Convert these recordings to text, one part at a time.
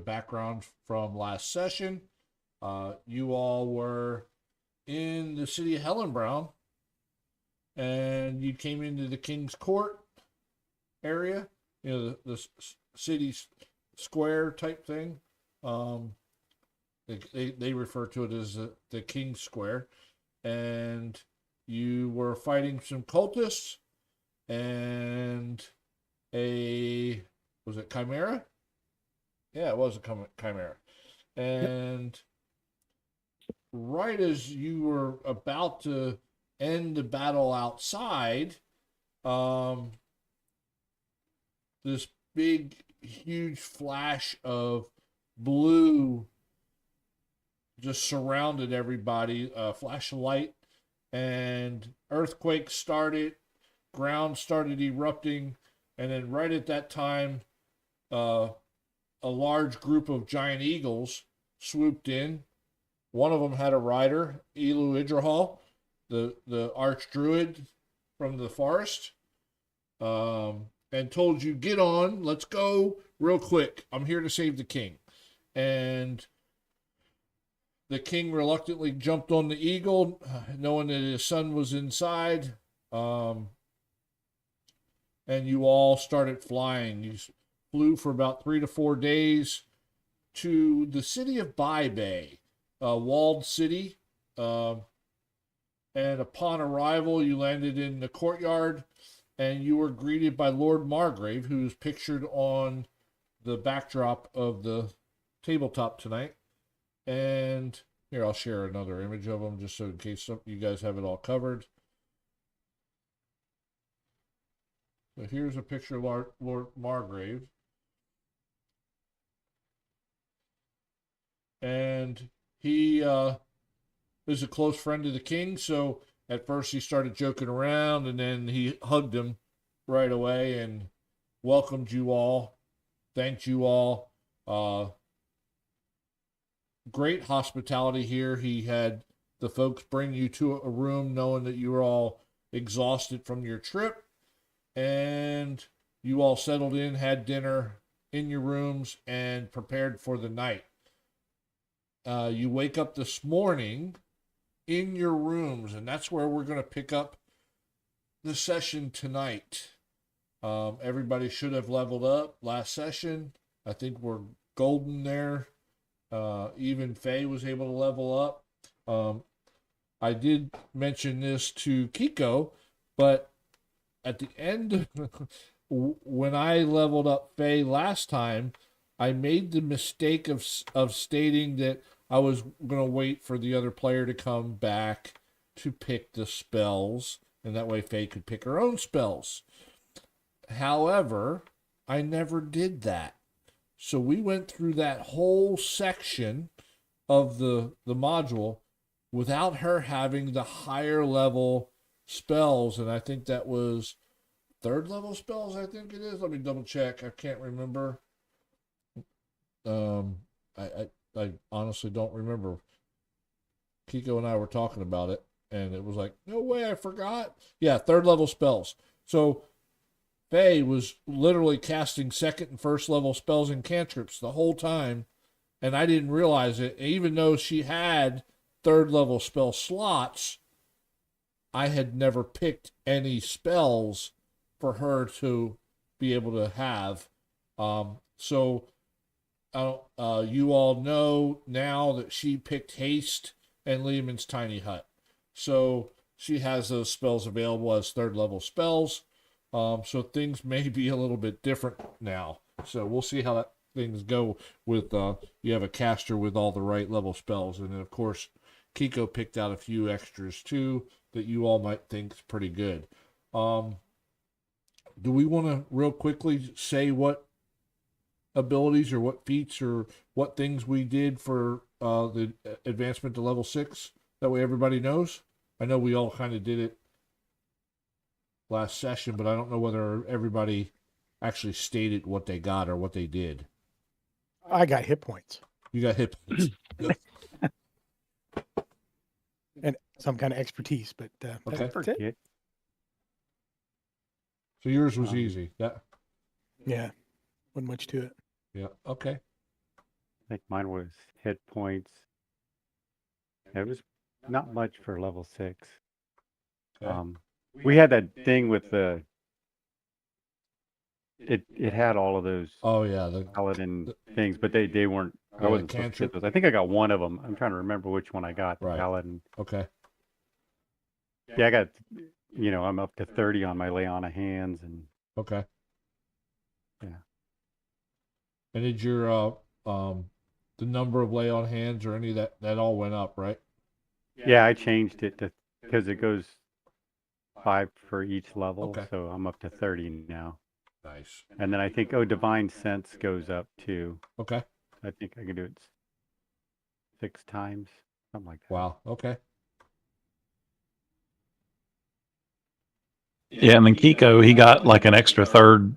background from last session. You all were in the city of Hellenbraun, and you came into the King's Court area, the city square type thing. They refer to it as the King's Square, and you were fighting some cultists and was it Chimera? Yeah, it was a Chimera. And right as you were about to end the battle outside, this big, huge flash of blue just surrounded everybody, flash of light, and earthquakes started, ground started erupting, and then right at that time, a large group of giant eagles swooped in. One of them had a rider, Elu Idrahal, the archdruid from the forest, and told you, get on, let's go real quick. I'm here to save the king. And the king reluctantly jumped on the eagle, knowing that his son was inside. And you all started flying. You flew for about 3 to 4 days to the city of Baibay, a walled city. And upon arrival, you landed in the courtyard, and you were greeted by Lord Margrave, who's pictured on the backdrop of the tabletop tonight. And here, I'll share another image of him just so in case you guys have it all covered. So here's a picture of Lord Margrave. And he is a close friend of the king, so at first he started joking around, and then he hugged him right away and welcomed you all, thanked you all. Great hospitality here. He had the folks bring you to a room knowing that you were all exhausted from your trip, and you all settled in, had dinner in your rooms, and prepared for the night. You wake up this morning in your rooms, and that's where we're going to pick up the session tonight. Everybody should have leveled up last session. I think we're golden there. Even Faye was able to level up. I did mention this to Kiko, but at the end, when I leveled up Faye last time, I made the mistake of stating that I was going to wait for the other player to come back to pick the spells, and that way Faye could pick her own spells. However, I never did that. So we went through that whole section of the module without her having the higher level spells, and I think that was 3rd level spells, I think it is. Let me double check. I can't remember. I honestly don't remember. Kiko and I were talking about it, and it was like, no way, I forgot. Yeah, 3rd level spells. So Faye was literally casting 2nd and 1st level spells and cantrips the whole time, and I didn't realize it. Even though she had 3rd level spell slots, I had never picked any spells for her to be able to have. So you all know now that she picked Haste and Lehman's Tiny Hut. So she has those spells available as 3rd level spells. So things may be a little bit different now. So we'll see how things go with you have a caster with all the right level spells. And then, of course, Kiko picked out a few extras too that you all might think is pretty good. Do we want to real quickly say what abilities or what feats or what things we did for the advancement to level 6? That way everybody knows. I know we all kind of did it last session, but I don't know whether everybody actually stated what they got or what they did. I got hit points. You got hit points. And some kind of expertise, but Okay. that's it. So yours was easy. Yeah, wasn't much to it. Yeah. Okay. think mine was hit points. It was not much for level 6. Okay. We had that thing with the it had all of those Oh yeah, paladin the things, but they weren't. I the wasn't supposed to cantrip. get those. I think I got one of them. I'm trying to remember which one I got. The Right. paladin. Okay. Yeah, I got. I'm up to 30 on my lay on of hands, and Okay. yeah. And did your the number of lay on hands or any of that all went up, right? Yeah, I changed it to because it goes 5 for each level, Okay. so I'm up to 30 now. Nice. And then I think divine sense goes up too. Okay. I think I can do it 6 times, something like that. Wow. Okay. Yeah, and then Kiko, he got like an extra third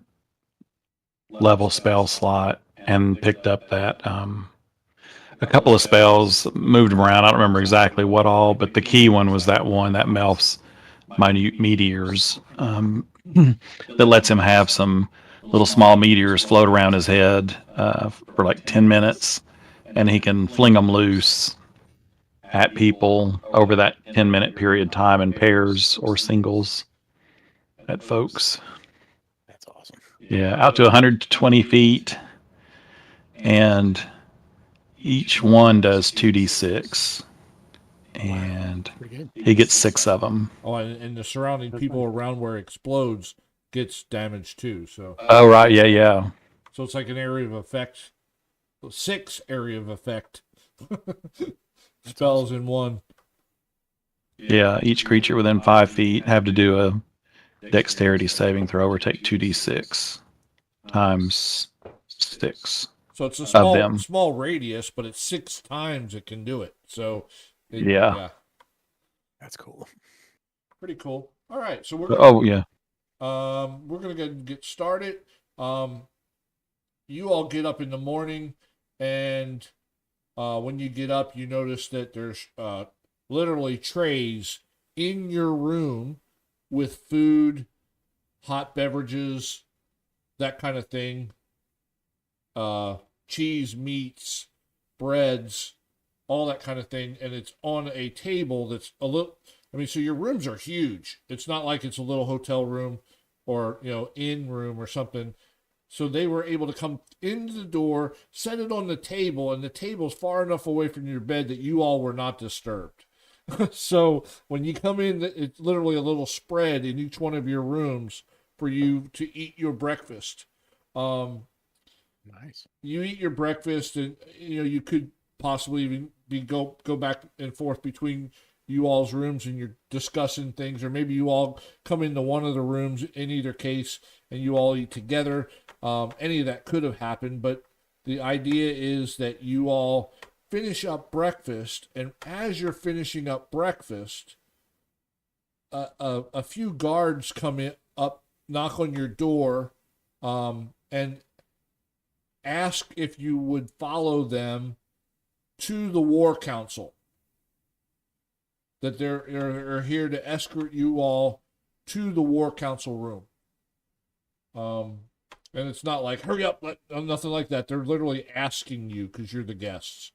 level spell slot and picked up that a couple of spells, moved them around. I don't remember exactly what all, but the key one was that one that melts minute meteors that lets him have some little small meteors float around his head for like 10 minutes, and he can fling them loose at people over that 10-minute period time in pairs or singles at folks. That's awesome. Yeah, out to 120 feet, and each one does 2d6, and Pretty good. he gets 6 of them. Oh, and the surrounding people around where it explodes gets damaged too. So Oh, right, yeah. so it's like an area of effect, 6 area of effect spells in one. Yeah, each creature within 5 feet have to do a dexterity saving throw or take 2d6 times 6. So it's a Of them. small radius, but it's 6 times it can do it. So Yeah. That's cool. Pretty cool. All right, so we're Yeah. gonna get started. You all get up in the morning, and when you get up, you notice that there's literally trays in your room with food, hot beverages, that kind of thing. Cheese, meats, breads, all that kind of thing, and it's on a table that's a little. I mean, so your rooms are huge. It's not like it's a little hotel room or in room or something. So they were able to come into the door, set it on the table, and the table's far enough away from your bed that you all were not disturbed. So when you come in, it's literally a little spread in each one of your rooms for you to eat your breakfast. Nice. You eat your breakfast, and you could possibly even go back and forth between you all's rooms, and you're discussing things, or maybe you all come into one of the rooms in either case, and you all eat together. Any of that could have happened, but the idea is that you all finish up breakfast, and as you're finishing up breakfast, a few guards come in, knock on your door, and ask if you would follow them to the War Council. That they're here to escort you all to the War Council room. And it's not like, hurry up, nothing like that. They're literally asking you because you're the guests.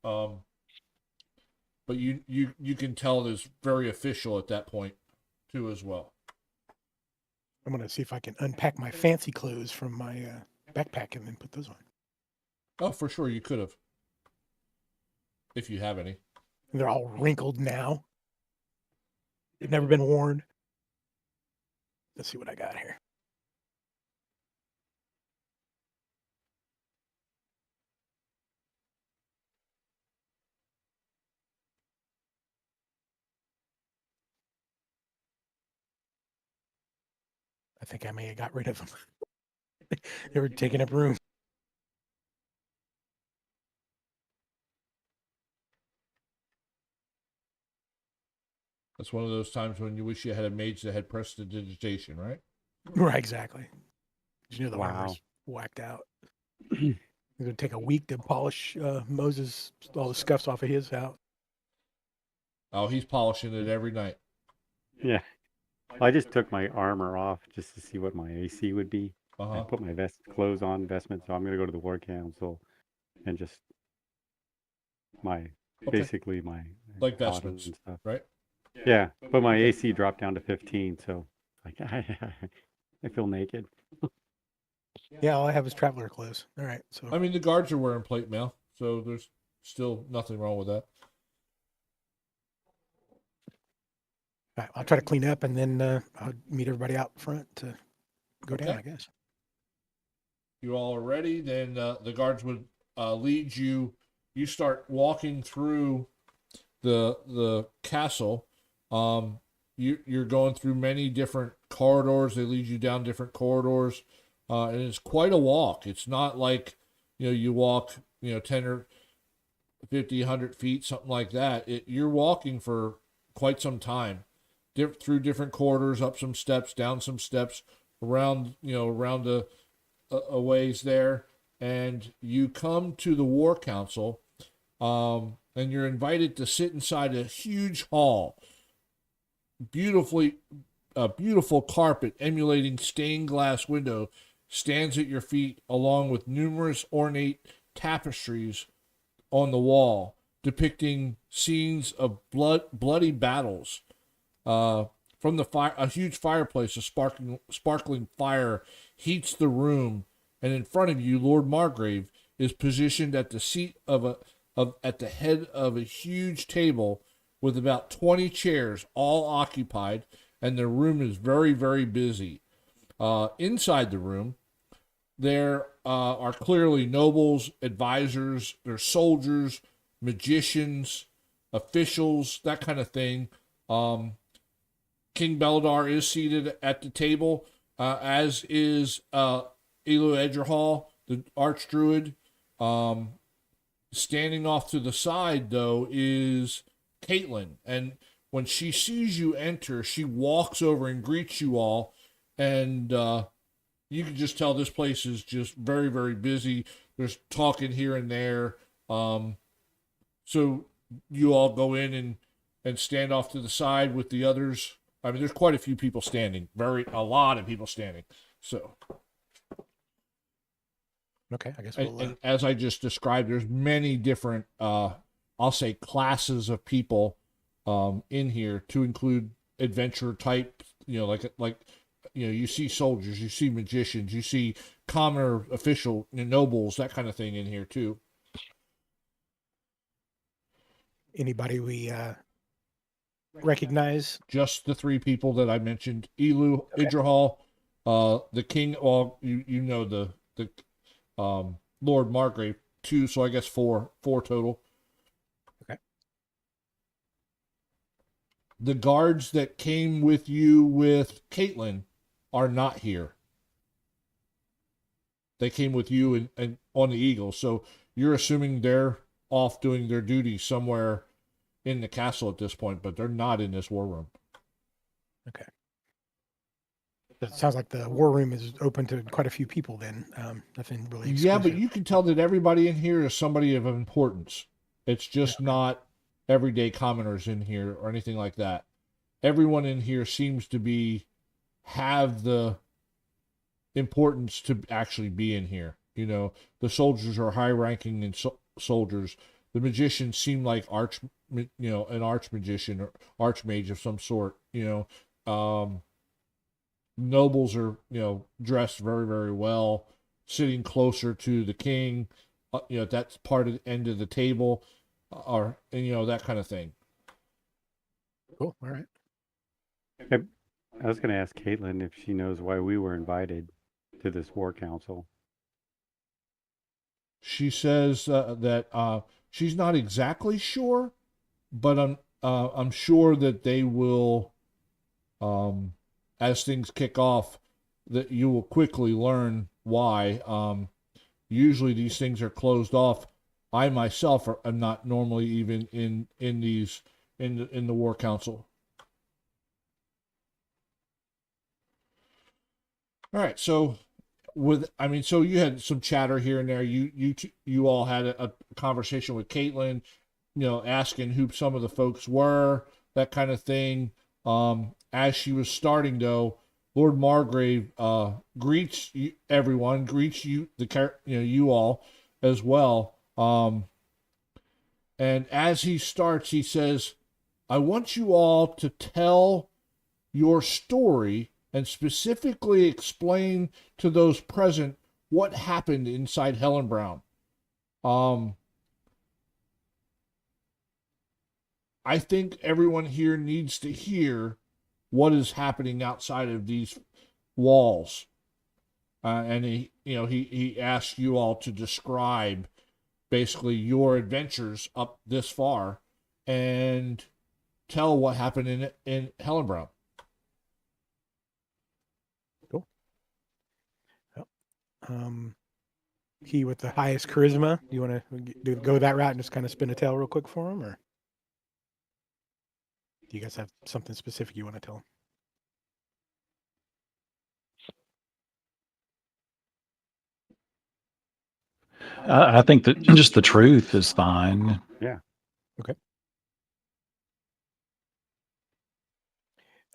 But you can tell it's very official at that point, too, as well. I'm going to see if I can unpack my fancy clothes from my backpack and then put those on. Oh, for sure, you could have. If you have any. They're all wrinkled now. They've never been worn. Let's see what I got here. I think I may have got rid of them. They were taking up room. That's one of those times when you wish you had a mage that had prestidigitation, right? Right, exactly. You know the Wow. armor's whacked out. It's going to take a week to polish Moses, all the scuffs off of his house. Oh, he's polishing it every night. Yeah. I just took my armor off just to see what my AC would be. I put my clothes on, vestments, so I'm going to go to the War Council and just my Okay. basically my Like cotton vestments, and stuff. right? Yeah, but my AC dropped down to 15, so like I feel naked. Yeah, all I have is traveler clothes. All right, so I mean, the guards are wearing plate mail, so there's still nothing wrong with that. all right, I'll try to clean up and then I'll meet everybody out front to go down, Okay. I guess. You all are ready, then the guards would lead you. You start walking through the castle. You're going through many different corridors. They lead you down different corridors, and it's quite a walk. It's not like you walk 10 or 50, 100 feet, something like that. You're walking for quite some time, through different corridors, up some steps, down some steps, around around a ways there, and you come to the War Council, and you're invited to sit inside a huge hall. Beautiful carpet emulating stained glass window stands at your feet, along with numerous ornate tapestries on the wall depicting scenes of bloody battles. From the fire, a huge fireplace, a sparkling fire heats the room, and in front of you, Lord Margrave is positioned at the seat at the head of a huge table with about 20 chairs, all occupied, and the room is very, very busy. Inside the room, there are clearly nobles, advisors, there's soldiers, magicians, officials, that kind of thing. King Beladar is seated at the table, as is Elu Edgerhall, the Archdruid. Standing off to the side, though, is Caitlin. And when she sees you enter, she walks over and greets you all. And you can just tell this place is just very, very busy. There's talking here and there. So you all go in and stand off to the side with the others. I mean, there's quite a few people standing, a lot of people standing. So, Okay, I guess and, we'll. and as I just described, there's many different, I'll say, classes of people in here, to include adventure type, you see soldiers, you see magicians, you see commoner, official, nobles, that kind of thing in here too. Anybody we recognize? Just the three people that I mentioned: Elu, Okay. Idrihal, the king. Well, you know the Lord Margrave, two, so I guess four total. Okay. The guards that came with you with Caitlin are not here. They came with you and on the Eagle, so you're assuming they're off doing their duty somewhere in the castle at this point, but they're not in this war room. Okay. It sounds like the war room is open to quite a few people then. Nothing really Yeah, but exclusive. you can tell that everybody in here is somebody of importance. It's just not everyday commoners in here or anything like that. Everyone in here seems to have the importance to actually be in here. The soldiers are high-ranking soldiers. The magicians seem like an arch magician or archmage of some sort. Nobles are dressed very, very well, sitting closer to the king. That's part of the end of the table, or that kind of thing. Cool. All right. I was going to ask Caitlin if she knows why we were invited to this war council. She says that she's not exactly sure, but I'm sure that they will, as things kick off, that you will quickly learn why. Usually these things are closed off. I myself am not normally even in the war council. All right, so so you had some chatter here and there. You all had a conversation with Caitlin, asking who some of the folks were, that kind of thing. As she was starting, though, Lord Margrave greets everyone, greets you, you all as well, And as he starts, he says, I want you all to tell your story and specifically explain to those present what happened inside Helen Brown. I think everyone here needs to hear what is happening outside of these walls. And he asks you all to describe basically your adventures up this far and tell what happened in Helen Brown. Cool. Yep. He with the highest charisma. Do you want to go that route and just kind of spin a tale real quick for him, or do you guys have something specific you want to tell him? I think that just the truth is fine. Yeah. Okay.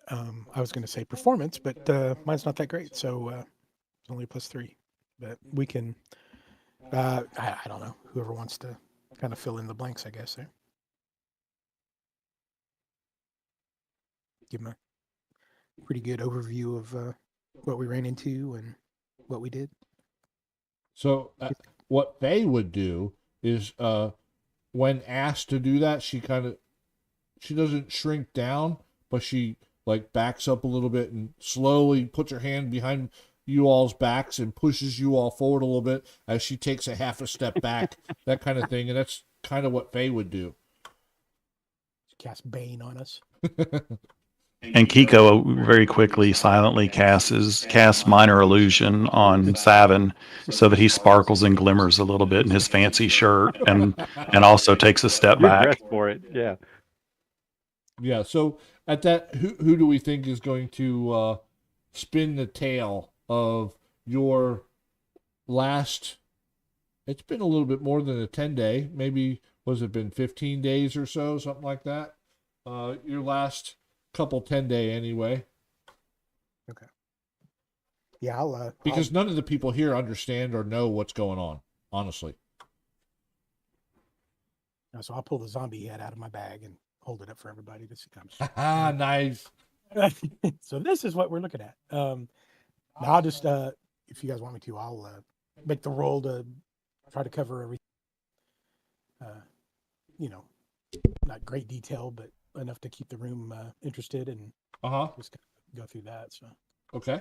I was going to say performance, but mine's not that great, so it's only +3. But we can. I don't know. Whoever wants to kind of fill in the blanks, I guess. There. Give them a pretty good overview of what we ran into and what we did. So what Faye would do is when asked to do that, she doesn't shrink down, but she like backs up a little bit and slowly puts her hand behind you all's backs and pushes you all forward a little bit as she takes a half a step back, that kind of thing. And that's kind of what Faye would do. Cast Bane on us. And Kiko very quickly, silently casts minor illusion on Savin so that he sparkles and glimmers a little bit in his fancy shirt and also takes a step You're back. dressed for it. Yeah. Yeah. So at that, who do we think is going to spin the tale of your last? It's been a little bit more than a 10-day. Maybe was it been 15 days or so, something like that. Your last couple 10-day anyway. Okay. Yeah, I'll because none of the people here understand or know what's going on, honestly. So I'll pull the zombie head out of my bag and hold it up for everybody to see. Nice. So this is what we're looking at. Now I'll just, if you guys want me to, I'll make the roll to try to cover everything. Not great detail, but enough to keep the room interested and just go through that. So okay,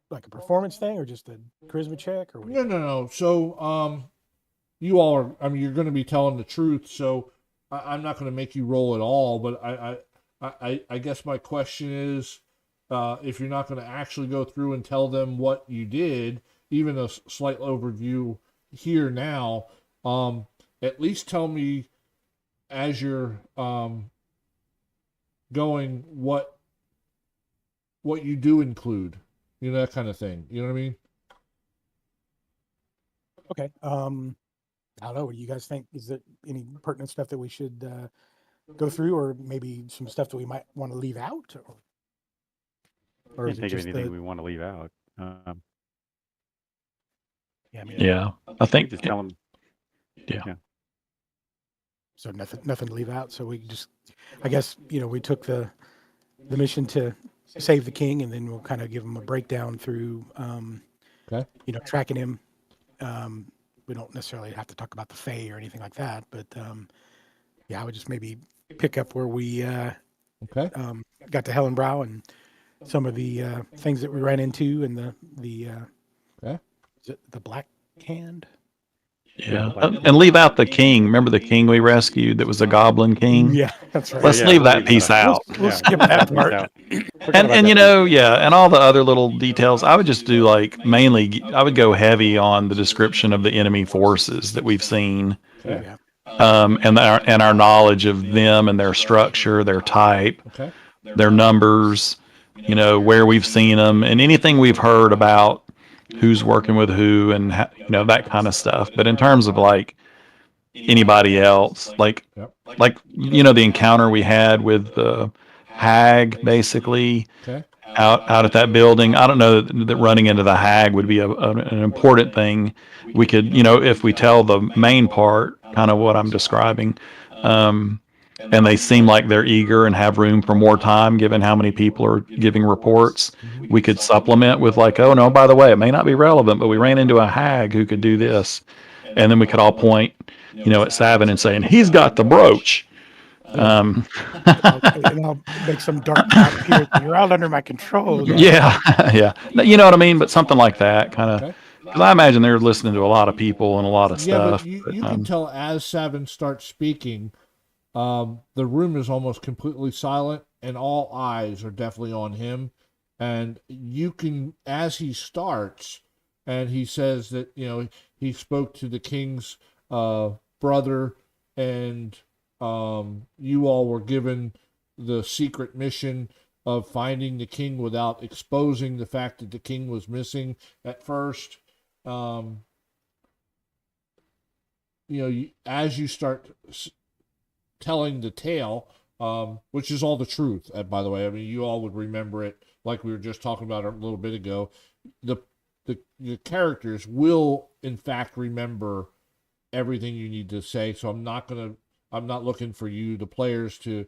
like a performance thing or just a charisma check or what? No. So you all are. I mean, you're going to be telling the truth. So I'm not going to make you roll at all. But I guess my question is, if you're not going to actually go through and tell them what you did, even a slight overview here now, at least tell me as you're going what you do include, that kind of thing. You know what I mean? Okay. I don't know. What do you guys think? Is there any pertinent stuff that we should go through, or maybe some stuff that we might want to leave out? Or I is can't it think of just anything we want to leave out. Yeah, I think just tell them. Yeah. So nothing to leave out. So we just, I guess, we took the mission to save the king, and then we'll kind of give him a breakdown through, tracking him. We don't necessarily have to talk about the Fae or anything like that, but I would just maybe pick up where we got to Helen Brow and some of the things that we ran into, and the Black Hand. Yeah, and leave out the king. Remember the king we rescued that was a goblin king? Yeah, that's right. Let's leave that piece out. We'll skip that part. And and all the other little details. I would just do mainly. I would go heavy on the description of the enemy forces that we've seen, Yeah. and our knowledge of them and their structure, their type, their numbers. Where we've seen them, and anything we've heard about who's working with who, and that kind of stuff. But in terms of anybody else, the encounter we had with the hag, basically out at that building. I don't know that running into the hag would be an important thing. We could, if we tell the main part, kind kind of what I'm describing. And they seem like they're eager and have room for more time, given how many people are giving reports. We could supplement with like, oh no, by the way, it may not be relevant, but we ran into a hag who could do this. And then we could all point, at Savin and saying, he's got the brooch. And I'll make some dark cloud appear. You're all under my control. Yeah. Yeah. You know what I mean? But something like that kind of, Okay. because I imagine they're listening to a lot of people and a lot of Yeah, stuff. but you can tell as Savin starts speaking, the room is almost completely silent, and all eyes are definitely on him. And you can, as he starts, and he says that he spoke to the king's brother, and you all were given the secret mission of finding the king without exposing the fact that the king was missing at first. As you start telling the tale, which is all the truth, by the way. I mean, you all would remember it like we were just talking about a little bit ago. The characters will, in fact, remember everything you need to say. So I'm not looking for you, the players, to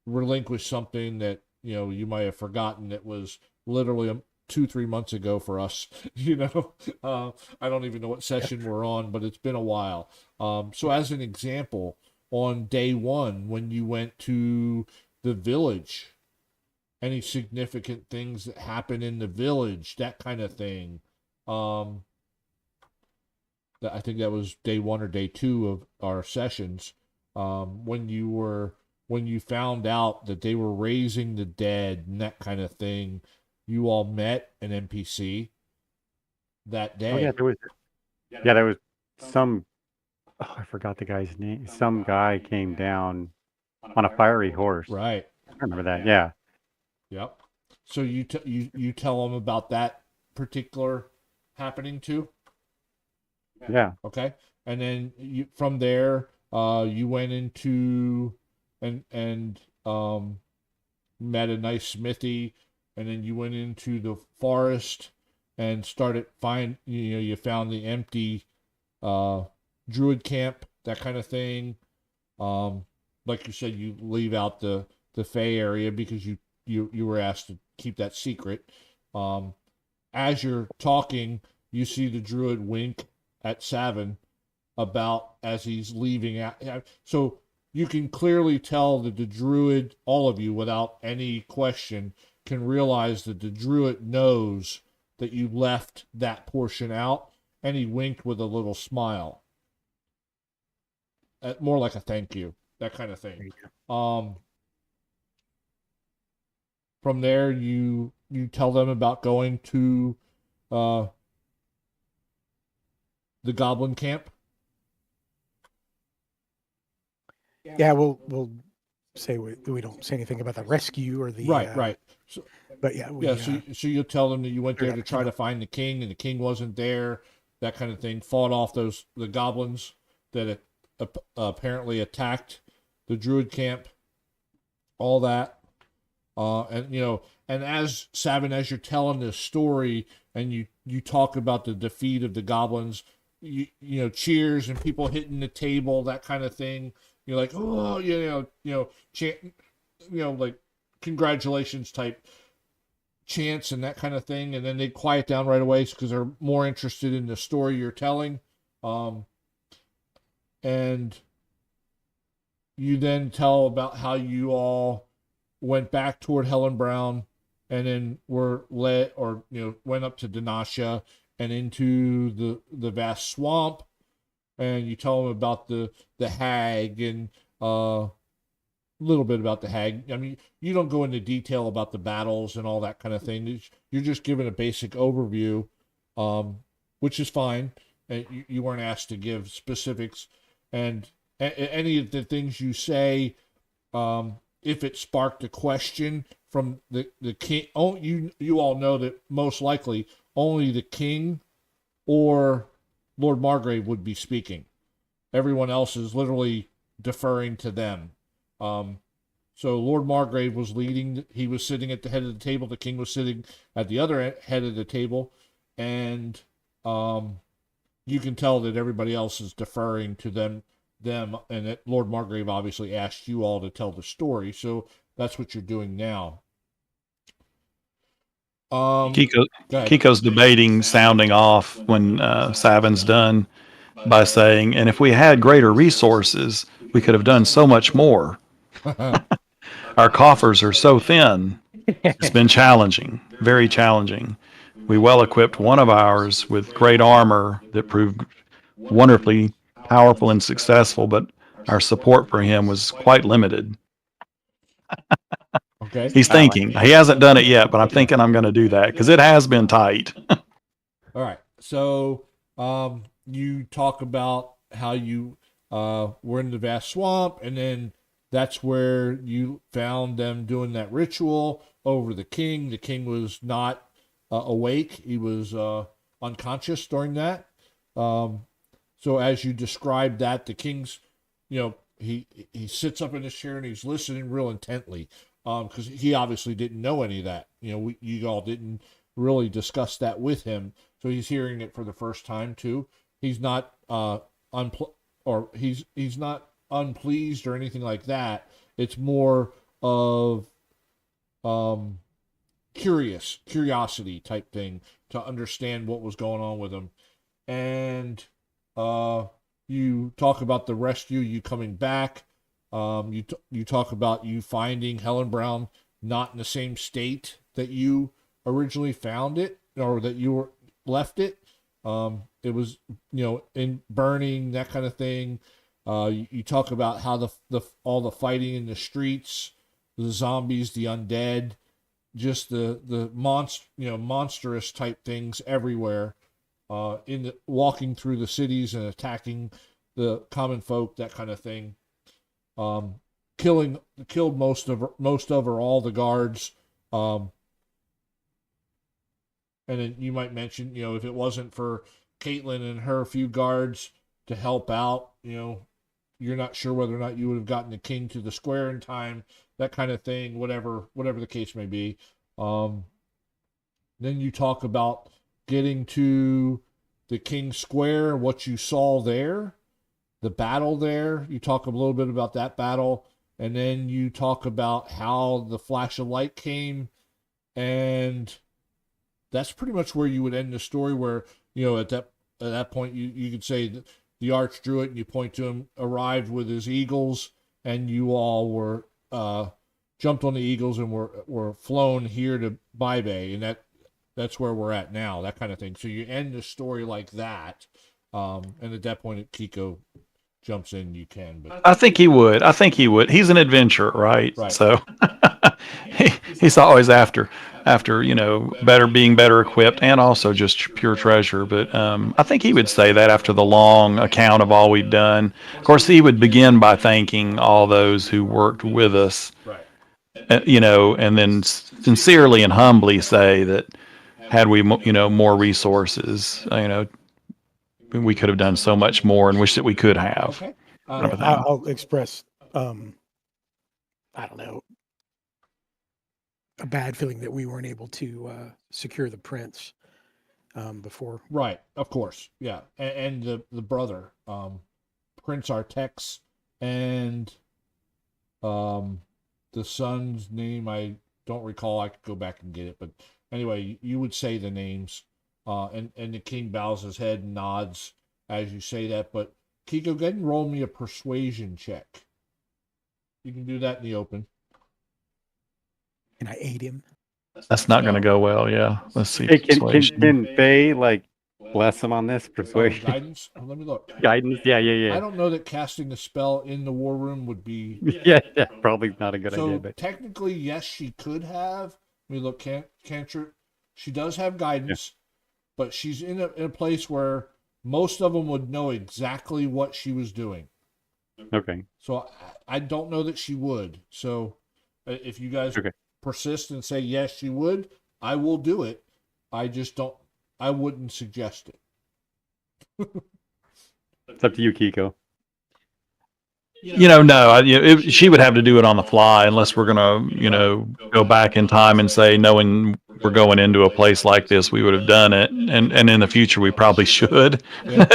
relinquish something that you might have forgotten that was literally 2-3 months ago for us. I don't even know what session we're on, but it's been a while. So as an example, on day one, when you went to the village, any significant things that happen in the village, that kind of thing. I think that was day 1 or day 2 of our sessions. When you found out that they were raising the dead and that kind of thing, you all met an NPC that day. Oh yeah, there was some. Oh, I forgot the guy's name. Some guy came down on a fiery horse. Right. I remember that. Yeah. Yep. So you tell them about that particular happening too. Yeah. Okay. And then from there, you went into and met a nice smithy, and then you went into the forest and started you found the empty druid camp, that kind of thing. Like you said, you leave out the Fey area because you were asked to keep that secret. As you're talking, you see the druid wink at Savin about as he's leaving out. So you can clearly tell that the druid, all of you, without any question, can realize that the druid knows that you left that portion out, and he winked with a little smile. More like a thank you, that kind of thing. From there, you tell them about going to the goblin camp. Yeah, we'll say we don't say anything about the rescue or the Right. So, but yeah, so you'll tell them that you went there to try to find the king, and the king wasn't there, that kind of thing. Fought off the goblins that apparently attacked the druid camp, all that. And as Savin, as you're telling this story, and you talk about the defeat of the goblins, cheers and people hitting the table, that kind of thing. You're like, oh, chant, like congratulations type chants and that kind of thing, and then they quiet down right away because they're more interested in the story you're telling. And you then tell about how you all went back toward Helen Brown, and then were led, or went up to Dinasha and into the vast swamp. And you tell them about the hag and a little bit about the hag. I mean, you don't go into detail about the battles and all that kind of thing. You're just giving a basic overview, which is fine. And you weren't asked to give specifics. And any of the things you say, if it sparked a question from the king, you all know that most likely only the king or Lord Margrave would be speaking. Everyone else is literally deferring to them. So Lord Margrave was leading. He was sitting at the head of the table. The king was sitting at the other head of the table. And you can tell that everybody else is deferring to them, them, and that Lord Margrave obviously asked you all to tell the story, so that's what you're doing now. Kiko, Go ahead. Kiko's debating sounding off when Savin's done by saying, and if we had greater resources, we could have done so much more. Our coffers are so thin. It's been challenging, very challenging. We well equipped one of ours with great armor that proved wonderfully powerful and successful, but our support for him was quite limited. Okay. He's thinking. He hasn't done it yet, but I'm thinking I'm going to do that because it has been tight. All right. So you talk about how you were in the vast swamp, and then that's where you found them doing that ritual over the king. The king was not awake. He was unconscious during that. So as you described that, the king's, he sits up in his chair and he's listening real intently, because he obviously didn't know any of that. You all didn't really discuss that with him, so he's hearing it for the first time too. He's not he's not unpleased or anything like that. It's more of curiosity type thing to understand what was going on with him. And you talk about the rescue, you coming back. You talk about you finding Helen Brown not in the same state that you originally found it, or that you were left it. It was, in burning, that kind of thing. You talk about how all the fighting in the streets, the zombies, the undead, just the monstrous type things everywhere, walking through the cities and attacking the common folk, that kind of thing. Killed most of or all the guards. And then you might mention, if it wasn't for Caitlin and her few guards to help out, you're not sure whether or not you would have gotten the king to the square in time, that kind of thing, whatever the case may be. Then you talk about getting to the King's Square, what you saw there, the battle there. You talk a little bit about that battle, and then you talk about how the flash of light came, and that's pretty much where you would end the story, where, at that point you could say that the arch druid, and you point to him, arrived with his eagles, and you all were jumped on the eagles and were flown here to Bybay, and that's where we're at now, that kind of thing. So you end the story like that, and at that point, if Kiko jumps in, you can. But I think he would. He's an adventurer, right? So he's always after being better equipped, and also just pure treasure. But I think he would say that after the long account of all we've done. Of course, he would begin by thanking all those who worked with us, right. And then sincerely and humbly say that had we, more resources, we could have done so much more, and wish that we could have. Okay. I'll express, I don't know, a bad feeling that we weren't able to secure the prince before. Right, of course, yeah, and the brother, Prince Artex, and the son's name I don't recall. I could go back and get it, but anyway, you would say the names, and the king bows his head and nods as you say that. But Kiko, go ahead and roll me a persuasion check. You can do that in the open. And I ate him. That's not going to go well. Yeah, let's see. Hey, can Faye bless him on this persuasion? Guidance. Let me look. Guidance. Yeah. I don't know that casting the spell in the war room would be. Yeah, probably not a good idea. So But technically, yes, she could have. Let me look. Cantrip. She does have guidance, but she's in a place where most of them would know exactly what she was doing. okay. So I don't know that she would. So if you guys persist and say yes, she would, I will do it. I just don't. I wouldn't suggest it. It's up to you, Kiko. No. She would have to do it on the fly, unless we're gonna, go back in time and say, knowing we're going into a place like this, we would have done it. And in the future, we probably should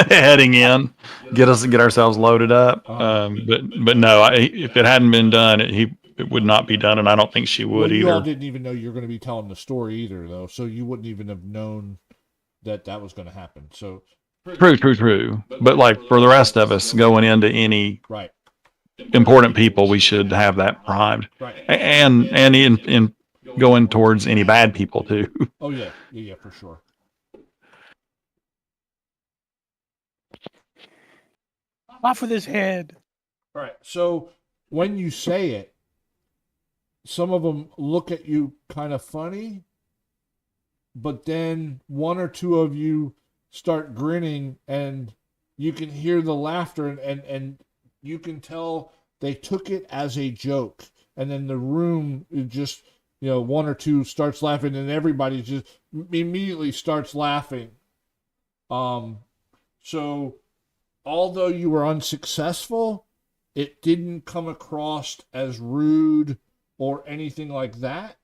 heading in, get ourselves loaded up. But no, if it hadn't been done, it would not be done. And I don't think she would Well, you all either. didn't even know you were going to be telling the story either, though. So you wouldn't even have known that was going to happen. So True. But like for the rest of us going into any right, important people, we should have that primed. right. And in going towards any bad people too. Oh yeah, for sure. Off with his head. All right. So when you say it, some of them look at you kind of funny, but then one or two of you start grinning, and you can hear the laughter, and you can tell they took it as a joke. And then the room just, one or two starts laughing, and everybody just immediately starts laughing. So although you were unsuccessful, it didn't come across as rude or anything like that.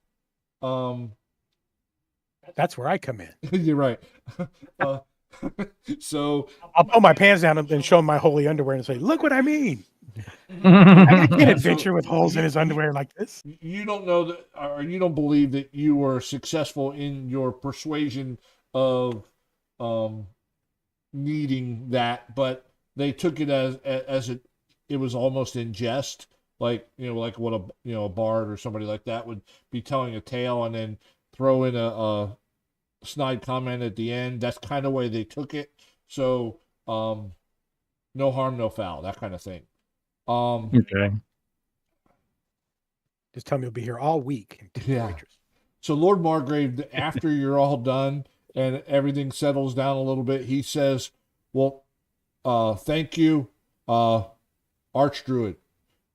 That's where I come in. You're right. So I'll pull my pants down and show him my holy underwear and say, "Look what I mean." I can't adventure with holes in his underwear like this. you don't know that, or you don't believe that you were successful in your persuasion of needing that, but they took it as it was almost in jest, like like what a bard or somebody like that would be telling a tale and then throw in a snide comment at the end. That's kind of the way they took it. So no harm, no foul, that kind of thing. Okay. Just tell me he'll be here all week. Yeah. So Lord Margrave, after you're all done and everything settles down a little bit, he says, well, thank you, Archdruid.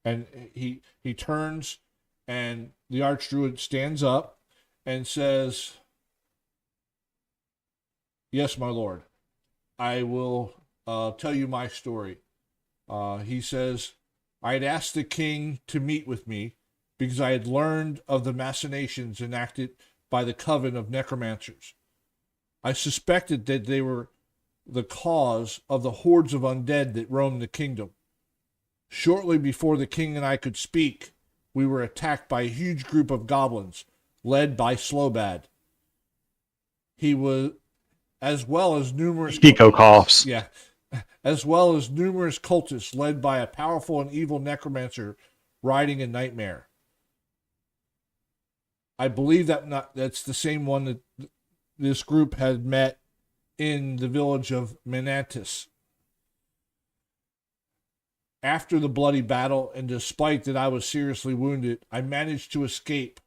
And he turns, and the Archdruid stands up and says, yes, my lord, I will tell you my story. He says, I had asked the king to meet with me because I had learned of the machinations enacted by the coven of necromancers. I suspected that they were the cause of the hordes of undead that roamed the kingdom. Shortly before the king and I could speak, we were attacked by a huge group of goblins, led by Slobad. He was, as well as numerous Pico coughs. Yeah, as well as numerous cultists led by a powerful and evil necromancer riding a nightmare. I believe that's the same one that this group had met in the village of Menantis. After the bloody battle, and despite that I was seriously wounded, I managed to escape,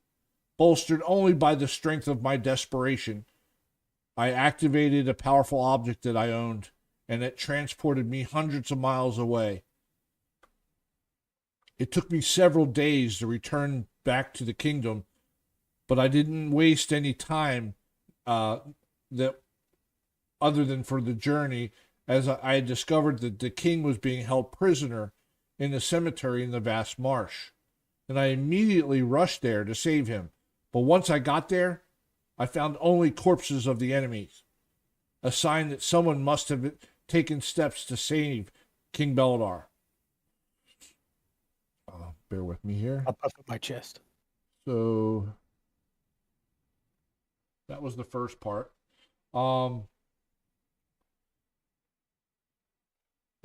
bolstered only by the strength of my desperation. I activated a powerful object that I owned, and it transported me hundreds of miles away. It took me several days to return back to the kingdom, but I didn't waste any time that other than for the journey, as I had discovered that the king was being held prisoner in the cemetery in the vast marsh, and I immediately rushed there to save him. But once I got there, I found only corpses of the enemies, a sign that someone must have taken steps to save King Beledar. Bear with me here. I'll puff up my chest. So that was the first part.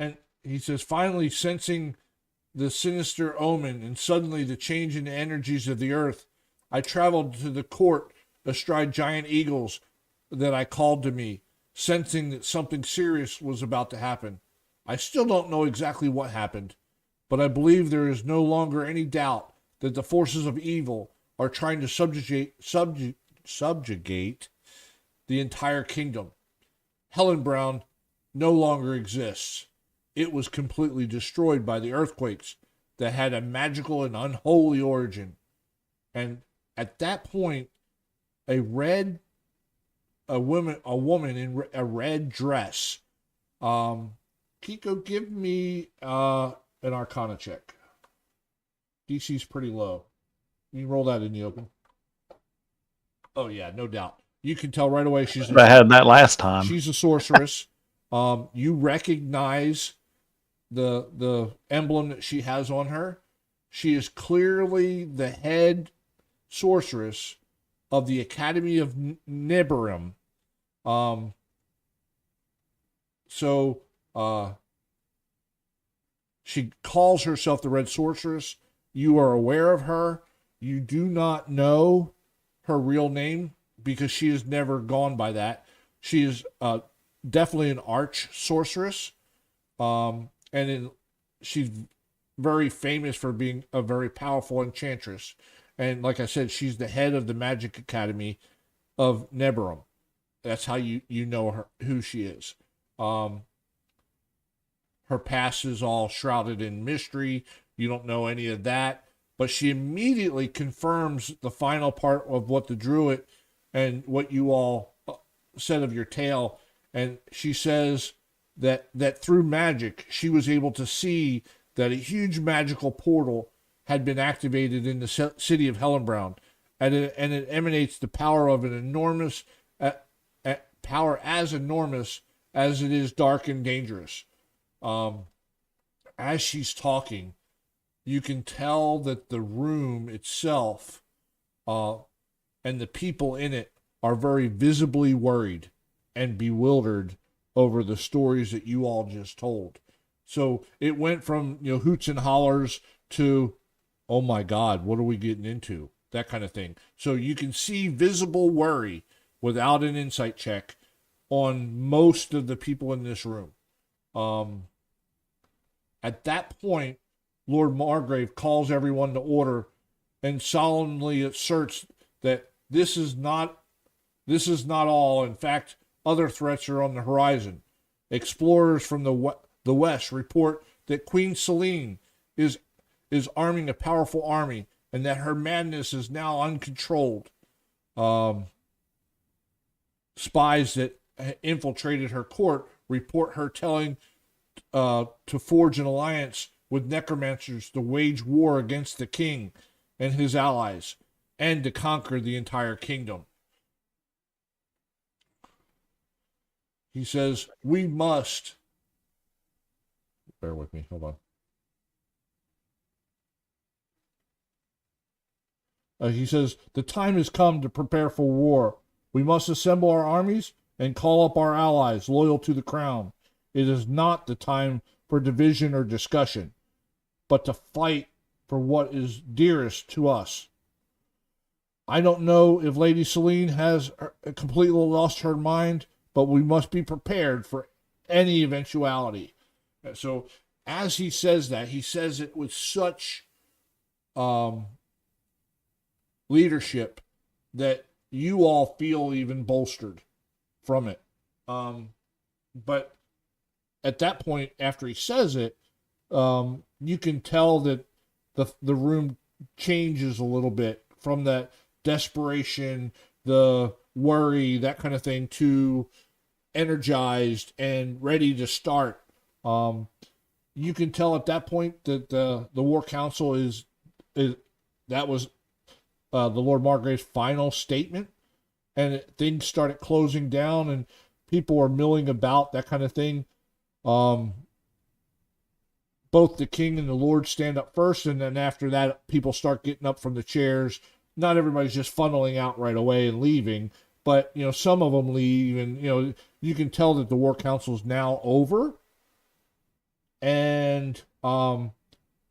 And he says, finally sensing the sinister omen and suddenly the change in the energies of the earth, I traveled to the court astride giant eagles that I called to me, sensing that something serious was about to happen. I still don't know exactly what happened, but I believe there is no longer any doubt that the forces of evil are trying to subjugate the entire kingdom. Hellenbraun no longer exists. It was completely destroyed by the earthquakes that had a magical and unholy origin. And at that point, a woman in a red dress. Kiko, give me an Arcana check. DC's pretty low. You can roll that in the open. Oh yeah, no doubt. You can tell right away she's I had that last time. she's a sorceress. You recognize the emblem that she has on her. She is clearly the head sorceress of the Academy of Nibirum. So she calls herself the Red Sorceress. You are aware of her. You do not know her real name because she has never gone by that. She is definitely an arch sorceress, she's very famous for being a very powerful enchantress. And like I said, she's the head of the Magic Academy of Nibirum. That's how you know her, who she is. Her past is all shrouded in mystery. You don't know any of that. But she immediately confirms the final part of what the Druid and what you all said of your tale. And she says that through magic, she was able to see that a huge magical portal had been activated in the city of Hellenbraun. And it emanates the power of an enormous, power as enormous as it is dark and dangerous. As she's talking, you can tell that the room itself and the people in it are very visibly worried and bewildered over the stories that you all just told. So it went from, hoots and hollers to, oh my God, what are we getting into? That kind of thing. So you can see visible worry without an insight check on most of the people in this room. At that point, Lord Margrave calls everyone to order and solemnly asserts that this is not all. In fact, other threats are on the horizon. Explorers from the west report that Queen Selene is arming a powerful army and that her madness is now uncontrolled. Spies that infiltrated her court report her telling to forge an alliance with necromancers to wage war against the king and his allies and to conquer the entire kingdom. He says, we must. Bear with me, hold on. He says, the time has come to prepare for war. We must assemble our armies and call up our allies loyal to the crown. It is not the time for division or discussion, but to fight for what is dearest to us. I don't know if Lady Selene has completely lost her mind, but we must be prepared for any eventuality. So as he says that, he says it with such leadership that you all feel even bolstered from it. But at that point, after he says it, you can tell that the room changes a little bit from that desperation, the worry, that kind of thing, to energized and ready to start. You can tell at that point that the War Council is that was the Lord Margrave's final statement, and things started closing down, and people were milling about, that kind of thing. Both the king and the lord stand up first, and then after that, people start getting up from the chairs. Not everybody's just funneling out right away and leaving, but some of them leave, and you can tell that the War Council is now over. And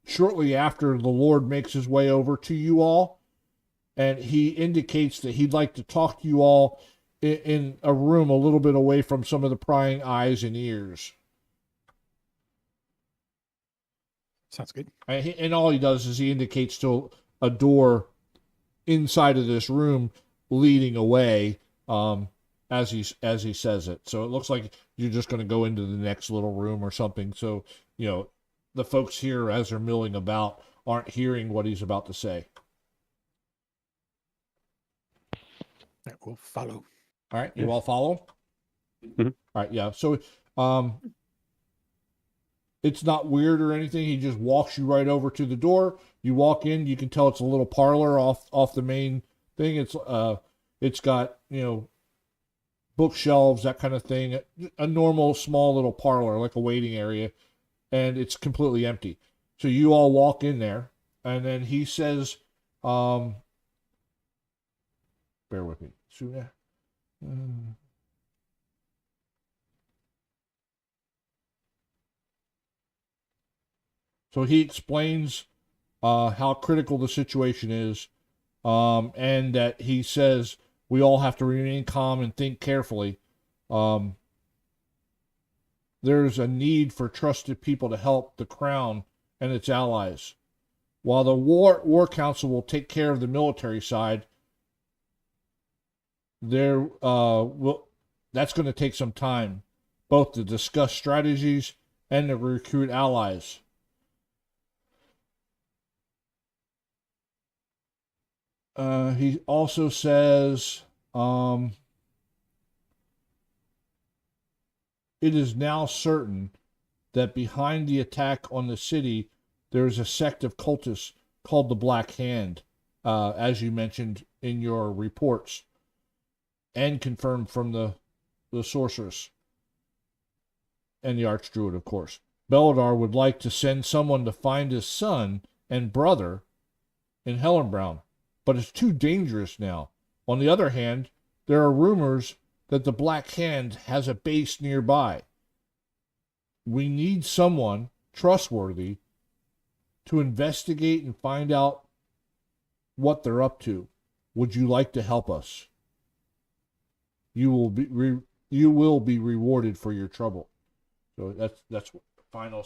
shortly after, the Lord makes his way over to you all, and he indicates that he'd like to talk to you all in a room a little bit away from some of the prying eyes and ears. Sounds good. And all he does is he indicates to a door inside of this room leading away as he says it. So it looks like you're just going to go into the next little room or something. So, the folks here, as they're milling about, aren't hearing what he's about to say. That will follow. All right, you all follow? Mhm. All right, yeah. So it's not weird or anything. He just walks you right over to the door. You walk in, you can tell it's a little parlor off the main thing. It's It's got, bookshelves, that kind of thing, a normal small little parlor, like a waiting area, and it's completely empty. So you all walk in there, and then he says, bear with me. So he explains how critical the situation is, and that he says we all have to remain calm and think carefully. There's a need for trusted people to help the crown and its allies. While the war council will take care of the military side, that's going to take some time, both to discuss strategies and to recruit allies. He also says, it is now certain that behind the attack on the city, there is a sect of cultists called the Black Hand, as you mentioned in your reports, and confirmed from the sorceress and the Archdruid, of course. Beladar would like to send someone to find his son and brother in Hellenbraun, but it's too dangerous now. On the other hand, there are rumors that the Black Hand has a base nearby. We need someone trustworthy to investigate and find out what they're up to. Would you like to help us? You will be rewarded for your trouble. So that's final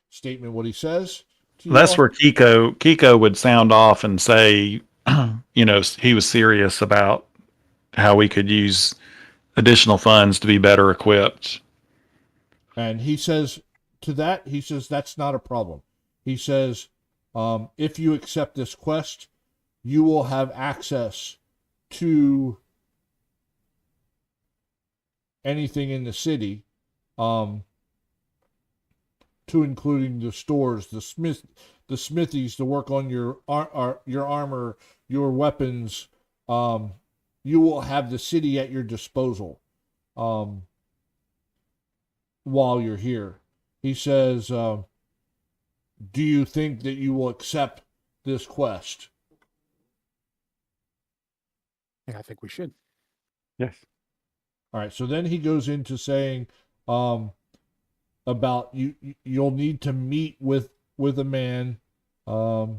statement. What he says. That's where Kiko would sound off and say, he was serious about how we could use additional funds to be better equipped. And he says to that, that's not a problem. He says, if you accept this quest, you will have access to anything in the city, to including the stores, the smithies to work on your armor, your weapons. You will have the city at your disposal while you're here. He says, do you think that you will accept this quest? Yeah, I think we should. Yes. All right. So then he goes into saying about you'll need to meet with a man. Bear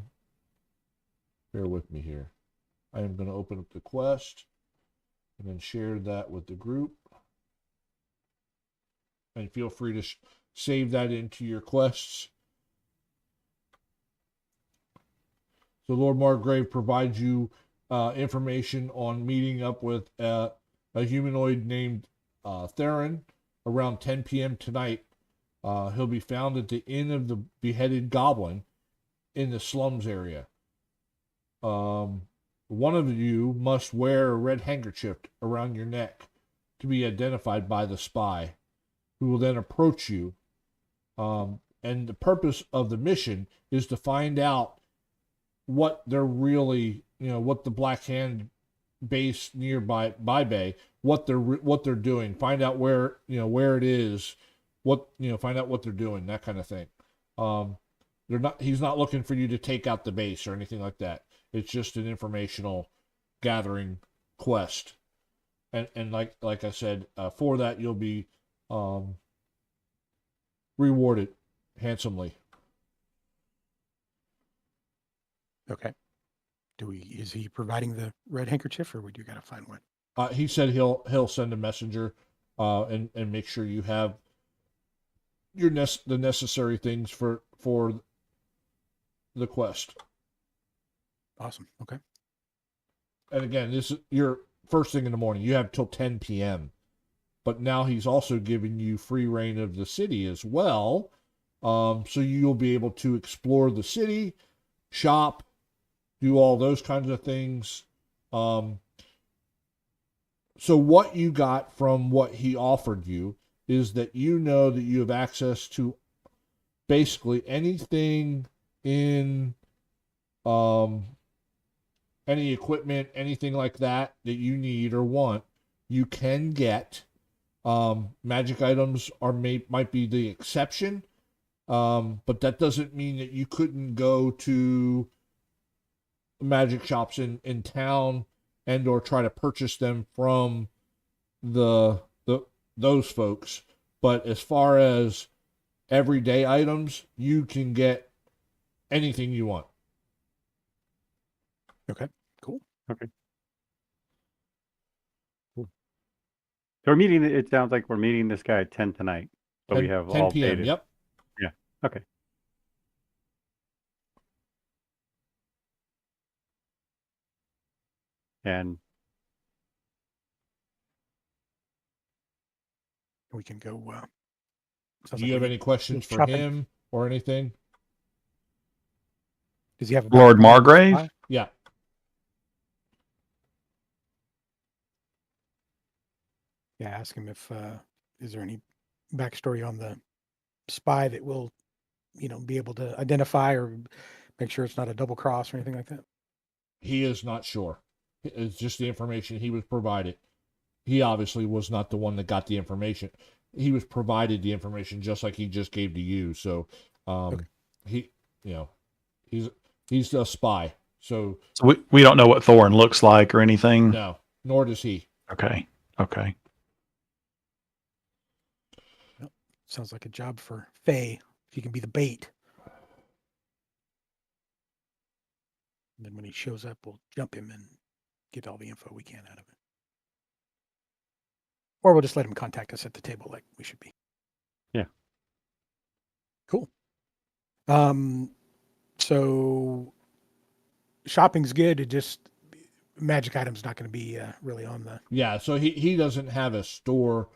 with me here. I am going to open up the quest and then share that with the group. And feel free to save that into your quests. So Lord Margrave provides you information on meeting up with a humanoid named Theron around 10 p.m. tonight. He'll be found at the Inn of the Beheaded Goblin in the slums area. One of you must wear a red handkerchief around your neck to be identified by the spy, who will then approach you. And the purpose of the mission is to find out what they're really, what the Black Hand base nearby Bay, what they're doing. Find out where it is, find out what they're doing, that kind of thing. He's not looking for you to take out the base or anything like that. It's just an informational gathering quest. And like I said, for that you'll be rewarded handsomely. Okay. Is he providing the red handkerchief, or would you gotta find one? He said he'll send a messenger and make sure you have the necessary things for the quest. Awesome. Okay. And again, this is your first thing in the morning. You have till 10 p.m. But now he's also giving you free reign of the city as well. So you'll be able to explore the city, shop, do all those kinds of things. So what you got from what he offered you is that you know that you have access to basically anything in any equipment, anything like that you need or want, you can get. Magic items might be the exception, but that doesn't mean that you couldn't go to magic shops in town and or try to purchase them from those folks. But as far as everyday items, you can get anything you want. Okay, cool. Okay. Cool. So we're meeting. It sounds like we're meeting this guy at 10 tonight. But we 10 have 10 all p.m. dated. Yep. Yeah. Okay. And We can go. Do you have any questions for shopping. him or anything? Does he have a Lord background on Margrave? Spy? Yeah. Yeah, ask him if is there any backstory on the spy that will, be able to identify or make sure it's not a double cross or anything like that. He is not sure. It's just the information he was provided. He obviously was not the one that got the information. He was provided the information just like he just gave to you. So, Okay. he's a spy. So we don't know what Thorin looks like or anything. no, nor does he. Okay. Okay. Sounds like a job for Faye. If he can be the bait. And then when he shows up, we'll jump him and get all the info we can out of it. Or we'll just let him contact us at the table like we should be. Yeah. Cool. So shopping's good. It just magic items not going to be really on the. Yeah. So he doesn't have a store.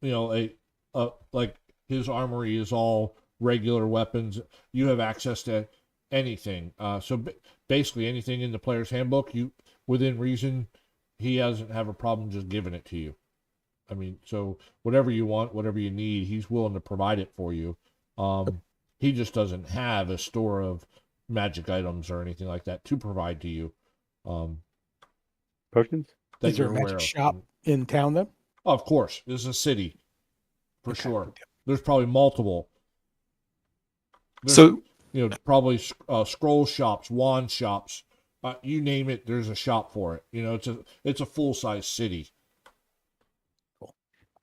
Like his armory is all regular weapons. You have access to anything. Basically anything in the player's handbook, within reason, he doesn't have a problem just giving it to you. I mean, so whatever you want, whatever you need, he's willing to provide it for you. He just doesn't have a store of magic items or anything like that to provide to you. potions? That Is there a you're aware magic of. shop in town though? Oh, of course, this is a city, for Okay. sure. There's probably multiple. There's, So probably scroll shops, wand shops, you name it. There's a shop for it. It's a full size city.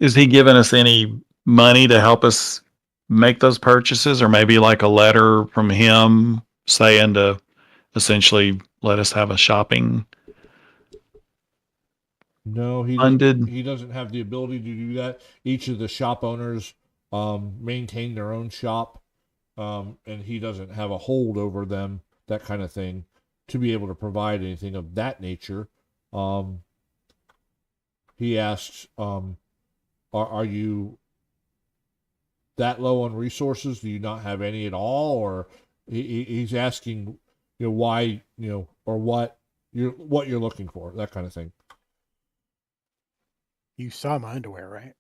is he giving us any money to help us make those purchases, or maybe like a letter from him saying to essentially let us have a shopping No, he funded? he doesn't have the ability to do that. Each of the shop owners maintain their own shop, and he doesn't have a hold over them, that kind of thing, to be able to provide anything of that nature. He asks, are you that low on resources? Do you not have any at all? Or he's asking, why, or what you're looking for, that kind of thing. You saw my underwear, right?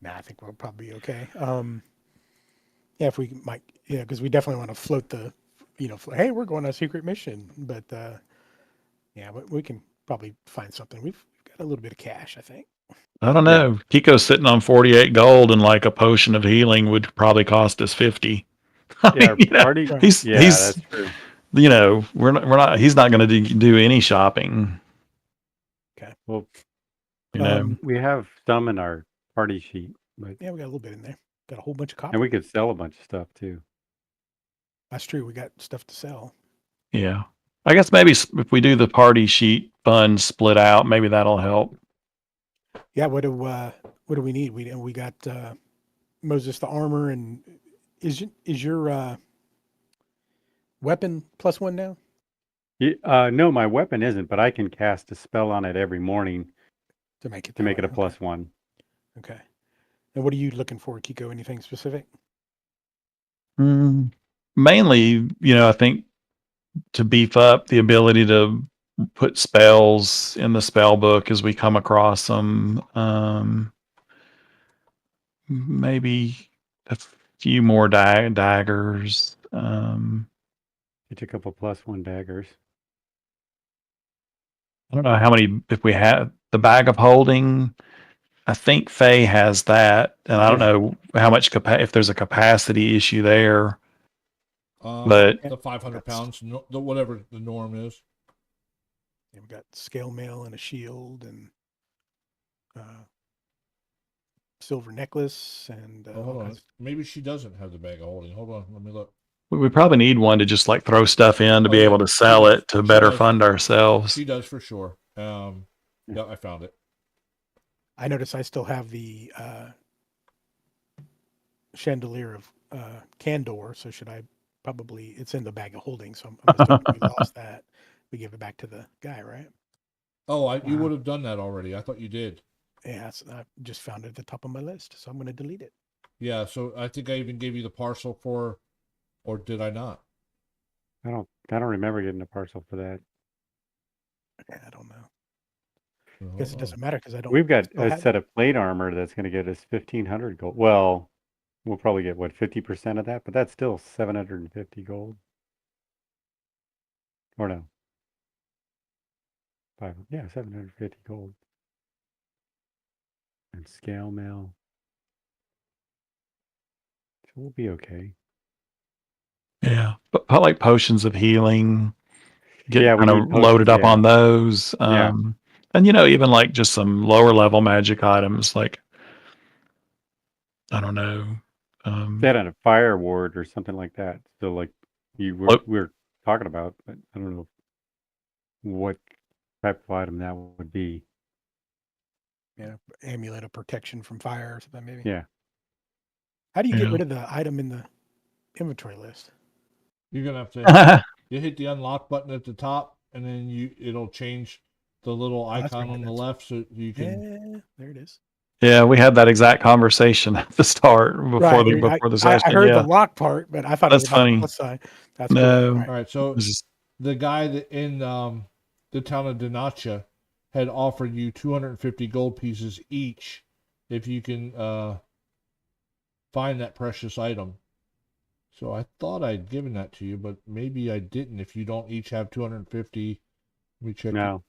Nah, I think we'll probably be okay. Yeah, if we might, because we definitely want to float the, hey, we're going on a secret mission. But yeah, but we can probably find something. We've got a little bit of cash, I think. I don't know. Kiko's sitting on 48 gold, and like a potion of healing would probably cost us 50. I Yeah, mean, party. he's That's true. we're not. He's not going to do any shopping. Well, Um, we have some in our party sheet, but Yeah, we got a little bit in there. Got a whole bunch of copper. and we could sell a bunch of stuff too. That's true. We got stuff to sell. Yeah, I guess maybe if we do the party sheet funds split out, maybe that'll help. Yeah. What do we need? We got Moses the armor, and is your weapon +1 now? No, my weapon isn't, but I can cast a spell on it every morning To make it to make it a okay. +1. Okay. And what are you looking for, Kiko? Anything specific? Mainly, I think to beef up the ability to put spells in the spell book as we come across them. Maybe a few more daggers. Get you a couple +1 daggers. I don't know how many, if we have the bag of holding, I think Faye has that. And I don't know how much if there's a capacity issue there, but The 500 pounds, the whatever the norm is. Yeah, we got scale mail and a shield and silver necklace and Oh, hold on. Maybe she doesn't have the bag of holding. Hold on. Let me look. we probably need one to just like throw stuff in to Oh, be yeah. able to She sell does. it to She better does. fund ourselves. She does for sure. Yeah, I found it. I notice I still have the chandelier of Candor, so should I probably, it's in the bag of holding, so I'm assuming we lost that. We give it back to the guy, right? Oh, you Wow. would have done that already. I thought you did. Yeah, I just found it at the top of my list, so I'm going to delete it. Yeah, so I think I even gave you the parcel for, or did I not? I don't remember getting a parcel for that. Yeah, I don't know. So, I guess it hold doesn't on. matter because I don't. We've got still a have set it. of plate armor that's going to get us 1,500 gold. Well, we'll probably get what 50% of that, but that's still 750 gold. Or no? 750 gold. And scale mail. So we'll be okay. Yeah. But like potions of healing, get Yeah, we kind need of loaded potions, up yeah. on those. Yeah. And even like just some lower level magic items, like, I don't know. Set on a fire ward or something like that. So like we're talking about, but I don't know what type of item that would be. Yeah, amulet of protection from fire or something maybe. Yeah. How do you get Yeah. rid of the item in the inventory list? You're gonna have to you hit the unlock button at the top, and then it'll change the little that's icon right, on the that's- left, so you can. Yeah, there it is. Yeah, we had that exact conversation at the start before the session. I heard yeah. the lock part, but I thought That's it was about funny. the plus sign. That's cool. No. All right. All right, so This is- the guy that in the town of Denacha had offered you 250 gold pieces each if you can find that precious item. So I thought I'd given that to you, but maybe I didn't. If you don't each have 250, let me check. No.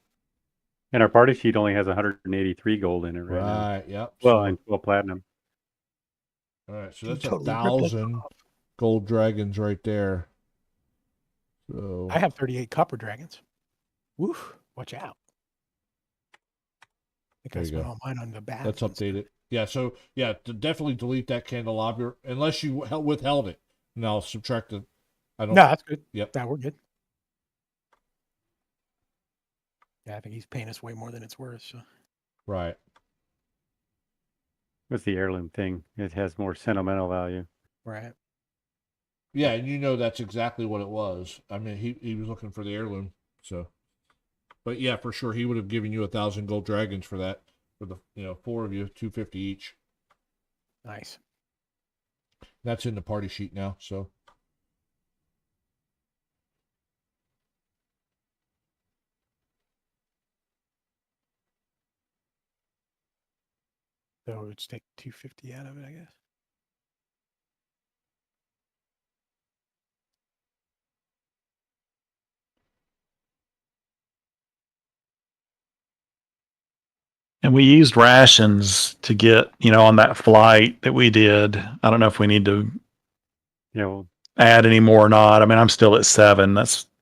And our party sheet only has 183 gold in it right now. Right. Yep. Well, so, and 12 platinum. all right. So You that's totally ripped us 1,000 off. gold dragons right there. So I have 38 copper dragons. Woof! Watch out. I think There I you spent go. all mine on the bath. let's update it. Yeah. So yeah, definitely delete that candelabra unless you withheld it. And I'll subtract it. I don't. No, that's good. Yep. No, we're good. Yeah, I think he's paying us way more than it's worth. So. Right. What's the heirloom thing? It has more sentimental value. Right. Yeah, and that's exactly what it was. I mean, he was looking for the heirloom. So, but yeah, for sure, he would have given you 1,000 gold dragons for that. For the 4 of you, 250 each. Nice. That's in the party sheet now. So So let's take 250 out of it, I guess. And we used rations to get, on that flight that we did. I don't know if we need to Yeah, well, add any more or not. I mean, I'm still at 7.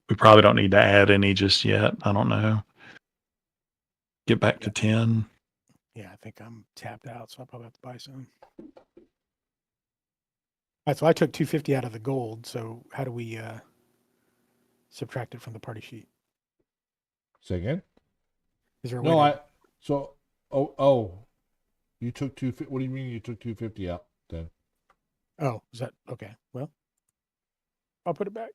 We probably don't need to add any just yet. I don't know. Get back to 10. Yeah, I think I'm tapped out, so I'll probably have to buy some. All right, so I took 250 out of the gold. So how do we subtract it from the party sheet? say again. Is there a No, way to... you took 250. What do you mean you took 250 out then? Oh, is that okay? Well, I'll put it back.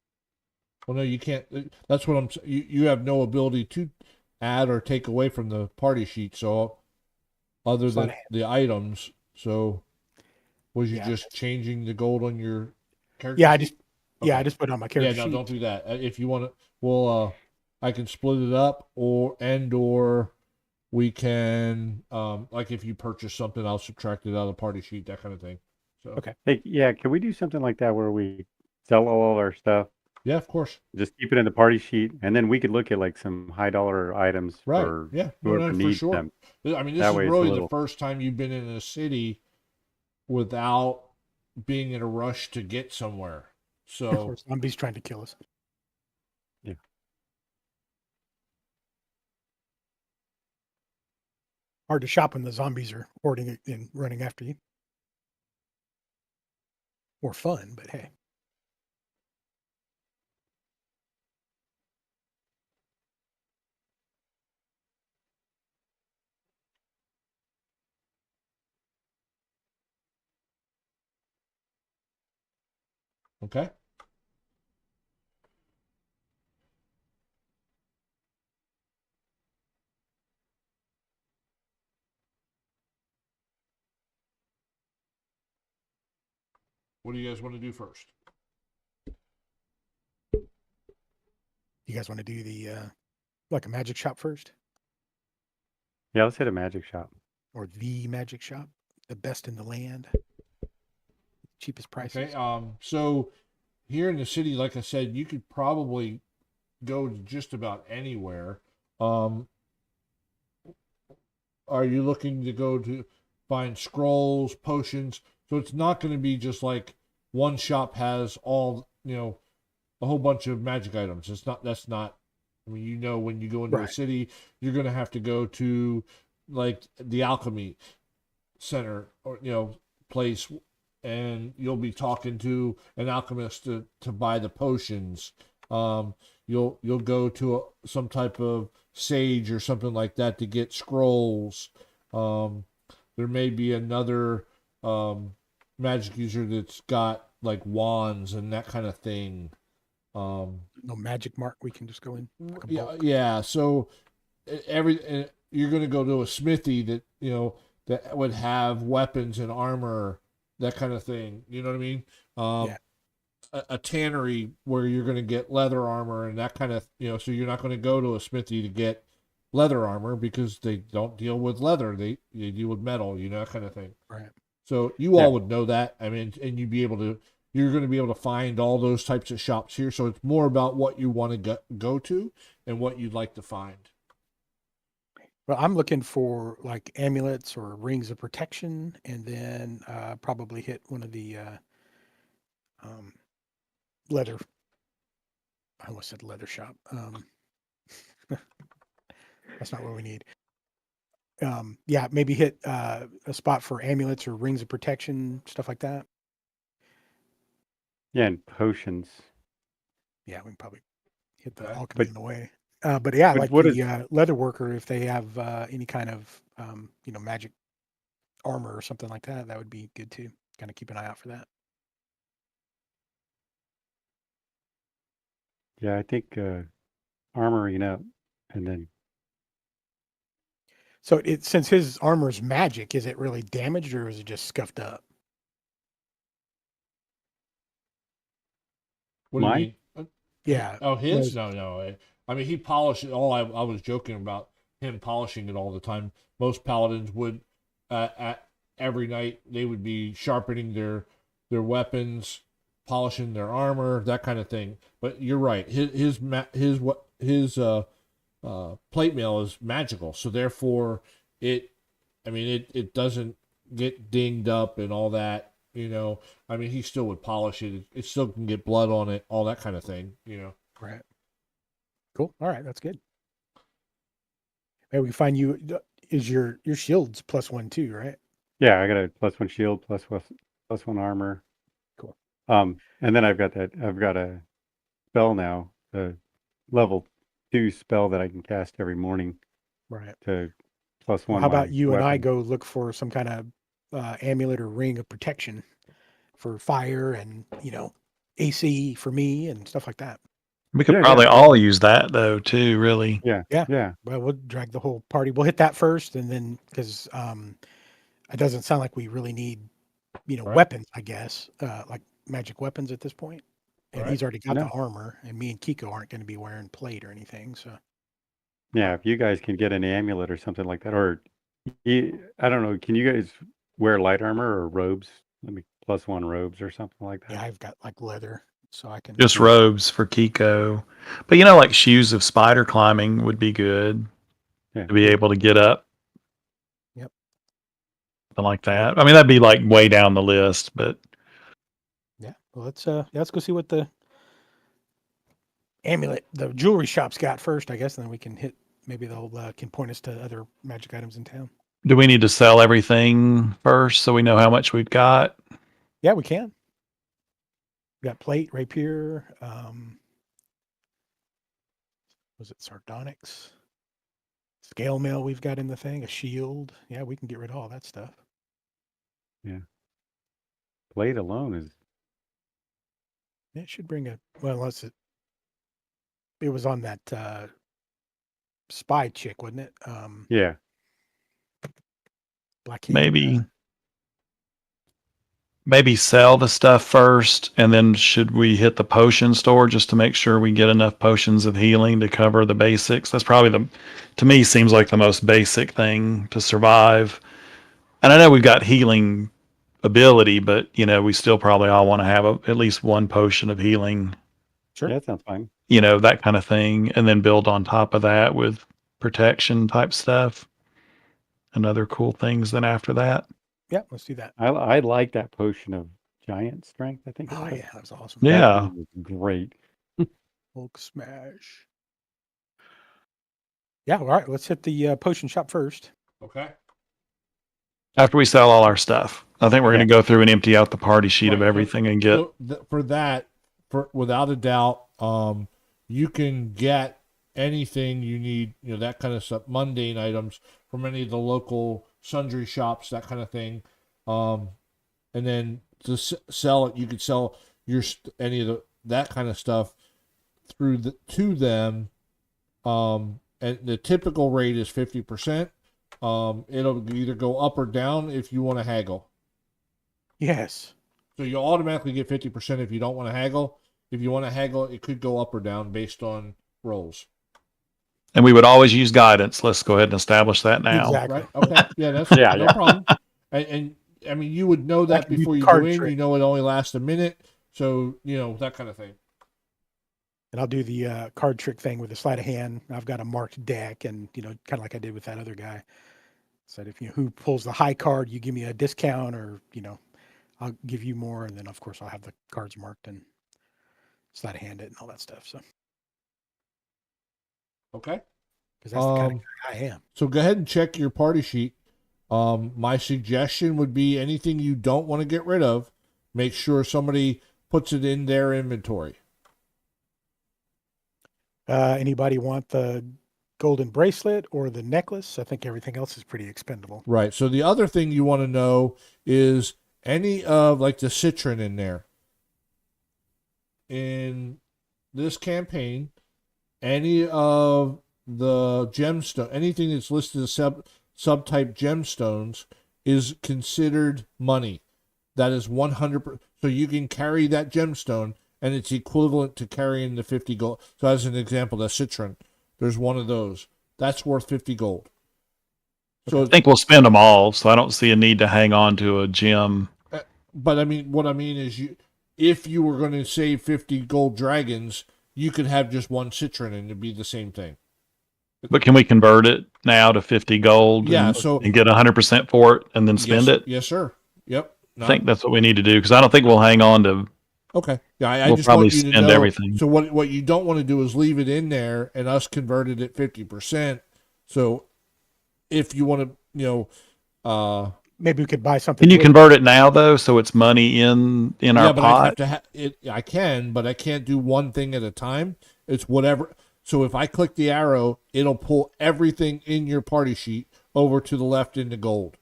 Well, no, you can't. That's what I'm. You have no ability to add or take away from the party sheet. So, other It's not than the items, so was you Yeah. just changing the gold on your character? Yeah, I sheet? just yeah, I Okay. just put it on my character Yeah, no, sheet. don't do that. If you want to, well, I can split it up, or we can, like if you purchase something, I'll subtract it out of the party sheet, that kind of thing. So Okay. hey, yeah, can we do something like that where we sell all our stuff Yeah, of course. Just keep it in the party sheet, and then we could look at like some high dollar items Right. for Yeah. No, whoever for needs sure. them. I mean, this That is way it's a really the little. first time you've been in a city without being in a rush to get somewhere. So Or zombies trying to kill us. Yeah. Hard to shop when the zombies are hoarding it and running after you. More fun, but hey. okay. What do you guys want to do first? You guys want to do the like a magic shop first? Yeah, let's hit a magic shop. Or the magic shop? The best in the land. Cheapest prices. Okay. So here in the city, like I said, you could probably go to just about anywhere. Um, are you looking to go to find scrolls, potions? So it's not going to be just like one shop has all, a whole bunch of magic items. It's not, that's not, I mean, when you go into a Right. city, you're going to have to go to like the alchemy center or, place, and you'll be talking to an alchemist to buy the potions. You'll go to some type of sage or something like that to get scrolls. There may be another magic user that's got like wands and that kind of thing. No magic mark. We can just go in. Like a Yeah, bulk. yeah. So you're going to go to a smithy that that would have weapons and armor, that kind of thing. You know what I mean? Yeah. A tannery where you're going to get leather armor and that kind of, so you're not going to go to a smithy to get leather armor because they don't deal with leather. They deal with metal, that kind of thing. Right. So you Yeah. all would know that. I mean, and you're going to be able to find all those types of shops here. So it's more about what you want to go to and what you'd like to find. Well, I'm looking for like amulets or rings of protection, and then probably hit one of the um, leather. I almost said leather shop. That's not what we need. Yeah, maybe hit a spot for amulets or rings of protection, stuff like that. Yeah, and potions. Yeah, we can probably hit the Okay. alchemy on the way. But yeah, But like what the leather worker, if they have any kind of magic armor or something like that, that would be good too. Kind of keep an eye out for that. Yeah, I think armoring up, and then So since his armor is magic, is it really damaged or is it just scuffed up? What do you Mine? mean? Yeah. Oh, his? Those- No. I mean, he polished it all. I was joking about him polishing it all the time. Most paladins would, at every night, they would be sharpening their weapons, polishing their armor, that kind of thing. But you're right. His plate mail is magical, so therefore it doesn't get dinged up and all that. I mean, he still would polish it. It still can get blood on it, all that kind of thing. Right. Cool. All right, that's good. Maybe we find you. Is your shield's +1 too, right? Yeah, I got a +1 shield, +1 armor. Cool. And then I've got a spell now, a level 2 spell that I can cast every morning Right. to Well, +1 how about my you and I weapon. go look for some kind of amulet or ring of protection for fire and AC for me and stuff like that. We could Yeah, probably all use that though, too, really. Yeah, Yeah. yeah. Well, we'll drag the whole party. We'll hit that first, and then because it doesn't sound like we really need Right. weapons, I guess, like magic weapons at this point. And Right. he's already got the No. armor, and me and Kiko aren't going to be wearing plate or anything. So Yeah, if you guys can get an amulet or something like that, or I don't know, can you guys wear light armor or robes? Let me +1 robes or something like yeah, that. I've got like leather so I can Just robes for Kiko. But like shoes of spider climbing would be good Yeah. to be able to get up. Yep. Something like that. I mean, that'd be like way down the list, but Yeah. Well, let's go see what the jewelry shop's got first, I guess, and then we can hit. Maybe they'll can point us to other magic items in town. do we need to sell everything first so we know how much we've got? Yeah, we can. We got plate, rapier. Was it sardonyx? Scale mail we've got in the thing, a shield. Yeah, we can get rid of all that stuff. Blade alone is Yeah, it should bring unless it was on that spy chick, wasn't it? yeah. Black Maybe sell the stuff first, and then should we hit the potion store just to make sure we get enough potions of healing to cover the basics? That's probably to me, seems like the most basic thing to survive. And I know we've got healing ability, but we still probably all want to have at least one potion of healing, Sure. Yeah, that sounds fine. that kind of thing, and then build on top of that with protection type stuff and other cool things then after that. Yeah, let's do that. I like that potion of giant strength. I think. Oh yeah, that was awesome. That Yeah. thing was great. Hulk smash. Yeah, all right. Let's hit the potion shop first. Okay. After we sell all our stuff, I think we're going to go through and empty out the party sheet of Right. everything and get. So for that, without a doubt, you can get anything you need, that kind of stuff, mundane items from any of the local sundry shops, that kind of thing. And then to sell it, you could sell any of that kind of stuff to them. And the typical rate is 50%. It'll either go up or down if you want to haggle. Yes. So you automatically get 50% if you don't want to haggle. If you want to haggle, it could go up or down based on rolls. And we would always use guidance. Let's go ahead and establish that now. Exactly. Right? Okay. Yeah, that's Yeah, no yeah. problem. And I mean, you would know that can be before you card go in. trick. You know it only lasts a minute. So, that kind of thing. And I'll do the card trick thing with a sleight of hand. I've got a marked deck, and kind of like I did with that other guy. Said if who pulls the high card, you give me a discount, or I'll give you more, and then of course I'll have the cards marked and sleight of hand it and all that stuff. So Okay. because that's the kind of guy I am. So go ahead and check your party sheet. My suggestion would be anything you don't want to get rid of, make sure somebody puts it in their inventory. Anybody want the golden bracelet or the necklace? I think everything else is pretty expendable. Right. So the other thing you want to know is any of like the citron in there. In this campaign, any of the gemstone, anything that's listed as subtype gemstones is considered money. That is 100%. So you can carry that gemstone, and it's equivalent to carrying the 50 gold. So as an example, the citron, there's one of those. That's worth 50 gold. So I think we'll spend them all, so I don't see a need to hang on to a gem. but I mean, what I mean is if you were going to save 50 gold dragons, you could have just one citron and it'd be the same thing. But can we convert it now to 50 gold? Yeah, and, so- and get 100% for it and then spend yes, it? Yes, sir. Yep. I think that's what we need to do because I don't think we'll hang on to. Okay. Yeah, I We'll just probably want you to spend know. everything. So what you don't want to do is leave it in there and us convert it at 50%. So if you want to, Maybe we could buy something. Can you with- convert it now though, so it's money in our but I have pot? to I can, but I can't do one thing at a time. It's whatever. So if I click the arrow, it'll pull everything in your party sheet over to the left into gold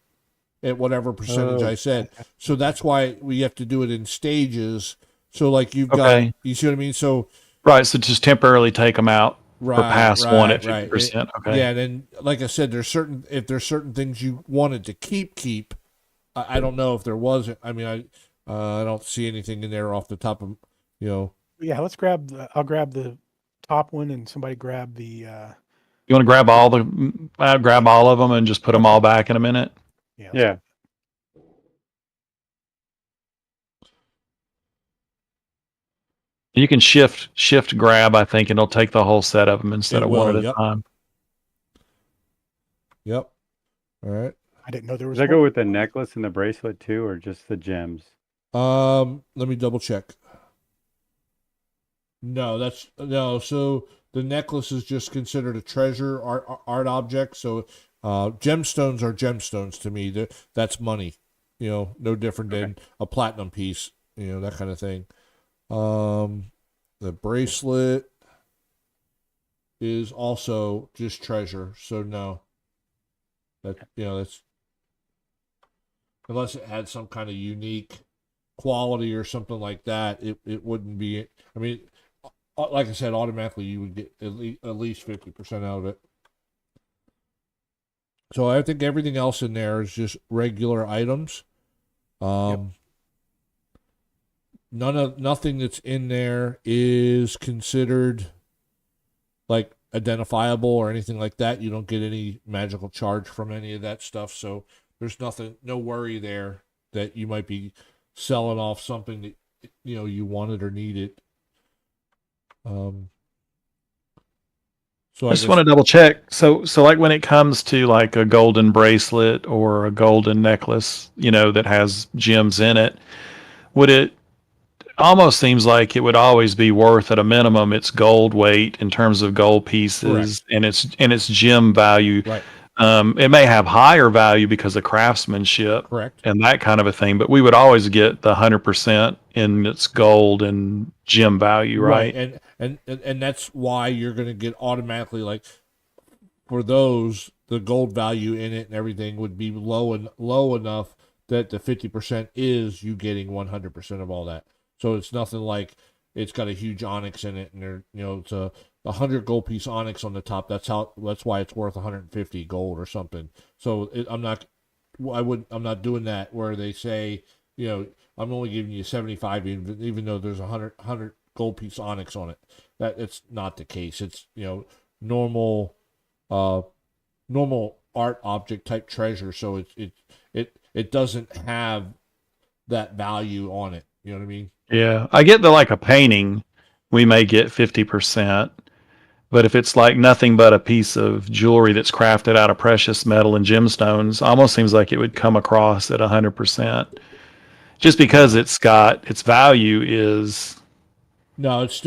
at whatever percentage I said. So that's why we have to do it in stages. So like you've Okay. got, you see what I mean? So Right, so just temporarily take them out right, for pass right, one at right. 50%. Okay. Yeah, and then like I said, if there's certain things you wanted to keep. I don't know if there wasn't. I mean, I don't see anything in there off the top of Yeah, let's grab. I'll grab the top one, and somebody grab the. You want to grab grab all of them and just put them all back in a minute? Yeah. Yeah. You can shift grab, I think, and it'll take the whole set of them instead It of one will, at a yep. time. Yep. All right. I didn't know there was Does that go one. with the necklace and the bracelet too, or just the gems? Let me double check. No. So the necklace is just considered a treasure art object. So gemstones are gemstones to me. That's money. No different than a platinum piece. That kind of thing. The bracelet is also just treasure. So no. That's unless it had some kind of unique quality or something like that, it wouldn't be. I mean, like I said, automatically you would get at least 50% out of it. So I think everything else in there is just regular items. Nothing that's in there is considered like identifiable or anything like that. You don't get any magical charge from any of that stuff. So there's no worry there that you might be selling off something that you wanted or needed. So I just want to double check. So like when it comes to like a golden bracelet or a golden necklace, that has gems in it, would it almost seems like it would always be worth at a minimum its gold weight in terms of gold pieces and its gem value. Right. It may have higher value because of craftsmanship Correct. and that kind of a thing, but we would always get the 100% in its gold and gem value, right? And that's why you're going to get automatically, like, for those, the gold value in it and everything would be low enough that the 50% is you getting 100% of all that. So it's nothing like it's got a huge onyx in it, and it's a 100 gold piece onyx on the top. That's why it's worth 150 gold or something. So I'm not doing that where they say, I'm only giving you 75 even though there's 100 gold piece onyx on it. It's not the case. It's normal art object type treasure. So it doesn't have that value on it. You know what I mean? Yeah, I get that like a painting, we may get 50%, but if it's like nothing but a piece of jewelry that's crafted out of precious metal and gemstones, almost seems like it would come across at 100%. Just because it's got its value is. No, it's.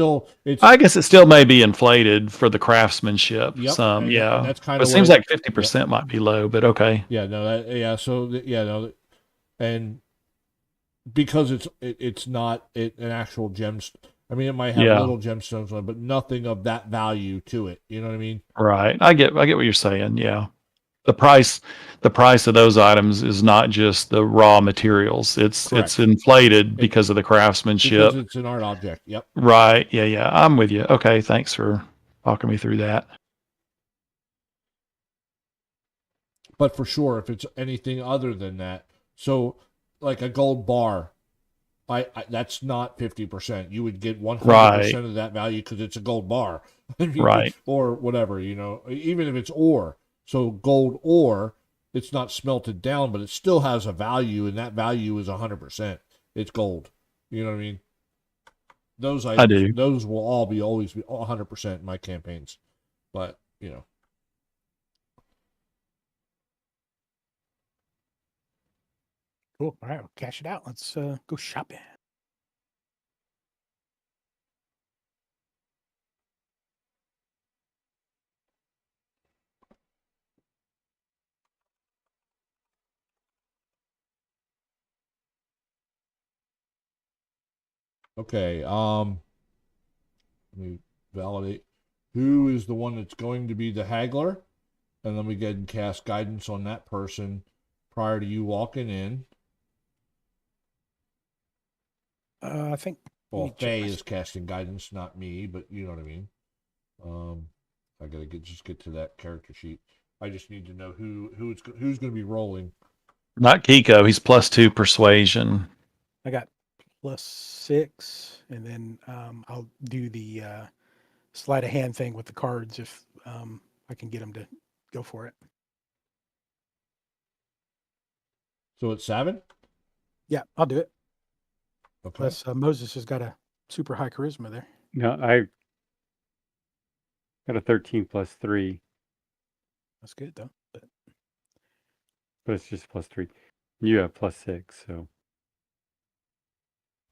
I guess it still may be inflated for the craftsmanship. Yep, Some, and yeah. that's kind But of. it seems like 50% might be low, but okay. Yeah, no, yeah. So no, and because it's not an actual gemstone. I mean, it might have little gemstones on it, but nothing of that value to it. You know what I mean? Right. I get what you're saying. Yeah. The price of those items is not just the raw materials. It's inflated because of the craftsmanship. Because it's an art object. Yep. Right. Yeah. I'm with you. Okay. Thanks for walking me through that. But for sure, if it's anything other than that, so like a gold bar, I that's not 50%. You would get 100% of that value because it's a gold bar, right? Or whatever, even if it's ore. So gold ore, it's not smelted down, but it still has a value, and that value is 100%. It's gold. You know what I mean? Those items, I do. Those will always be 100% in my campaigns, but Cool. All right, we'll cash it out. Let's go shopping. Okay. Let me validate who is the one that's going to be the haggler, and then we get and cast guidance on that person prior to you walking in. I think. Well, Faye is casting guidance, not me, but you know what I mean. I gotta get to that character sheet. I just need to know who's going to be rolling. Not Kiko. He's +2 persuasion. I got +6, and then I'll do the sleight of hand thing with the cards if I can get them to go for it. So it's 7? Yeah, I'll do it. Okay. Plus Moses has got a super high charisma there. No, I got a 13 plus 3, That's good though. But but it's just plus 3. You have plus 6, so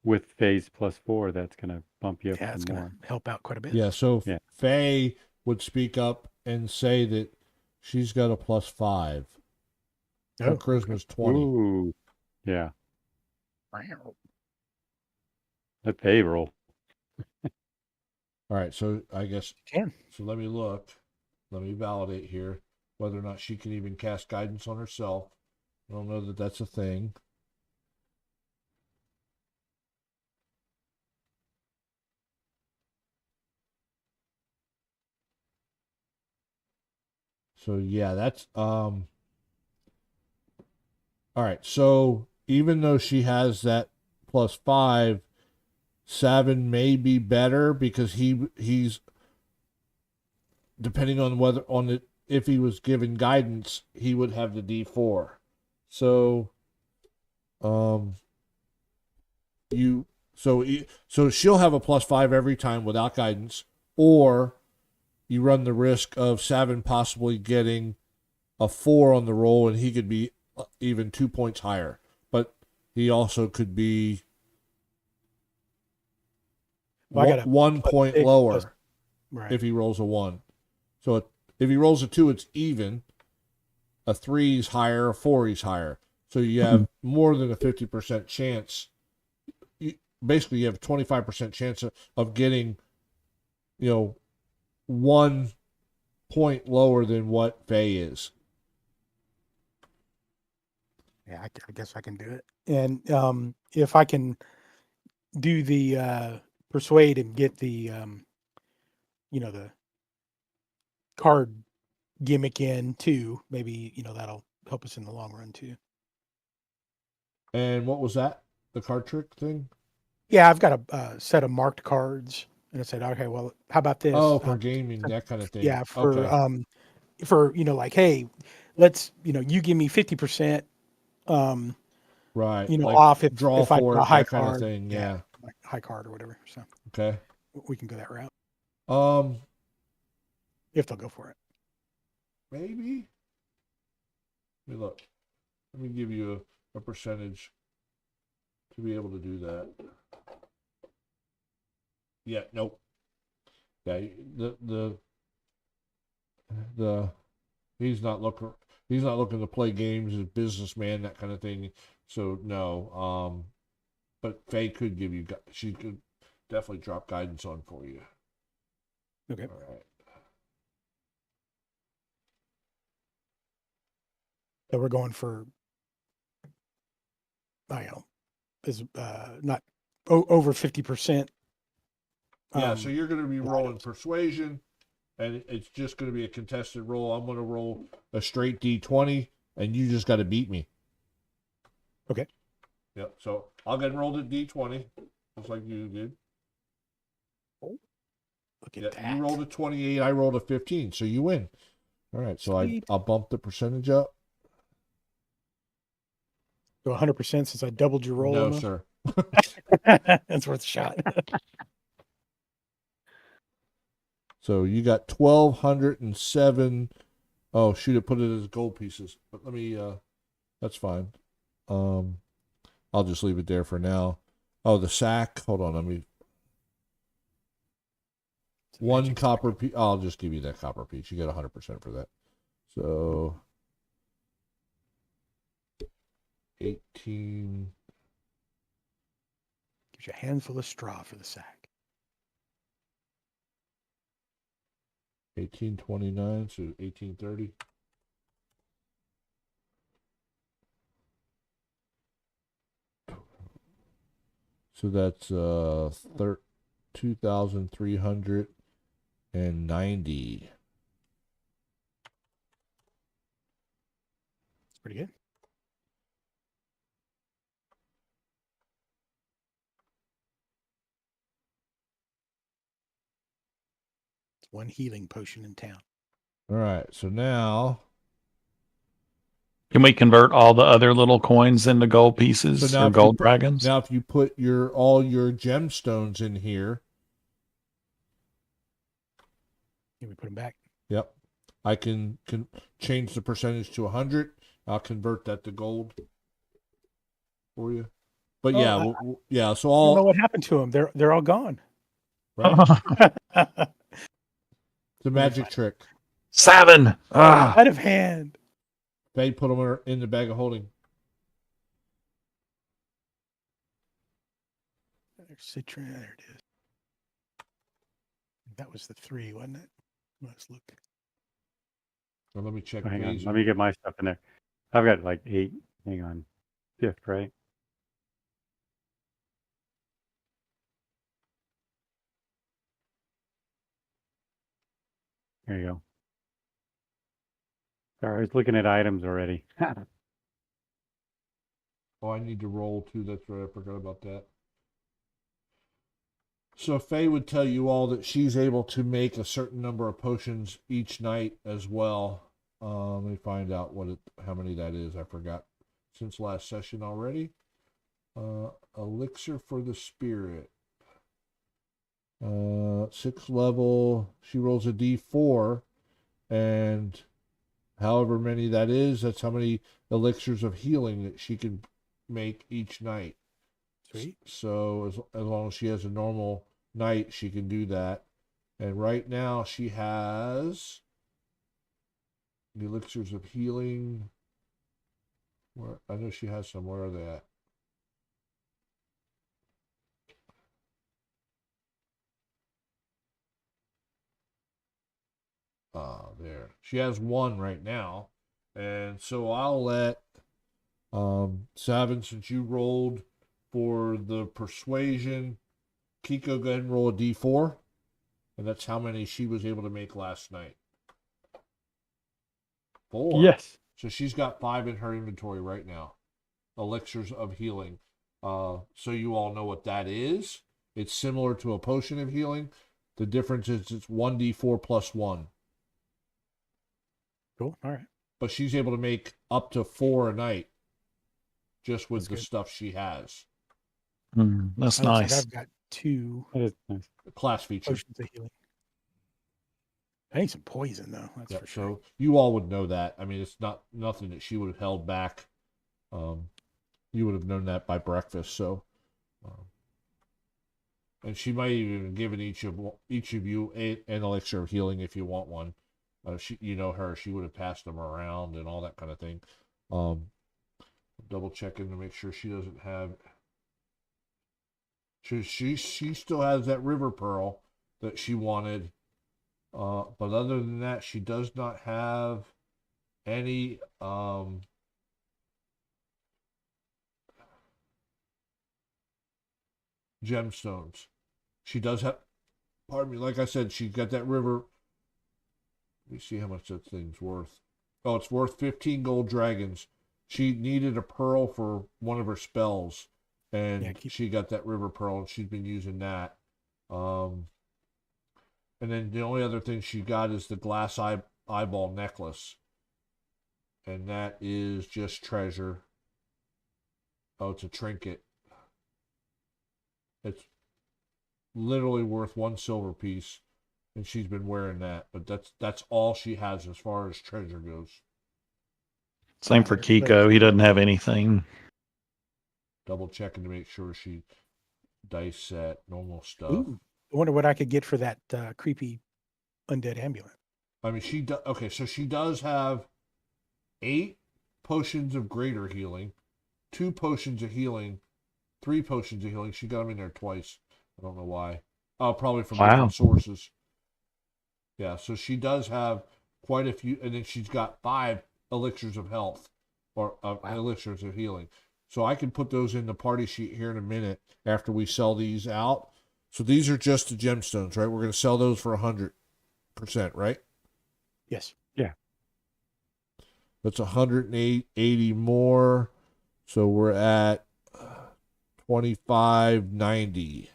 with phase plus 4, that's going to bump you up yeah, it's some gonna more. help out quite a bit. Yeah, so Yeah. Faye would speak up and say that she's got a +5. Her Oh, charisma's 20. Ooh, yeah. okay. Let they roll. All right, so I guess Can. so. Let me look. Let me validate here whether or not she can even cast guidance on herself. I don't know that that's a thing. So yeah, that's all right. So even though she has that +5, Savin may be better because he's depending on whether on it if he was given guidance, he would have the D4. So you so she'll have a +5 every time without guidance, or you run the risk of Savin possibly getting a 4 on the roll, and he could be even 2 points higher. But he also could be Well, I got a 1 point +6 lower right. if he rolls a 1. So if he rolls a 2, it's even. A 3 is higher, a 4 is higher. So you have more than a 50% chance. Basically, you have a 25% chance of getting, 1 point lower than what Faye is. Yeah, I guess I can do it. And if I can do the persuade and get the the card gimmick in too, maybe that'll help us in the long run too. And what was that? The card trick thing? Yeah, I've got a set of marked cards, and I said, okay, well, how about this? Oh, for gaming, that kind of thing. Yeah, for okay. For like, hey, let's you give me 50%, Right. Like off draw if I for put a it, high that kind of card. thing. Yeah. Like high card or whatever. So Okay. we can go that route Um, if they'll go for it. maybe. Let me look. Let me give you a percentage to be able to do that. Yeah, nope. Yeah, the he's not looking to play games as a businessman, that kind of thing. So no. But Faye could give you she could definitely drop guidance on for you. Okay. All right. So we're going for, I don't know, is not over 50%. Yeah, so you're going to be rolling items. persuasion, and it's just going to be a contested roll. I'm going to roll a straight D20, and you just got to beat me. Okay. Yep. So I'll get rolled at D20, just like you did. Look at that. You rolled a 28. I rolled a 15, so you win. All right. So Sweet. I'll bump the percentage up. So 100% since I doubled your roll. No, almost? sir. That's worth a shot. So you got 1,207. Oh shoot! It put it as gold pieces. But let me. That's fine. I'll just leave it there for now. Oh, the sack. Hold on. Let me. One copper piece. I'll just give you that copper piece. You get 100% for that. So 18. Gives you a handful of straw for the sack. 1829, so 1830. So that's 2,390. It's pretty good. It's one healing potion in town. All right, so now Can we convert all the other little coins into gold pieces now or if you gold put- dragons? Now, if you put all your gemstones in here, Can we put them back? yep, I can change the percentage to 100. I'll convert that to gold for you. But Oh, yeah, I So don't know all what happened to them. They're all gone. right, Out the magic trick. 7. Ah, of hand. They put them in the bag of holding. There's Citron. There it is. That was the 3, wasn't it? Let's look. Now, let me check. Hang on. Phase. Let me get my stuff in there. I've got like 8. Hang on. 5th, right? There you go. Sorry, I was looking at items already. Oh, I need to roll too. That's right. I forgot about that. So Faye would tell you all that she's able to make a certain number of potions each night as well. Let me find out how many that is. I forgot since last session already. Elixir for the spirit. 6th level. She rolls a D4, and however many that is, that's how many elixirs of healing that she can make each night. Sweet. So as long as she has a normal night, she can do that. And right now she has the elixirs of healing. Where I know she has some. Where are they at? There. She has 1 right now. And so I'll let Savin, since you rolled for the persuasion, Kiko, go ahead and roll a D4. And that's how many she was able to make last night. 4. Yes. So she's got 5 in her inventory right now. Elixirs of healing. So you all know what that is. It's similar to a potion of healing. The difference is it's 1d4 plus 1. Cool. All right. But she's able to make up to 4 a night just with That's the good. stuff she has. that's Looks like nice. I've got 2 That is nice. Class feature. potions of healing. I need some poison though. That's Yep, for sure. so you all would know that. I mean, it's nothing that she would have held back. You would have known that by breakfast. So, and she might even given each of you an elixir of healing if you want one. You know her; she would have passed them around and all that kind of thing. Double checking to make sure she doesn't have. She still has that river pearl that she wanted. But other than that, she does not have any gemstones. She does have, pardon me, like I said, she got that river. Let me see how much that thing's worth. Oh, it's worth 15 gold dragons. She needed a pearl for one of her spells, and she got that river pearl, and she's been using that. And then the only other thing she got is the glass eyeball necklace. And that is just treasure. Oh, it's a trinket. It's literally worth 1 silver piece. And she's been wearing that. But that's all she has as far as treasure goes. Same for Kiko. He doesn't have anything. Double checking to make sure she dice set, normal stuff. Ooh, I wonder what I could get for that creepy undead amulet. I mean, okay, so she does have 8 potions of greater healing, 2 potions of healing, 3 potions of healing. She got them in there twice. I don't know why. Oh, probably from different sources. Yeah, so she does have quite a few, and then she's got 5 elixirs of health, or elixirs of healing. So I can put those in the party sheet here in a minute after we sell these out. So these are just the gemstones, right? We're going to sell those for 100%, right? Yes. Yeah. That's 180 more. So we're at 2590.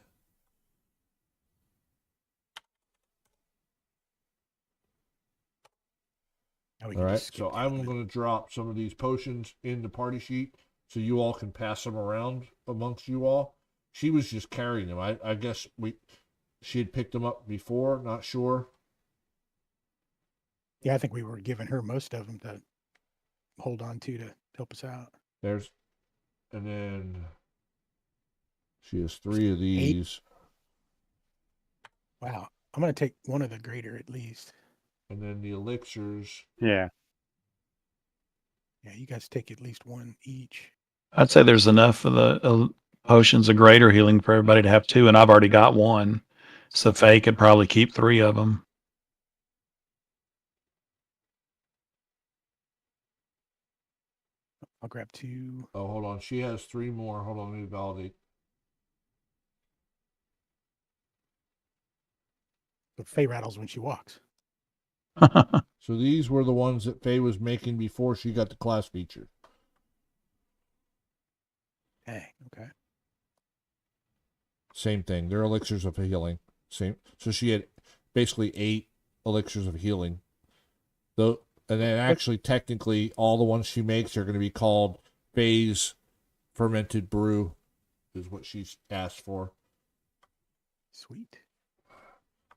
Now we All can right. just skip So down I'm the- going to drop some of these potions in the party sheet so you all can pass them around amongst you all. She was just carrying them. I guess she had picked them up before. Not sure. Yeah, I think we were giving her most of them to hold on to help us out. And then she has 3 of these. Wow. I'm going to take one of the greater at least. And then the elixirs. Yeah. Yeah, you guys take at least one each. I'd say there's enough of the potions of greater healing for everybody to have 2, and I've already got 1. So Faye could probably keep 3 of them. I'll grab 2. Oh, hold on. She has 3 more. Hold on. Let me validate. But Faye rattles when she walks. So these were the ones that Faye was making before she got the class feature. Hey, okay. Same thing. They're elixirs of healing. Same. So she had basically 8 elixirs of healing. Though, and then actually, technically, all the ones she makes are going to be called Faye's fermented brew, is what she's asked for. Sweet.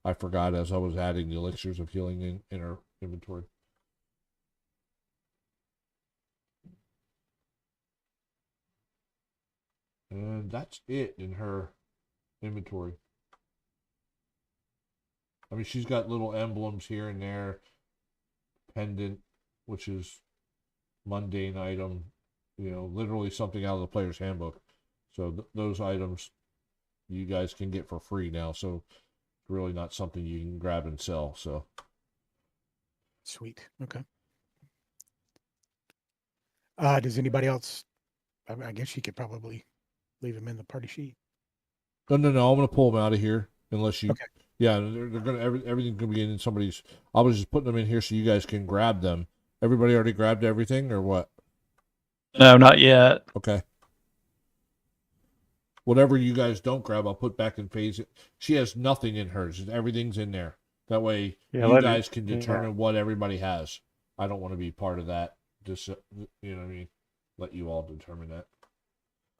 I forgot as I was adding the elixirs of healing in her inventory. And that's it in her inventory. I mean, she's got little emblems here and there. Pendant, which is mundane item, literally something out of the player's handbook. So those items you guys can get for free now. So it's really not something you can grab and sell. So Sweet. Okay. Does anybody else? I guess you could probably leave them in the party sheet. no, I'm gonna pull them out of here unless you. Okay. Yeah, they're gonna everything's gonna be in somebody's. I was just putting them in here so you guys can grab them. Everybody already grabbed everything or what? No, not yet. Okay. Whatever you guys don't grab, I'll put back in phase. She has nothing in hers. Everything's in there. That way, Yeah, you let guys me- can yeah. determine what everybody has. I don't want to be part of that. Just you know what I mean. Let you all determine that.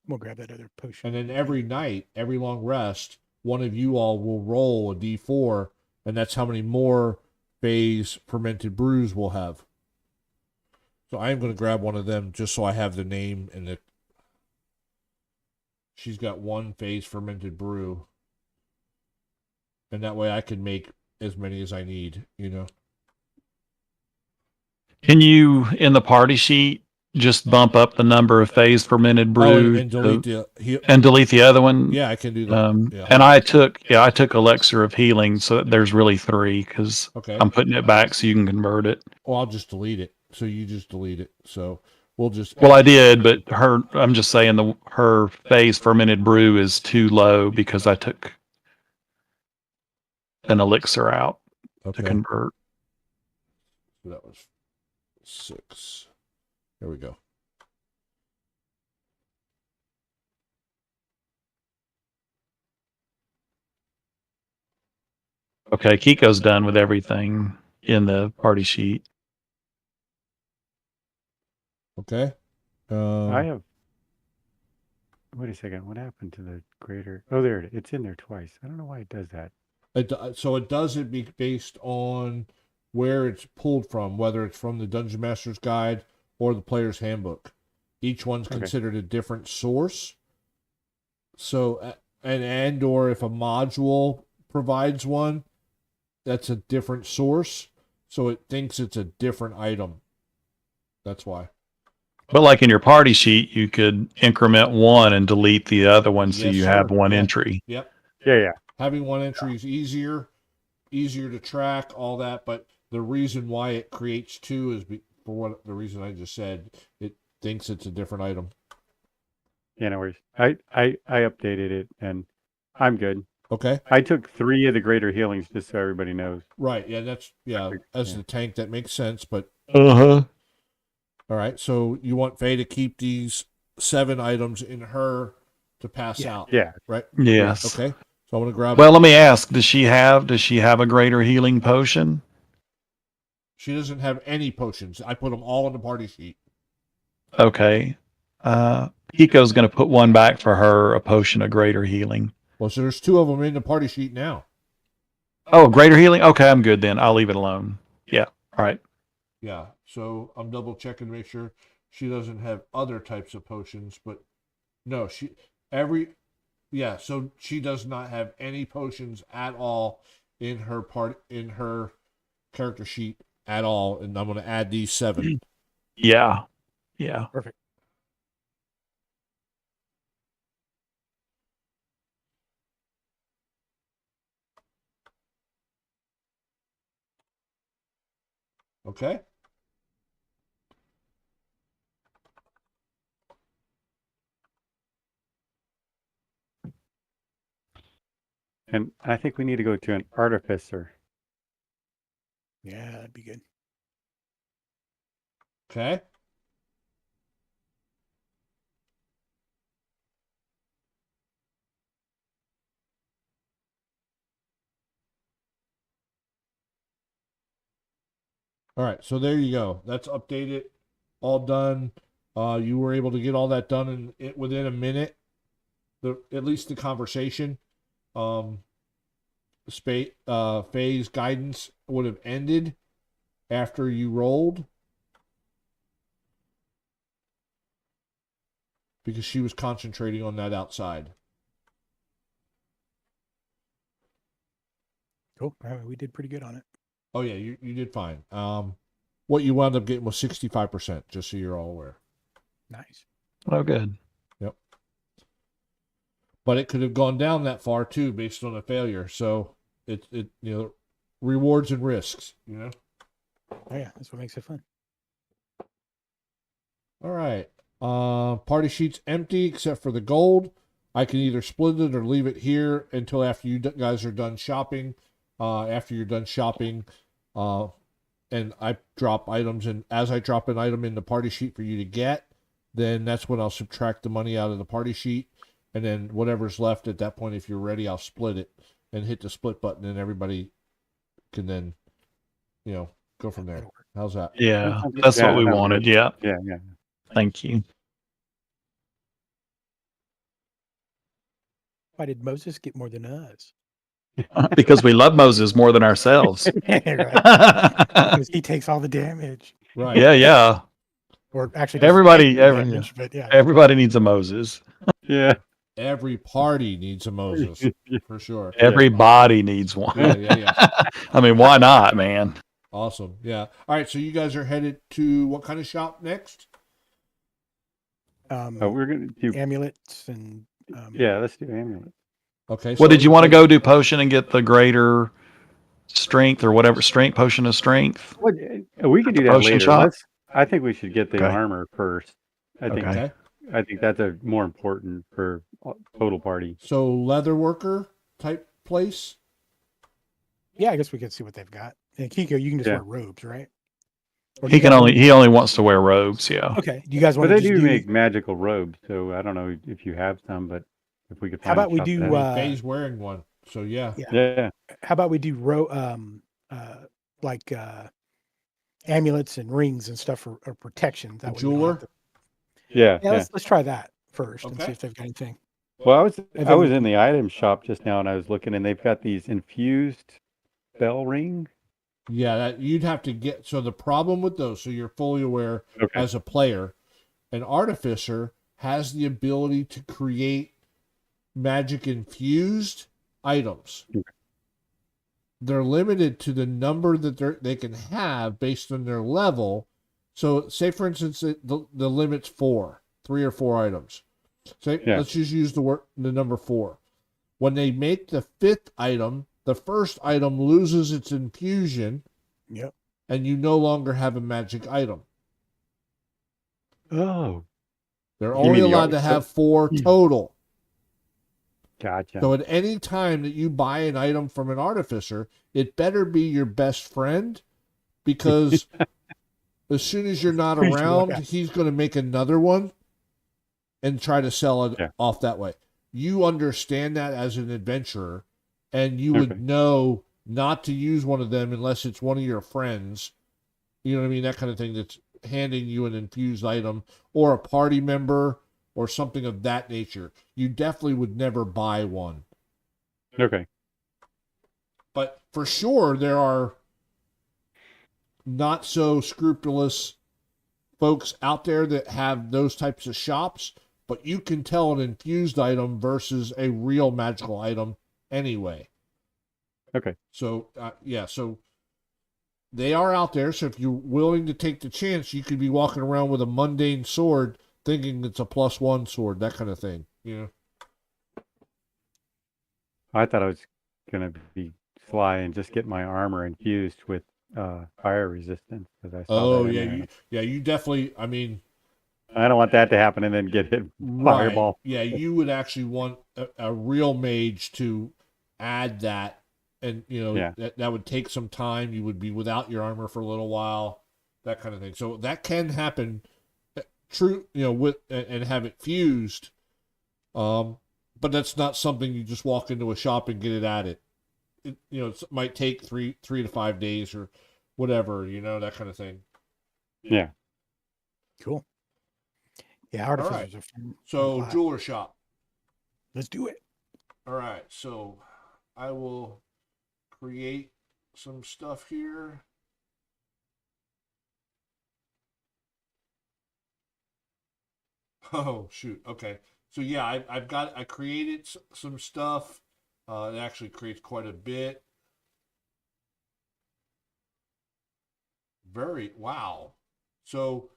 We'll grab that other potion. And then every night, every long rest, one of you all will roll a d4, and that's how many more phase fermented brews we'll have. So I am going to grab one of them just so I have the name and the. She's got 1 phase fermented brew, and that way I can make as many as I need. Can you, in the party sheet, just bump up the number of phase fermented brew and delete and delete the other one? Yeah, I can do that. Yeah. And I took elixir of healing, so there's really 3 because Okay. I'm putting it back so you can convert it. Well, I'll just delete it. So you just delete it. So we'll just. Well, I did, but I'm just saying her phase fermented brew is too low because I took an elixir out to Okay. convert. So that was 6. There we go. Okay, Kiko's done with everything in the party sheet. Okay. I have. Wait a second. What happened to the greater? Oh, there it is. It's in there twice. I don't know why it does that. So it does it be based on where it's pulled from, whether it's from the Dungeon Master's Guide or the Player's Handbook. Each one's Okay. considered a different source. So and or if a module provides one, that's a different source. So it thinks it's a different item. That's why. But like in your party sheet, you could increment 1 and delete the other one so Yes, you have sir. 1 Yeah. entry. Yep. Yeah. Having 1 entry is easier to track, all that, but the reason why it creates 2 is for what the reason I just said. It thinks it's a different item. Yeah, no worries. I updated it and I'm good. Okay. I took 3 of the greater healings just so everybody knows. Right. Yeah, that's as the tank that makes sense, but Uh-huh. all right. So you want Faye to keep these 7 items in her to pass Yeah. out. Yeah. Right? Yes. Okay. So I'm gonna grab Well, let me ask, does she have a greater healing potion? She doesn't have any potions. I put them all on the party sheet. Okay. Hiko's going to put one back for her, a potion of greater healing. Well, so there's 2 of them in the party sheet now. Oh, greater healing? Okay, I'm good then. I'll leave it alone. Yeah. All right. Yeah. So I'm double checking to make sure she doesn't have other types of potions, but no, so she does not have any potions at all in her character sheet at all, and I'm going to add these 7. Yeah. Yeah. Perfect. Okay. And I think we need to go to an artificer. Yeah, that'd be good. Okay. All right, so there you go. That's updated, all done. You were able to get all that done within a minute. At least the conversation. Faye's guidance would have ended after you rolled because she was concentrating on that outside. Cool. All right, we did pretty good on it. Oh yeah, you did fine. What you wound up getting was 65%, just so you're all aware. Nice. Oh, good. Yep. But it could have gone down that far too, based on a failure. So it rewards and risks. Oh yeah, that's what makes it fun. All right. Party sheet's empty except for the gold. I can either split it or leave it here until after you guys are done shopping. After you're done shopping, and I drop items, and as I drop an item in the party sheet for you to get, then that's when I'll subtract the money out of the party sheet, and then whatever's left at that point, if you're ready, I'll split it and hit the split button, and everybody can then, go from there. How's that? Yeah. That's what we that wanted. works. Yeah. Yeah. Thank you. Why did Moses get more than us? Because we love Moses more than ourselves. Right. Yeah. Because he takes all the damage. Right. Or actually, doesn't Everybody- take any every- damage, but yeah. Everybody needs a Moses. Yeah. Every party needs a Moses, for sure. Everybody needs one. Yeah. I mean, why not, man? Awesome. Yeah. All right. So you guys are headed to what kind of shop next? We're gonna do. Amulets and Yeah, let's do amulet. Okay. What did you want to go do? Potion and get the greater strength or whatever potion of strength? What, we can do that Potion later. shop? I think we should get the Okay. armor first. Okay. I think that's more important for total party. So leather worker type place. yeah, I guess we could see what they've got. And Kiko, you can just Yeah. wear robes, right? Or do He you can guys only he only wants to wear robes. Yeah. Okay. Do you guys But want to they just do make magical robes, so I don't know if you have some, but if we could How find a about we shop do, that- Faye's wearing one. So yeah. yeah. how about we do amulets and rings and stuff for protection? That way we don't have Jeweler? to- Yeah. Yeah, let's try that first and see Okay. if they've got anything. Well, I then was we in the item shop just now, and I was looking, and they've got these infused bell ring. Yeah, that you'd have to get. So the problem with those, so you're fully aware Okay. as a player, an artificer has the ability to create magic infused items. Okay. They're limited to the number that they can have based on their level. So, say for instance, the limit's 3 or 4 items. So Yeah. let's just use the number 4. When they make the 5th item, the first item loses its infusion, Yep. and you no longer have a magic item. Oh, They're You only mean the allowed to artificer? have 4 total. gotcha. So at any time that you buy an item from an artificer, it better be your best friend, because as soon as you're not Pretty sure, around, yeah. he's going to make another one and try to sell it Yeah. off that way. You understand that as an adventurer, and you Okay. would know not to use one of them unless it's one of your friends, you know what I mean, that kind of thing, that's handing you an infused item, or a party member or something of that nature, you definitely would never buy one. Okay. But for sure, there are not so scrupulous folks out there that have those types of shops, but you can tell an infused item versus a real magical item anyway. Okay. So, yeah, so they are out there. So if you're willing to take the chance, you could be walking around with a mundane sword thinking it's a +1 sword, that kind of thing. You know? I thought I was gonna be sly and just get my armor infused with fire resistance, because I saw Oh that in yeah, there. you definitely. I mean, I don't want that to happen and then get hit with right? fireball. Yeah, you would actually want a real mage to add that, and you know Yeah. that would take some time. You would be without your armor for a little while, that kind of thing. So that can happen. True, you know, with and have it fused. But that's not something you just walk into a shop and get it added. You know, it might take three to 5 days or whatever, you know, that kind of thing. Yeah. Cool. Yeah, All right. artificers are fun So class. jeweler shop. Let's do it. All right. So I will create some stuff here. Oh shoot. Okay. So yeah, I created some stuff. It actually creates quite a bit. Wow. So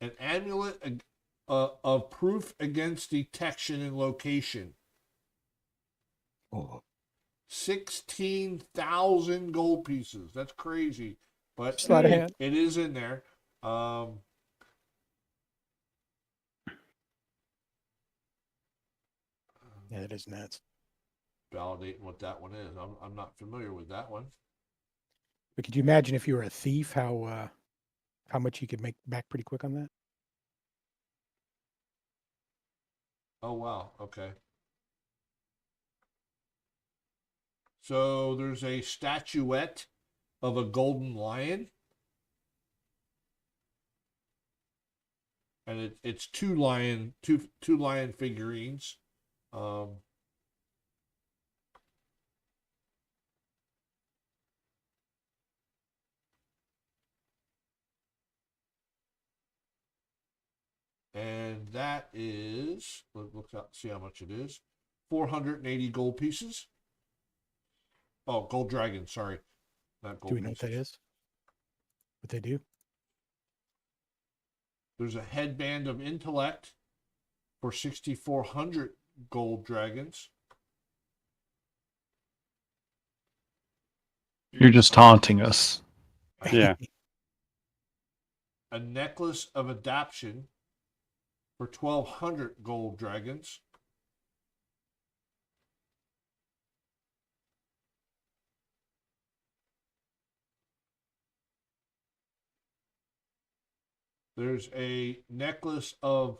an amulet of proof against detection and location. Oh, 16,000 gold pieces. That's crazy, but sleight of hand. it is in there. Yeah, that is nuts. Validating what that one is. I'm not familiar with that one. But could you imagine if you were a thief, how much you could make back pretty quick on that? Oh wow. Okay. So there's a statuette of a golden lion, and it's two lion figurines. And that is, let's see how much it is. 480 gold pieces. Oh, gold dragon, sorry. Not gold Do we know pieces. what that is? What they do? There's a headband of intellect for 6,400 gold dragons. You're just taunting us. Yeah. A necklace of adaptation for 1,200 gold dragons. There's a necklace of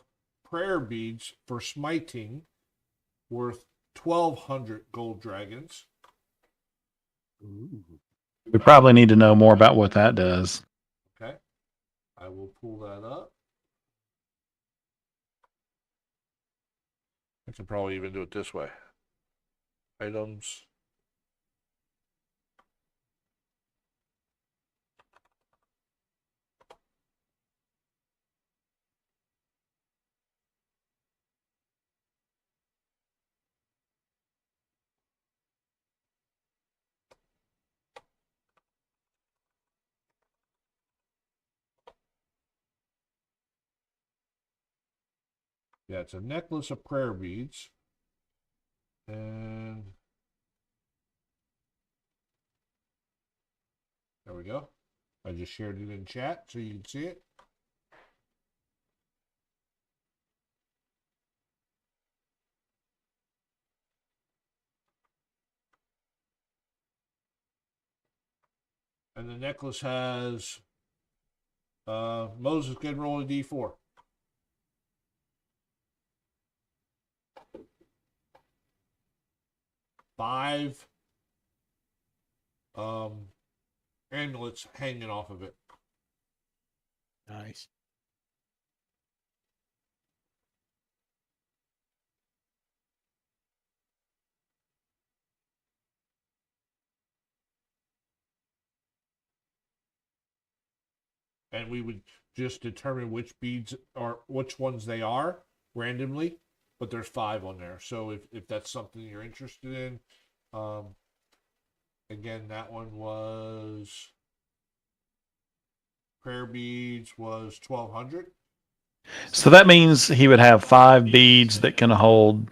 prayer beads for smiting worth 1,200 gold dragons. Ooh. We probably need to know more about what that does. Okay. I will pull that up. I can probably even do it this way. Items. Yeah, it's a necklace of prayer beads. And there we go. I just shared it in chat so you can see it. And the necklace has Moses can roll a d4. Five amulets hanging off of it. Nice. And we would just determine which beads are which ones they are randomly, but there's 5 on there. So if that's something you're interested in, again, that one was prayer beads was 1,200. So that means he would have 5 beads that can hold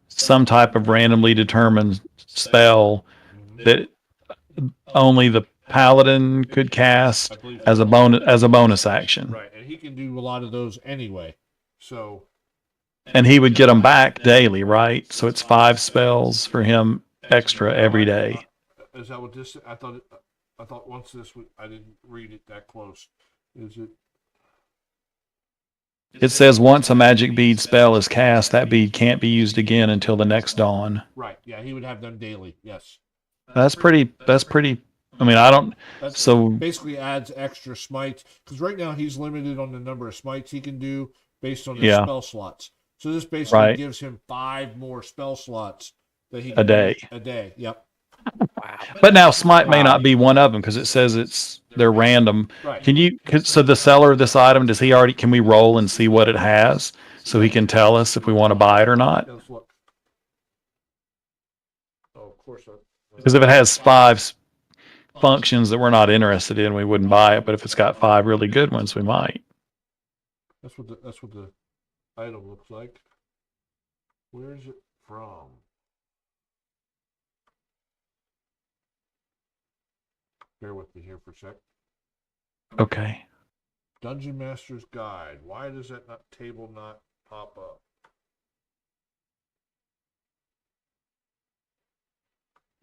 some type of randomly determined spell that only the paladin could cast I believe as a bonus action. right, and he can do a lot of those anyway. So And he would get them back daily, right? So it's 5 spells for him extra every day. is that what this? I thought once this was, I didn't read it that close. Is it? It says once a magic bead spell is cast, that bead can't be used again until the next dawn. Right. Yeah, he would have them daily. Yes. That's pretty. I mean, I don't. That's So basically adds extra smites because right now he's limited on the number of smites he can do based on his Yeah. spell slots. So this basically Right. gives him 5 more spell slots that he A can day. use a day. Yep. But now smite may not be one of them because it says they're random. Right. So the seller of this item, can we roll and see what it has so he can tell us if we want to buy it or not? Let's look. Oh, of course. Because if it has 5 functions that we're not interested in, we wouldn't buy it. But if it's got 5 really good ones, we might. That's what the item looks like. Where is it from? Bear with me here for a sec. Okay. Dungeon Master's Guide. Why does that table not pop up?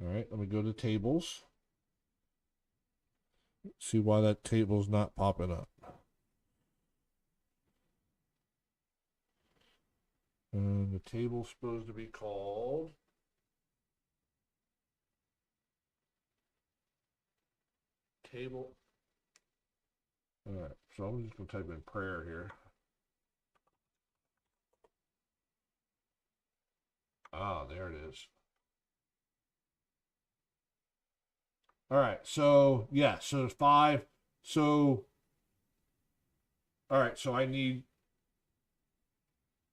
All right, let me go to tables. See why that table's not popping up. And the table's supposed to be called table. All right, so I'm just going to type in prayer here. Ah, there it is. All right, so yeah, so there's 5. So, all right, so I need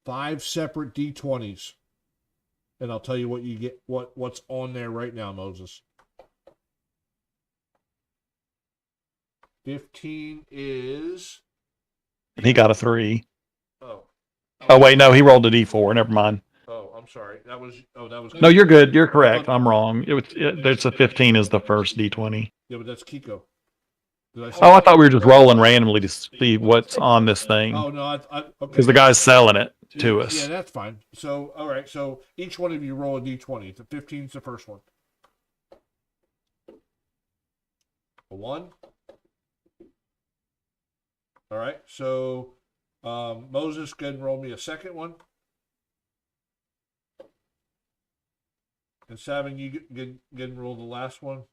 5 separate D20s, and I'll tell you what you get. What's on there right now, Moses. 15 is. He got a 3. Oh. Oh wait, no, he rolled a D4. Never mind. Oh, I'm sorry. That was. No, you're good. You're correct. I'm wrong. There's a 15 is the first D20. Yeah, but that's Kiko. Did I say Oh, I thought we were just rolling randomly to see what's on this thing Oh no, okay. because the guy's selling it to Yeah, us. that's fine. So, all right. So each one of you roll a d20. The 15 is the first one. A 1. All right. So, Moses, go ahead and roll me a second one. And Savin, you get and roll the last one.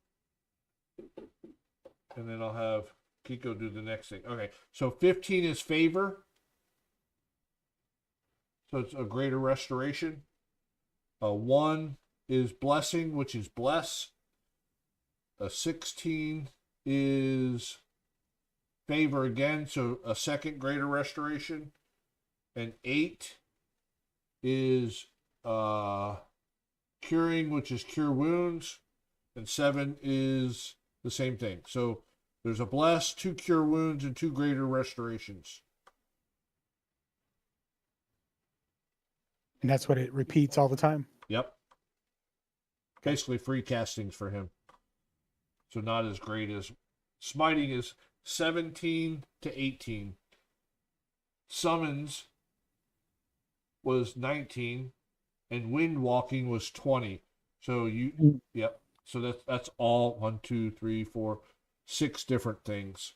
And then I'll have Kiko do the next thing. Okay. So 15 is favor. So it's a greater restoration. 1 is blessing, which is bless. 16 is favor again, so a second greater restoration. And 8 is curing, which is cure wounds. And 7 is the same thing. So there's a bless, 2 cure wounds, and 2 greater restorations. And that's what it repeats all the time. Yep. Basically free castings for him. So not as great as smiting is 17 to 18. Summons was 19 and wind walking was 20. So yep. So that's all 1, 2, 3, 4, 6 different things.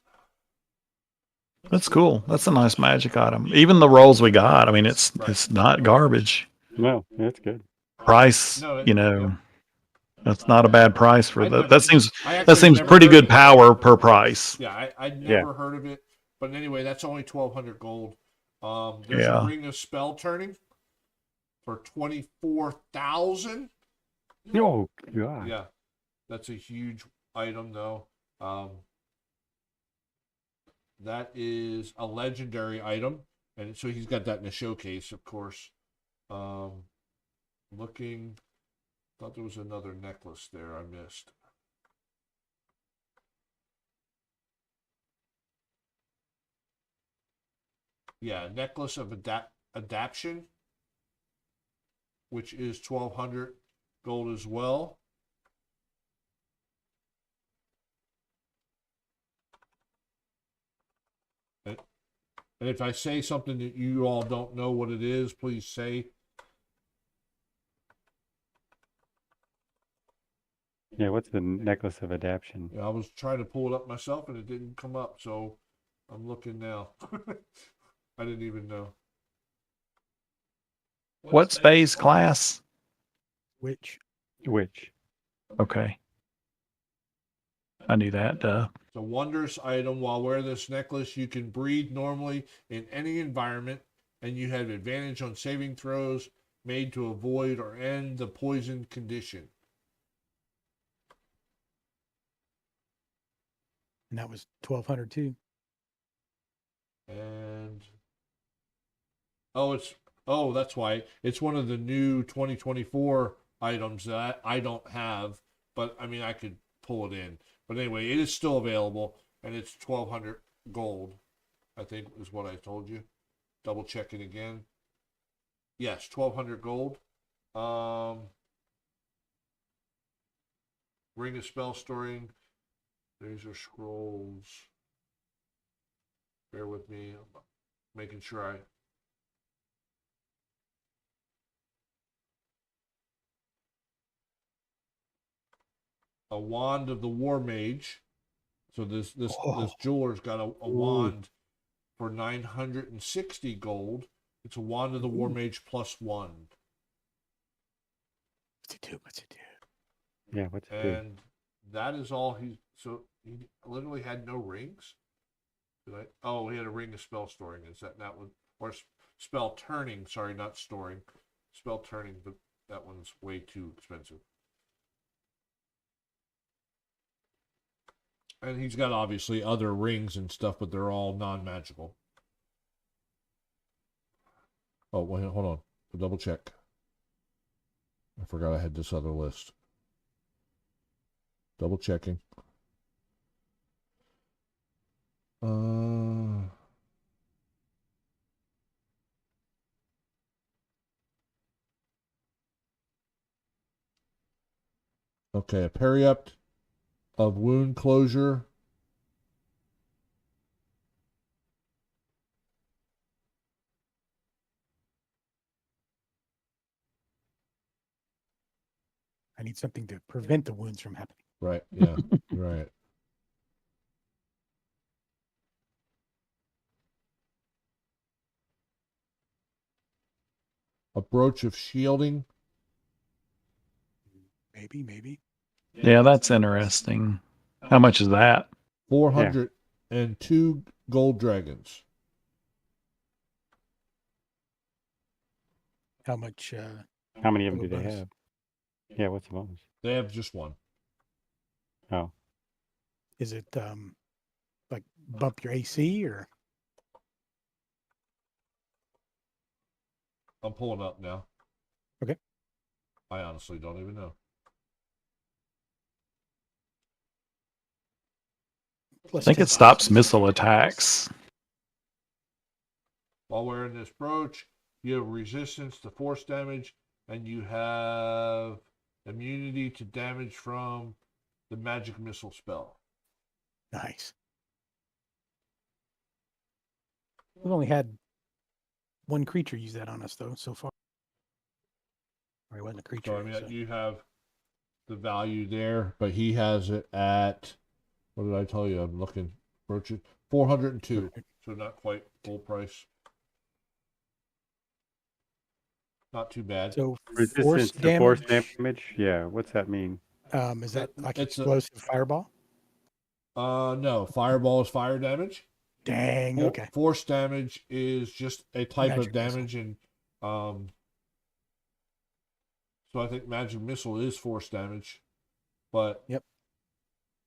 That's cool. That's a nice magic item. Even the rolls we got, I mean, it's not garbage. No, that's good. Price, No, yep. That's not a bad price for that. That seems I actually seems never pretty heard good of it. power per price. Yeah, I'd never heard of it. But anyway, that's only 1,200 gold. There's Yeah. a ring of spell turning for 24,000. Oh God. Yeah, that's a huge item though. That is a legendary item, and so he's got that in the showcase, of course. Looking, thought there was another necklace there I missed. Yeah, necklace of adaption, which is 1,200 gold as well. And if I say something that you all don't know what it is, please say. Yeah, what's the necklace of adaption? Yeah, I was trying to pull it up myself and it didn't come up, so I'm looking now. I didn't even know. What's phase class? Which Which? Okay. I knew that. It's a wondrous item. While wearing this necklace, you can breathe normally in any environment, and you have advantage on saving throws made to avoid or end the poison condition. and that was 1,200 too. And that's why it's one of the new 2024 items that I don't have, but I mean I could pull it in. But anyway, it is still available, and it's 1,200 gold, I think is what I told you. Double check it again. Yes, 1,200 gold. Ring of spell storing. These are scrolls. Bear with me. I'm making sure a wand of the war mage. So this jeweler's got a wand for 960 gold. It's a wand of the war mage +1. What's it do? What's it do? Yeah, what's it do? And that is all he literally had no rings. He had a ring of spell storing. Is that one? Or spell turning, sorry, not storing. Spell turning, but that one's way too expensive. And he's got obviously other rings and stuff, but they're all non-magical. Oh, wait, hold on. I'll double check. I forgot I had this other list. Double checking. Okay, a periapt of wound closure. I need something to prevent the wounds from happening. Right, yeah, right. A brooch of shielding. Maybe. Yeah, that's interesting. How much is that? 402 gold dragons. How much? How many of them Total do they bonus. have? Yeah, what's the bonus? They have just one. Oh, Is it like bump your AC or? I'm pulling up now. Okay. I honestly don't even know. I think it stops missile attacks. While wearing this brooch, you have resistance to force damage, and you have immunity to damage from the magic missile spell. Nice. We've only had one creature use that on us though so far. Or it wasn't a creature. So I mean, so- you have the value there, but he has it at, what did I tell you? I'm looking. Brooches 402, so not quite full price. Not too bad. So resistance force to force damage. damage. Yeah, what's that mean? Is that like It's a- explosive fireball? No, fireball is fire damage. Dang. Okay. Force damage is just a type Magic of damage, and so I think magic missile is force damage, but Yep.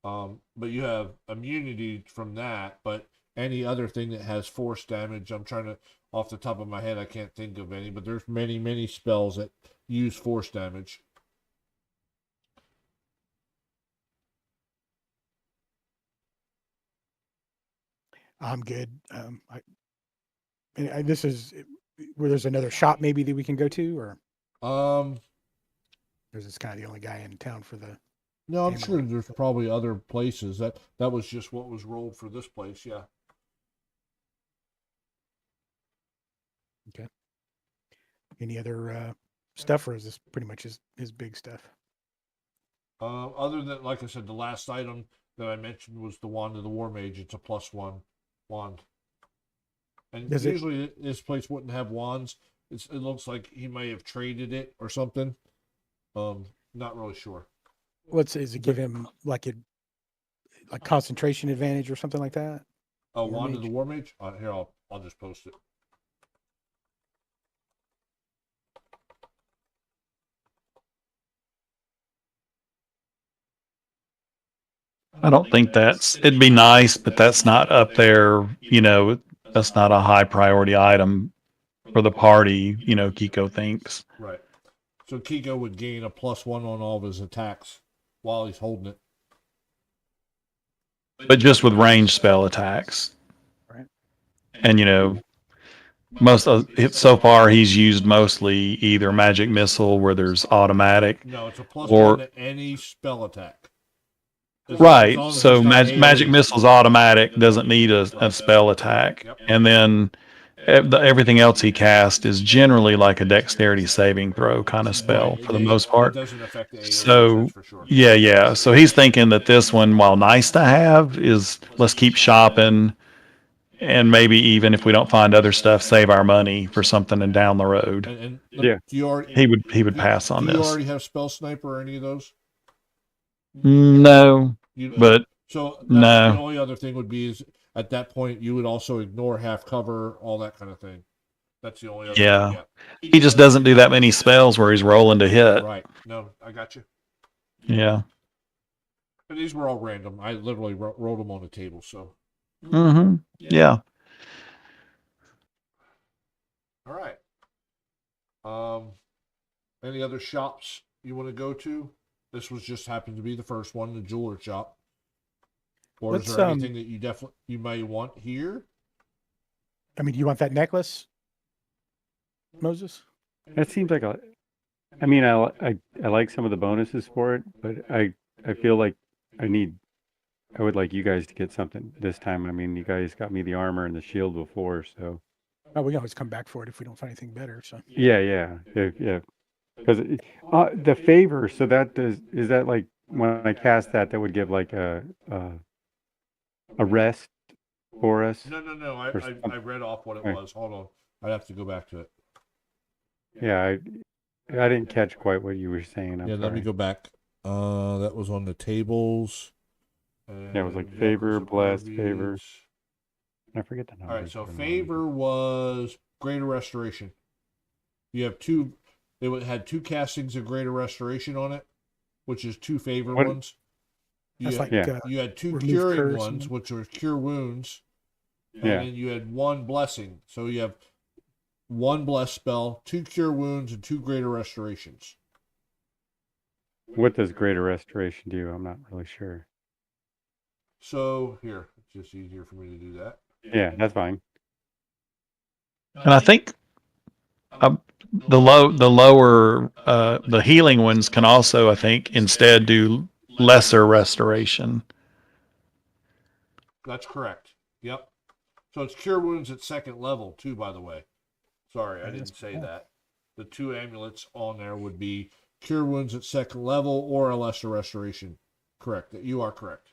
But you have immunity from that. But any other thing that has force damage, I'm trying to, off the top of my head, I can't think of any. But there's many spells that use force damage. I'm good. This is where there's another shop maybe that we can go to, or there's this kind of the only guy in town for the. No, I'm Hammer. sure there's probably other places. That was just what was rolled for this place. Yeah. Any other stuff, or is this pretty much his big stuff? Other than, like I said, the last item that I mentioned was the wand of the war mage. It's a +1 wand. And Does it- usually this place wouldn't have wands. It looks like he may have traded it or something. Not really sure. Does it give him like concentration advantage or something like that? Oh, War wand of the mage? war mage. Here, I'll just post it. I don't think it'd be nice, but that's not up there. That's not a high priority item for the party. Kiko thinks. Right. So Kiko would gain a +1 on all of his attacks while he's holding it. But just with ranged spell attacks. Right. And most of it so far he's used mostly either magic missile where there's automatic. No, it's a +1 Or- to any spell attack. As Right. long as So it's not magic AoE. missile's automatic, doesn't need a spell attack. Yep. And then everything else he casts is generally like a dexterity saving throw kind of spell Right. for the most part. It doesn't affect the AoE, So, that's for sure. Yeah. So he's thinking that this one, while nice to have, is let's keep shopping, and maybe even if we don't find other stuff, save our money for something and down the road. And Yeah. do you already He would pass on do you this. already have spell sniper or any of those? No, You, but so that's no. the only other thing would be is at that point you would also ignore half cover, all that kind of thing. That's the only other Yeah. thing. He just doesn't do that many spells where he's rolling to hit. Right. No, I got you. Yeah. But these were all random. I literally rolled them on the table. So Mm-hmm. Yeah. all right. Any other shops you want to go to? This was just happened to be the first one, the jeweler shop. Or is Let's, there anything that you may want here? I mean, do you want that necklace, Moses? That seems like I mean, I like some of the bonuses for it, but I feel like I would like you guys to get something this time. I mean, you guys got me the armor and the shield before, so Oh, we can always come back for it if we don't find anything better. So yeah. Because the favor, so is that like when I cast that would give like a rest for us? No. Or I read off what it Right. was. Hold on. I'd have to go back to it. Yeah, I didn't catch quite what you were saying. I'm Yeah, let me sorry. go back. That was on the tables. Yeah, it was like And favor, Necklace of bless, Arby's. favor. I forget the number. All right, so favor was Greater Restoration. You have two. Had two castings of Greater Restoration on it, which is two favor What- ones. that's like Yeah. You had two remove curing curse ones, and- which were cure wounds, and Yeah. then you had one blessing. So you have one bless spell, two cure wounds, and two Greater Restorations. What does greater restoration do? I'm not really sure. So here, it's just easier for me to do that. Yeah, that's fine. And I think the lower the healing ones can also, I think, instead do lesser restoration. That's correct. Yep. So it's cure wounds at second level too, by the way. Sorry, I Yeah, didn't that's say cool. that. The two amulets on there would be cure wounds at second level or a lesser restoration. Correct. You are correct.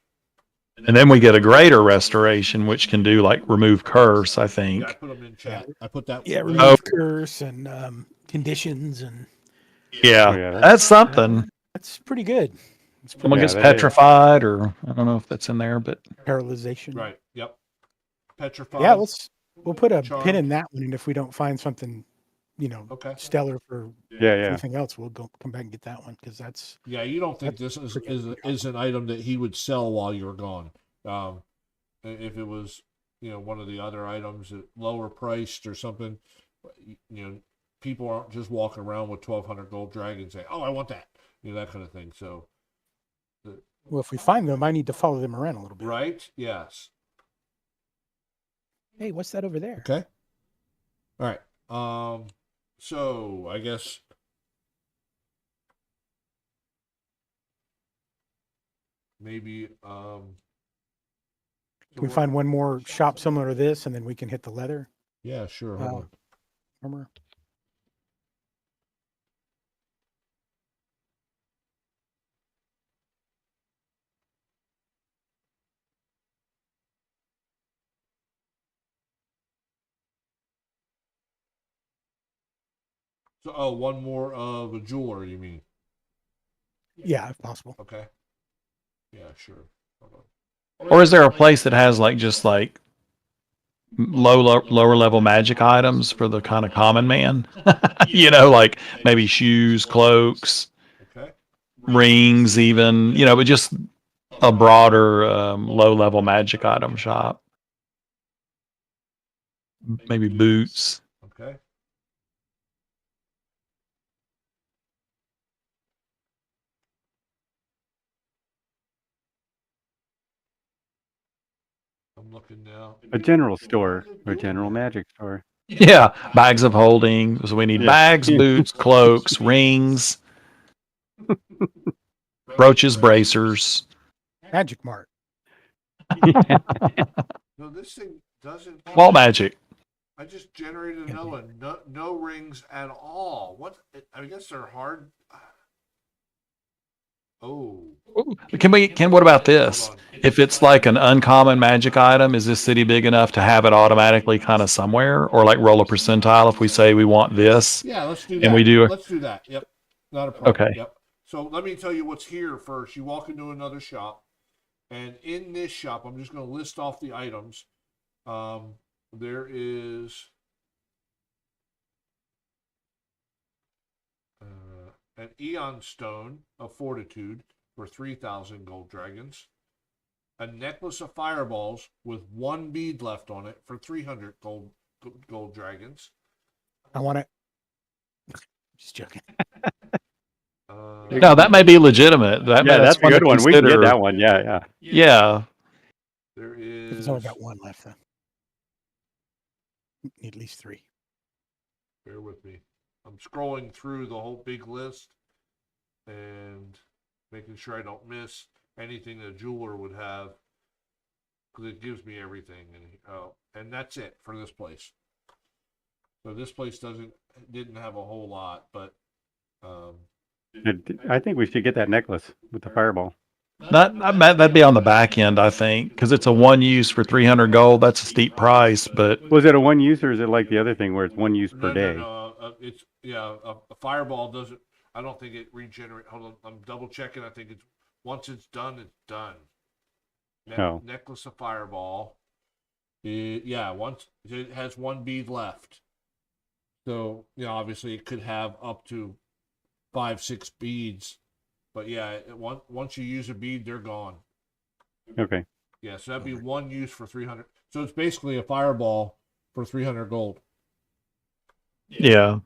And then we get a greater restoration, which can do like remove curse, I think. Yeah, I put them in chat. I put that. yeah, one- remove curse and conditions, and Yeah, Oh, yeah, that's something. that's pretty good. It's pretty Someone Yeah, gets that is. petrified, or I don't know if that's in there, but paralyzation. Right. Yep. petrified. Yeah, we'll put a Charmed. pin in that one, and if we don't find something, Okay. stellar for Yeah, yeah. anything else, we'll come back and get that one because that's Yeah, you don't think That's this is pretty is, good. is an item that he would sell while you're gone. If it was, one of the other items at lower priced or something, people aren't just walking around with 1,200 gold dragons saying, "Oh, I want that," that kind of thing. So, well, if we find them, I need to follow them around a little bit. right? Yes. Hey, what's that over there? Okay. All right. So I guess maybe Can we find one more shop similar to this, and then we can hit the leather Yeah, sure. Hold on. armor? So, one more of a jeweler, you mean? Yeah, if possible. Okay. Yeah, sure. Hold on. Or is there a place that has like just like lower level magic items for the kind of common man? Like maybe shoes, cloaks, Okay. rings, even, but just a broader low level magic item shop. Maybe boots. Okay. I'm looking now. A general store or general magic store. Yeah, bags of holding. So we need Yeah. bags, boots, cloaks, rings, brooches, bracers. Magic Mart. No, this thing doesn't. Wall magic. I just generated another one. No rings at all. What? I guess they're hard. Oh. What about this? Hold on. If it's like an uncommon magic item, is this city big enough to have it automatically kind of somewhere, or like roll a percentile if we say we want this? Yeah, let's do that. And we do Let's do that. Yep. Not a problem. Okay. Yep. So let me tell you what's here first. You walk into another shop, and in this shop, I'm just going to list off the items. There is an Eon Stone of Fortitude for 3,000 gold dragons. A necklace of fireballs with one bead left on it for 300 gold dragons. I want it. Just joking. No, that may be legitimate. That's a one to good one. We can get consider. that one. Yeah, yeah. Yeah. There It's is. only got one left, though. Need at least 3. Bear with me. I'm scrolling through the whole big list and making sure I don't miss anything a jeweler would have, because it gives me everything. And that's it for this place. So this place didn't have a whole lot, but I think we should get that necklace with the fireball. That'd be on the back end, I think, because it's a one use for 300 gold. That's a steep price, but Was it a one use or is it like the other thing where it's one use per day? No. It's a fireball doesn't. I don't think it regenerates. Hold on, I'm double checking. I think it's once it's done, it's done. Oh. Necklace of fireball. Once it has one bead left. So obviously it could have up to 5-6 beads, but once you use a bead, they're gone. Okay. Yeah, so that'd be one use for 300. So it's basically a fireball for 300 gold. yeah,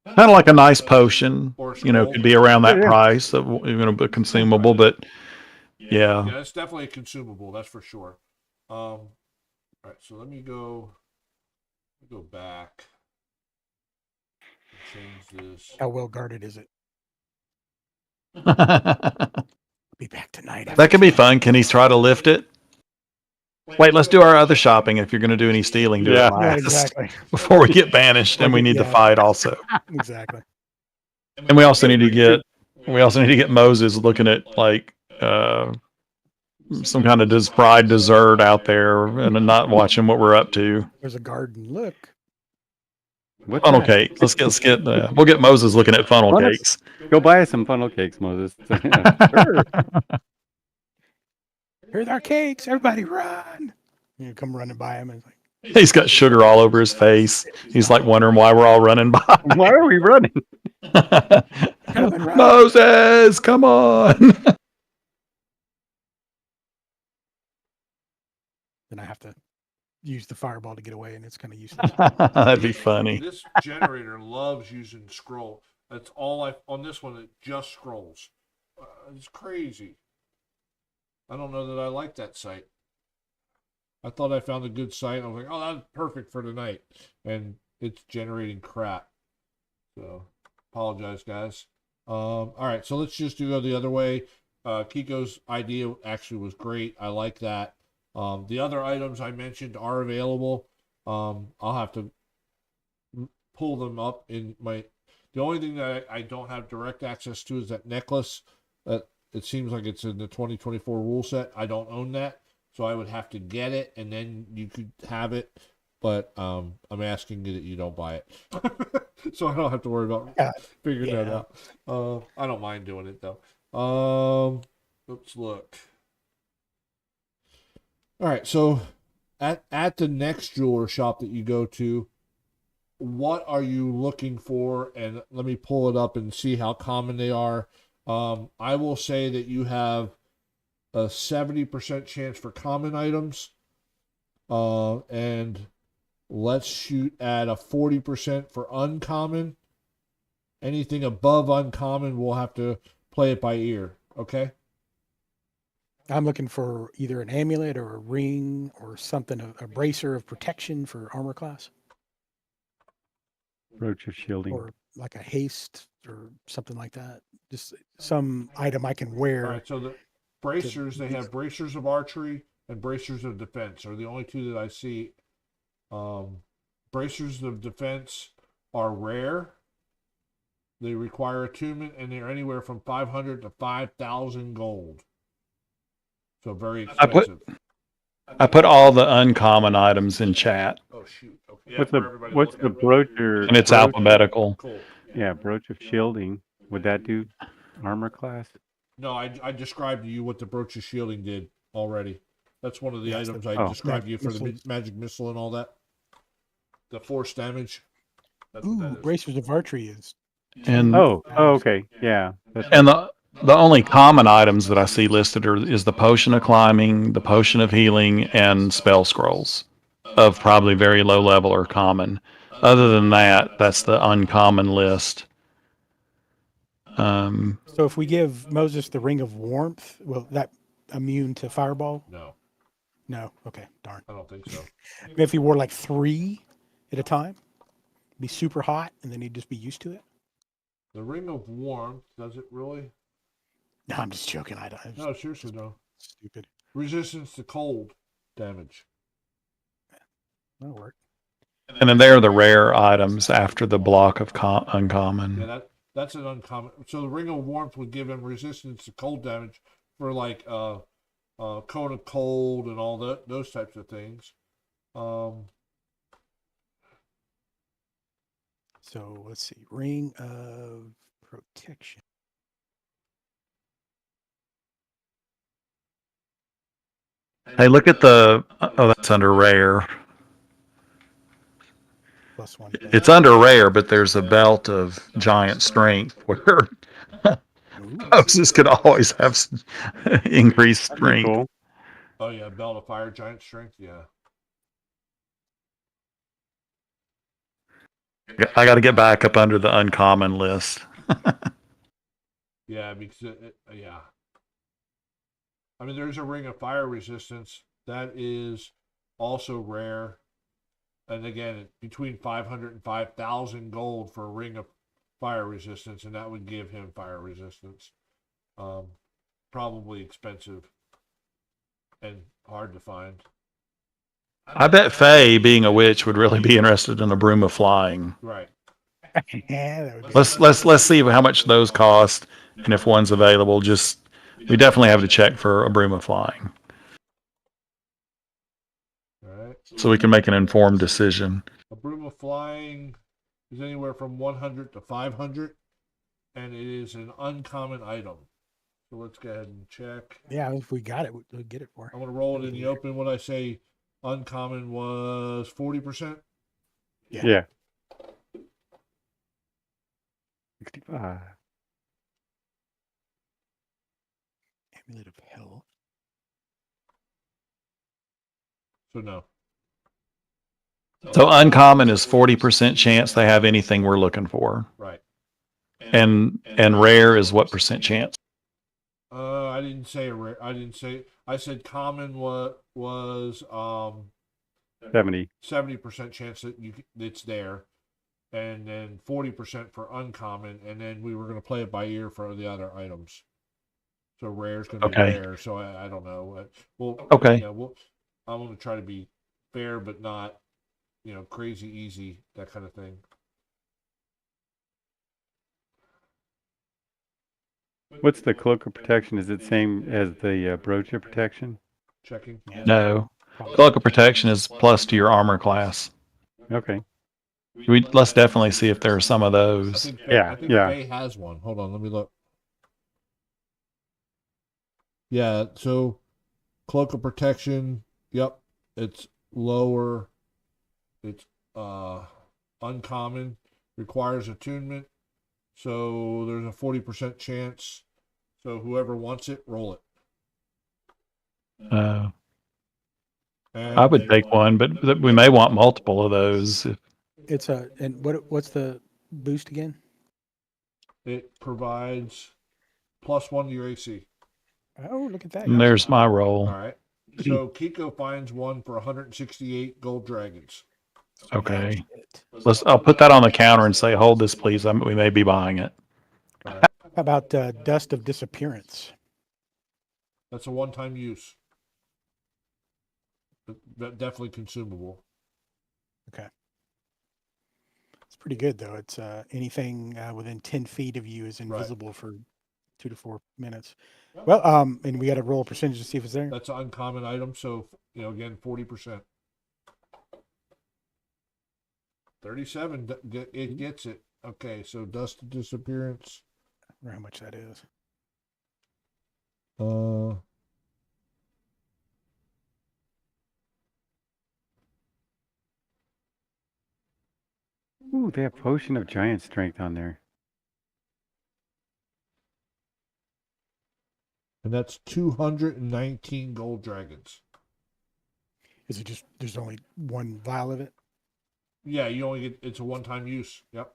kind of like a nice potion. Or Could be around that Yeah. price, but consumable. But yeah, Yeah, it's definitely a consumable, that's for sure. All right, so let me go back and change this. How well guarded is it? that Be back tonight. could be fun. Can he try to lift it? Wait, let's do our other shopping. If you're going to do any stealing, do Yeah. it Yeah, last exactly. before we get banished, and we need to Yeah. fight also. Exactly. And we also need to get Moses looking at like some kind of fried dessert out there and not watching what we're up to. There's a garden. Look. What's Funnel that? cakes. We'll get Moses looking at funnel Funnel- cakes. Go buy us some funnel cakes, Moses. Sure. Here's our cakes. Everybody run. You come running by him and it's like, He's got sugar all over his face. He's like wondering why we're all running by. Why are we running? Coming right. Moses, come on. Then I have to use the fireball to get away, and it's kind of useless. That'd be funny. This generator loves using scroll. That's all on this one. It just scrolls. It's crazy. I don't know that I like that site. I thought I found a good site. I was like, oh, that's perfect for tonight. And it's generating crap. So, apologize, guys. All right, so let's just do it the other way. Kiko's idea actually was great. I like that. The other items I mentioned are available. I'll have to pull them up in my... The only thing that I don't have direct access to is that necklace. It seems like it's in the 2024 rule set. I don't own that. So I would have to get it, and then you could have it. But I'm asking you that you don't buy it. So I don't have to worry about figuring that out. I don't mind doing it, though. Let's look. All right, so at the next jeweler shop that you go to, what are you looking for? And let me pull it up and see how common they are. I will say that you have a 70% chance for common items, and let's shoot at a 40% for uncommon. Anything above uncommon, we'll have to play it by ear. Okay. I'm looking for either an amulet or a ring or something, a bracer of protection for armor class, Brooch of shielding. or like a haste or something like that. Just some item I can wear. All right. So the bracers, they have bracers of archery and bracers of defense are the only two that I see. Bracers of defense are rare. They require attunement, and they're anywhere from 500 to 5,000 gold. So very expensive. I put all the uncommon items in chat, Oh shoot! Okay. What's for the everybody to what's look the at. brooch or and it's brooch? alphabetical. Cool. Yeah, brooch of shielding. Would that do armor class? No, I described to you what the brooch of shielding did already. That's one of the Yes, items I oh. described to you for the Missiles. magic missile and all that. The force damage. That's what Ooh, that is. bracers of archery is. And Oh, okay. Yeah. That's and the only common items that I see listed is the potion of climbing, the potion of healing, and spell scrolls of probably very low level or common. Other than that, that's the uncommon list. So if we give Moses the ring of warmth, will that immune to fireball? No, No. Okay. Darn. I don't think so. Maybe if he wore like 3 at a time, be super hot, and then he'd just be used to it. The ring of warmth, does it really? No, I'm just joking. I don't. No, seriously, no. Stupid. Resistance to cold damage. That'll work. And then there are the rare items after the block of uncommon. Yeah, that's an uncommon. So the ring of warmth would give him resistance to cold damage for like cone of cold and all that, those types of things. So let's see. Ring of protection. Hey, look at the. Oh, that's under rare. +1. It's under rare, but there's a belt of giant strength where Moses could always have increased that'd be strength. cool. Oh yeah, belt of fire, giant strength. Yeah. I got to get back up under the uncommon list. Yeah, because yeah. I mean, there's a ring of fire resistance that is also rare, and again, between 500 and 5,000 gold for a ring of fire resistance, and that would give him fire resistance. Probably expensive and hard to find. I bet Faye, being a witch, would really be interested in a broom of flying. Right. Yeah, that would be Let's see how much those cost, and if one's available. We definitely have to check for a broom of flying, All right. so we can make an informed decision. A broom of flying is anywhere from 100 to 500, and it is an uncommon item. So let's go ahead and check. Yeah, if we got it, we'll get it for. I'm going to roll it in the open when I say Uncommon was 40%. Yeah. Yeah. 65. Amulet of Hell. So no. So uncommon is 40% chance they have anything we're looking for. Right. And rare is what percent chance? I didn't say a rare. I didn't say. I said common. What was 70. 70% chance that it's there, and then 40% for uncommon, and then we were going to play it by ear for the other items. So rare is going to be Okay. rare. So I don't know. Well, Okay. Yeah. I'm going to try to be fair, but not, crazy easy, that kind of thing. What's the cloak of protection? Is it same as the brooch of protection? Checking. No. Cloak of protection is plus to your armor class. Okay. Let's definitely see if there are some of I those. think Yeah, I think yeah. Faye has one. Hold on, let me look. Yeah, so cloak of protection. Yep, it's lower. It's uncommon. Requires attunement. So there's a 40% chance. So whoever wants it, roll it. I And would take one, but we may want multiple of those. It's and what's the boost again? it provides +1 to your AC. Oh, look at that. And there's my All roll. right. So Kiko finds one for 168 gold dragons. Okay. Shit. I'll put that on the counter and say, hold this, please. We may be buying it. All right. How about Dust of Disappearance? That's a one-time use. But definitely consumable. It's pretty good though. It's anything within 10 feet of you is invisible for 2 to 4 minutes. Well, and we got to roll a percentage to see if it's there. That's an uncommon item. So, again, 40%. 37, it gets it. Okay, so Dust of Disappearance. I don't know how much that is. Ooh, they have potion of giant strength on there. And that's 219 gold dragons. Is it just there's only one vial of it? Yeah, you only get, it's a one-time use. Yep.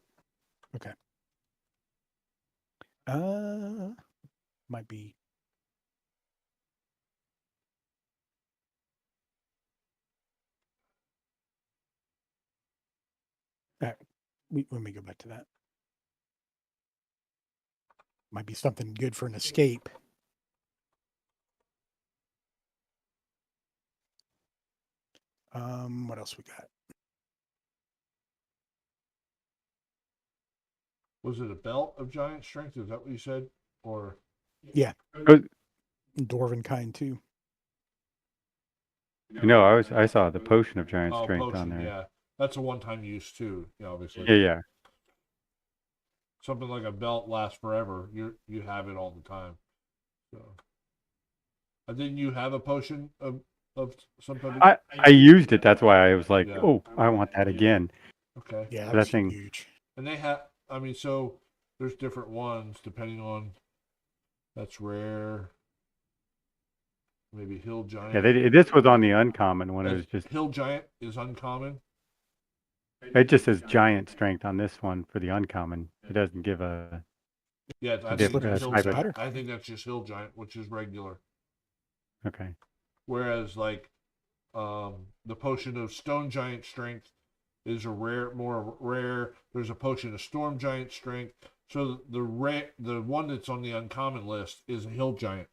Might be. Let me go back to that. Might be something good for an escape. What else we got? Was it a belt of giant strength? Is that what you said? Or Dwarven kind too. No, I saw the potion of giant strength potion, on there. yeah. That's a one-time use too, obviously. Yeah. Something like a belt lasts forever. You have it all the time. So, didn't you have a potion of something? I used it. That's why I was like, Yeah. oh, I want that again. Okay. Yeah, That that's thing- huge. And they have, so there's different ones depending on, that's rare. Maybe Hill Giant. Yeah, this was on the uncommon one. It was just Hill Giant is uncommon. it just says giant strength on this one for the uncommon. It doesn't give a Yeah, I Dip- think, that's uh, Hill type of- Giant. I think that's just Hill Giant, which is regular. okay. Whereas like the potion of Stone Giant Strength is more rare. There's a potion of Storm Giant Strength. So the one that's on the uncommon list is a Hill Giant.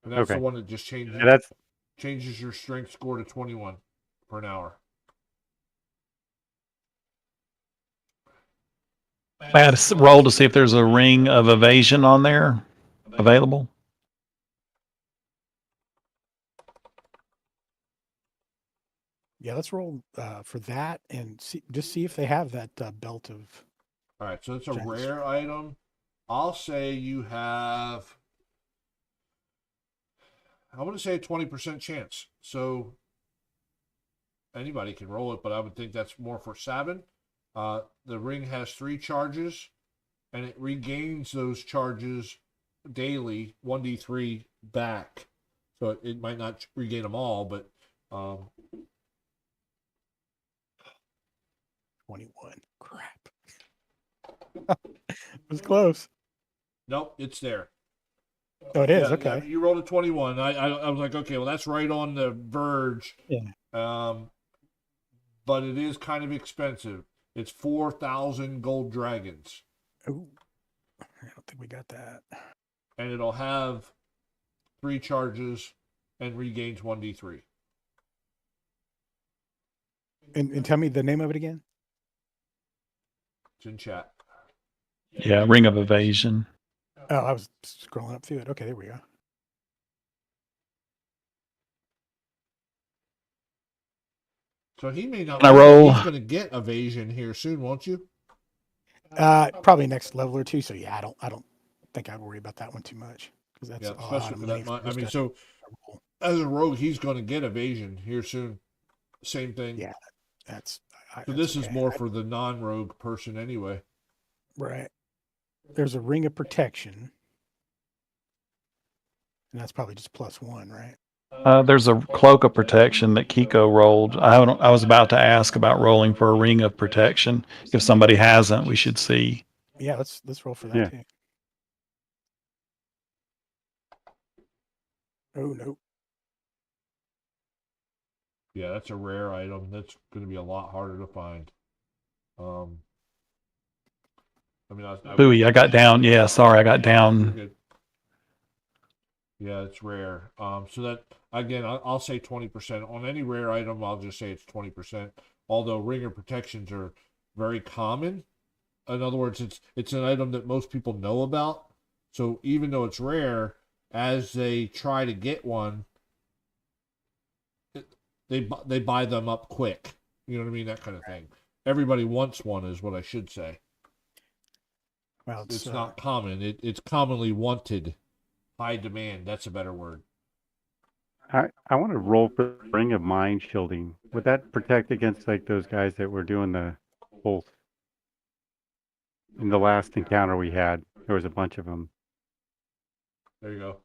And that's the Okay. one that just changes Yeah, that's changes your strength score to 21 per an hour. I had to roll to see if there's a ring of evasion on there available. Yeah, let's roll for that and see if they have that belt of. All right, so it's a Giant rare item. I'll say you have, I want to say a 20% chance. So anybody can roll it, but I would think that's more for Sabin. The ring has 3 charges, and it regains those charges daily, 1d3 back. So it might not regain them all, but 21. Crap. It was close. nope, it's there. Oh, it is. Yeah, Okay. yeah, you rolled a 21. I was like, okay, well, that's right on the verge. Yeah. But it is kind of expensive. It's 4,000 gold dragons, Ooh, I don't think we got that. and it'll have 3 charges and regains 1d3. And tell me the name of it again. It's in chat. Yeah, Ring of Evasion. Oh, I was scrolling up through it. Okay, there we go. So he may not. Can I roll? He's going to get evasion here soon, won't you? Probably next level or 2. So yeah, I don't think I'd worry about that one too much because that's Yeah, a lot especially of for money. that. I just mean, a so roll. as a rogue, he's going to get evasion here soon. Same thing. Yeah, that's. So this is more for the non-rogue person anyway. Right. There's a ring of protection, and that's probably just +1, right? There's a cloak of protection that Kiko rolled. I was about to ask about rolling for a ring of protection. If somebody hasn't, we should see. Yeah, let's roll for that Yeah. too. Oh no. Yeah, that's a rare item. That's going to be a lot harder to find. I mean, Booey, I got down. Yeah, sorry, I got You're down. good. Yeah, it's rare. So that again, I'll say 20% on any rare item. I'll just say it's 20%. Although ringer protections are very common. In other words, it's an item that most people know about. So even though it's rare, as they try to get one, they buy them up quick. You know what I mean? That kind of thing. Everybody wants one, is what I should say. Well, It's not common. It's commonly wanted. High demand. That's a better word. I want to roll for Ring of Mind Shielding. Would that protect against like those guys that were doing the both? In the last encounter we had, there was a bunch of them. There you go.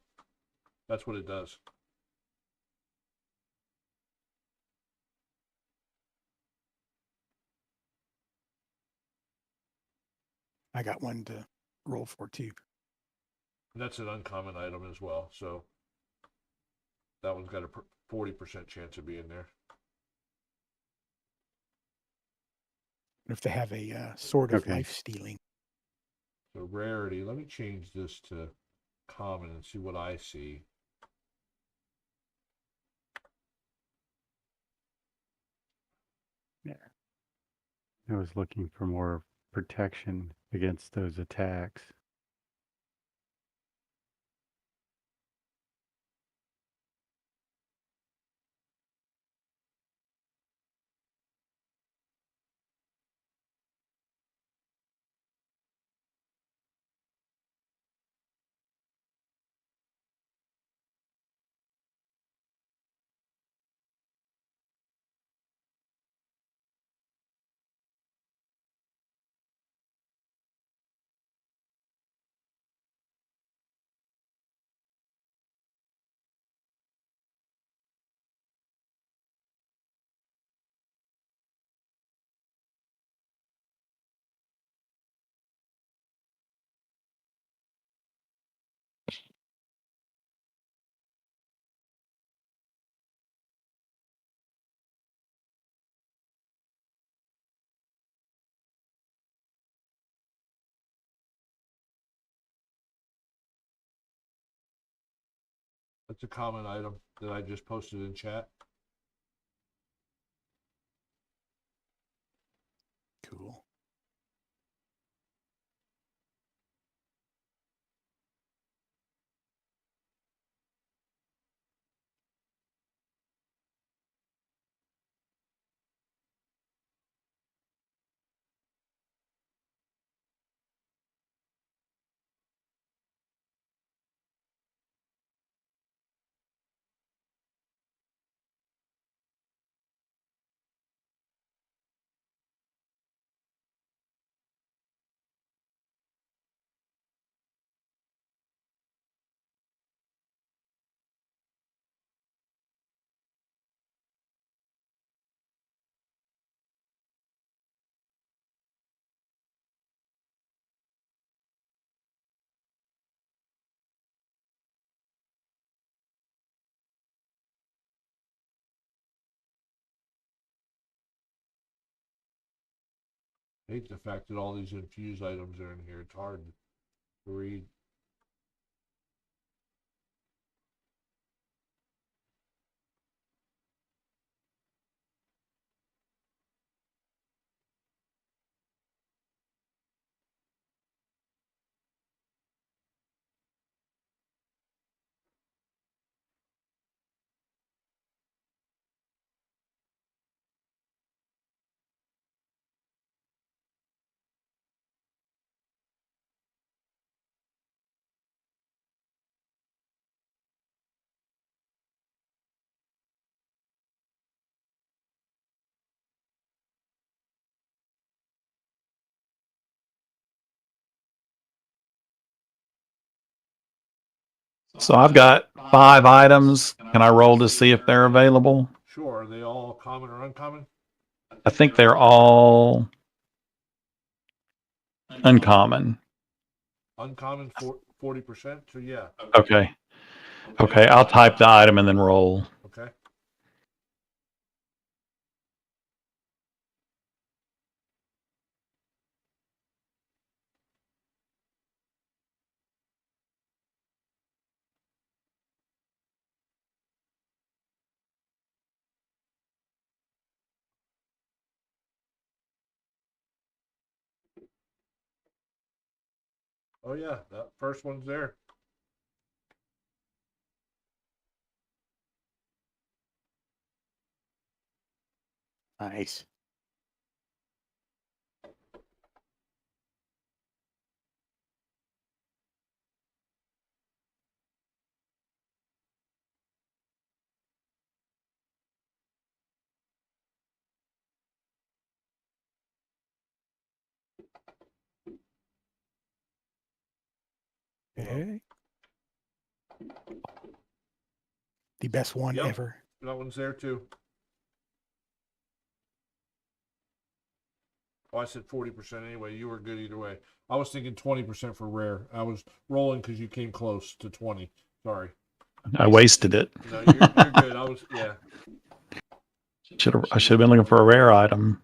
That's what it does. I got one to roll for too. And that's an uncommon item as well. So that one's got a 40% chance of being there. If they have a sword of Okay. life stealing. So rarity. Let me change this to common and see what I see. Yeah. I was looking for more protection against those attacks. That's a common item that I just posted in chat. Cool. I hate the fact that all these infused items are in here. It's hard to read. So I've got 5 items. Can I roll to see if they're available? Sure. Are they all common or uncommon? I think they're all uncommon. Uncommon 40%. So yeah. Okay. Okay, I'll type the item and then roll. Okay. Oh yeah, that first one's there. Nice. Okay. The best one Yep. ever. That one's there too. Oh, I said 40% anyway. You were good either way. I was thinking 20% for rare. I was rolling because you came close to 20. Sorry. I wasted it. No, you're good. I was, yeah. I should have been looking for a rare item.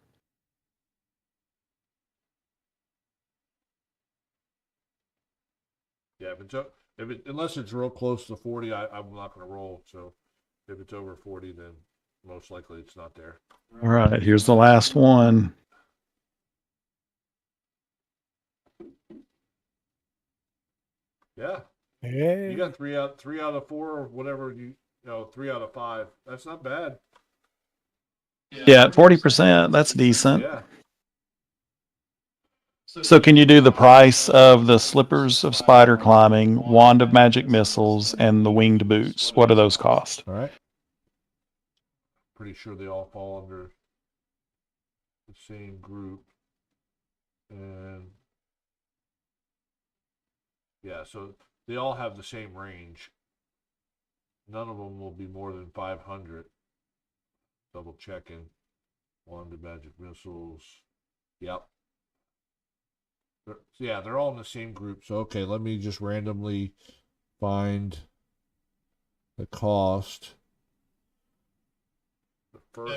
Yeah, unless it's real close to 40, I'm not going to roll. So if it's over 40, then most likely it's not there. All right, here's the last one. Yeah, Hey. you got three out of 4 or whatever 3 out of 5. That's not bad. Yeah, at 40%, that's decent. Yeah. So can you do the price of the slippers of spider climbing, wand of magic missiles, and the winged boots? What do those cost? All right. Pretty sure they all fall under the same group. And yeah, so they all have the same range. None of them will be more than 500. Double checking. Wand of magic missiles. Yep. They're all in the same group. So okay, let me just randomly find the cost.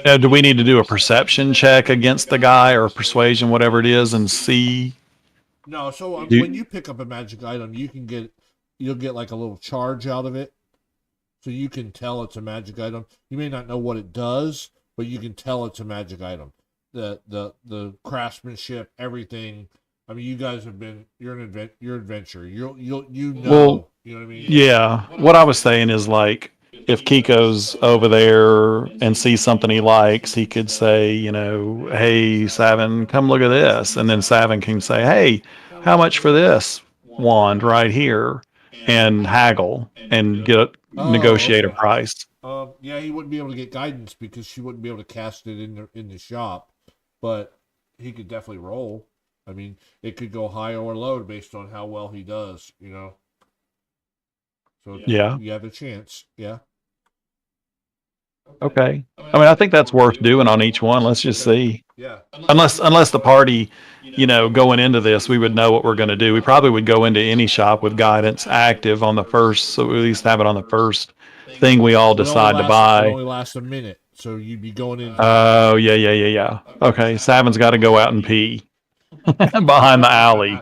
Now, do we need to do a perception check against the guy or persuasion, whatever it is, and see? No, so Do- when you pick up a magic item, you'll get like a little charge out of it, so you can tell it's a magic item. You may not know what it does, but you can tell it's a magic item. The craftsmanship, everything. I mean, you guys have been you're adventure. You know. Well, You know what I mean? Yeah. What I was saying is like, if Kiko's over there and sees something he likes, he could say, hey, Savin, come look at this. And then Savin can say, hey, how much for this wand right here? And haggle and negotiate a okay. price. Yeah, he wouldn't be able to get guidance because she wouldn't be able to cast it in the shop, but he could definitely roll. I mean, it could go high or low based on how well he does, So Yeah. you have a chance. Yeah. Okay. I mean, I think that's worth doing on each one. Let's just see. Yeah. Unless the party, going into this, we would know what we're going to do. We probably would go into any shop with guidance active on the first, so we at least have it on the first thing we all decide to It buy. only lasts a minute, so you'd be going in. Oh, yeah. Okay, Savin's got to go out and pee. behind the alley.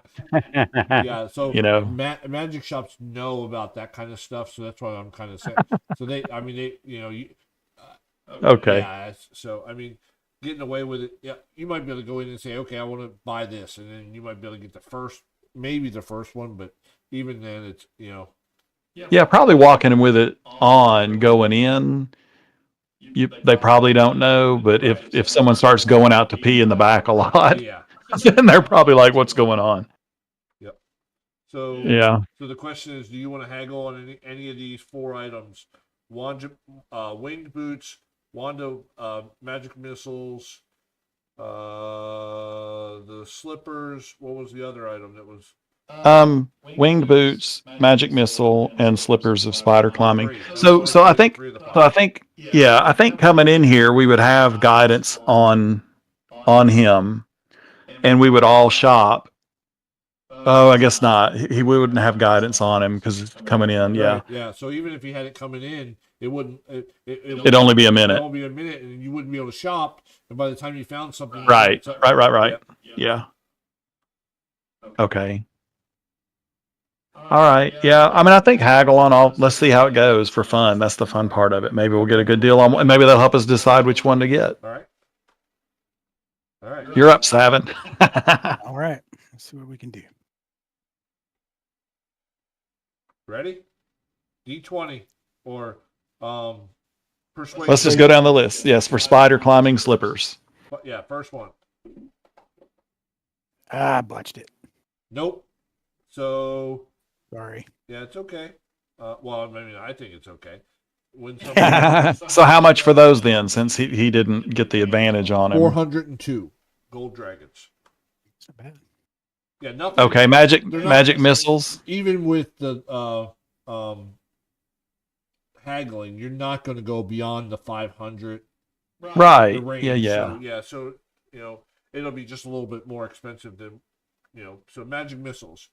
Yeah, so You know. magic shops know about that kind of stuff, so that's what I'm kind of saying. So I mean, Okay. yeah. So I mean, getting away with it, yeah, you might be able to go in and say, okay, I want to buy this, and then you might be able to get maybe the first one, but even then, it's Yeah, probably walking with it on going in. They probably don't know, but if someone starts going out to pee in the back a lot, yeah. then they're probably like, "What's going on?" Yep. So Yeah. So the question is, do you want to haggle on any of these 4 items? Winged boots, Wanda magic missiles, the slippers. What was the other item that was? Winged boots, magic missile, and slippers of spider climbing. Three. So I think Three of the five. so I think I think coming in here we would have guidance on him, and we would all shop. Oh, I guess not. We wouldn't have guidance on him because it's coming in. Yeah, Right, yeah. So even if he had it coming in, it wouldn't. it'd only be a It'd minute. only be a minute, and you wouldn't be able to shop. And by the time you found something, Right. it's- Right. Yeah. Okay. All right. Yeah. I mean, I think haggle on all. Let's see how it goes for fun. That's the fun part of it. Maybe we'll get a good deal on, and maybe that'll help us decide which one to get. All right. All right. You're up, Savin. All right. Let's see what we can do. Ready? D20 or persuasion. Let's just go down the list. Yes, for spider climbing slippers. Yeah, first one. I botched it. Nope. So Sorry. yeah, it's okay. Well, I mean, I think it's okay. When somebody So how much for those then, since he didn't get the advantage on him? 402 gold dragons. It's not bad. Yeah, nothing. Okay, They're not- magic missiles. Even with the haggling, you're not going to go beyond the 500 Right. the range. Yeah. So it'll be just a little bit more expensive than So magic missiles.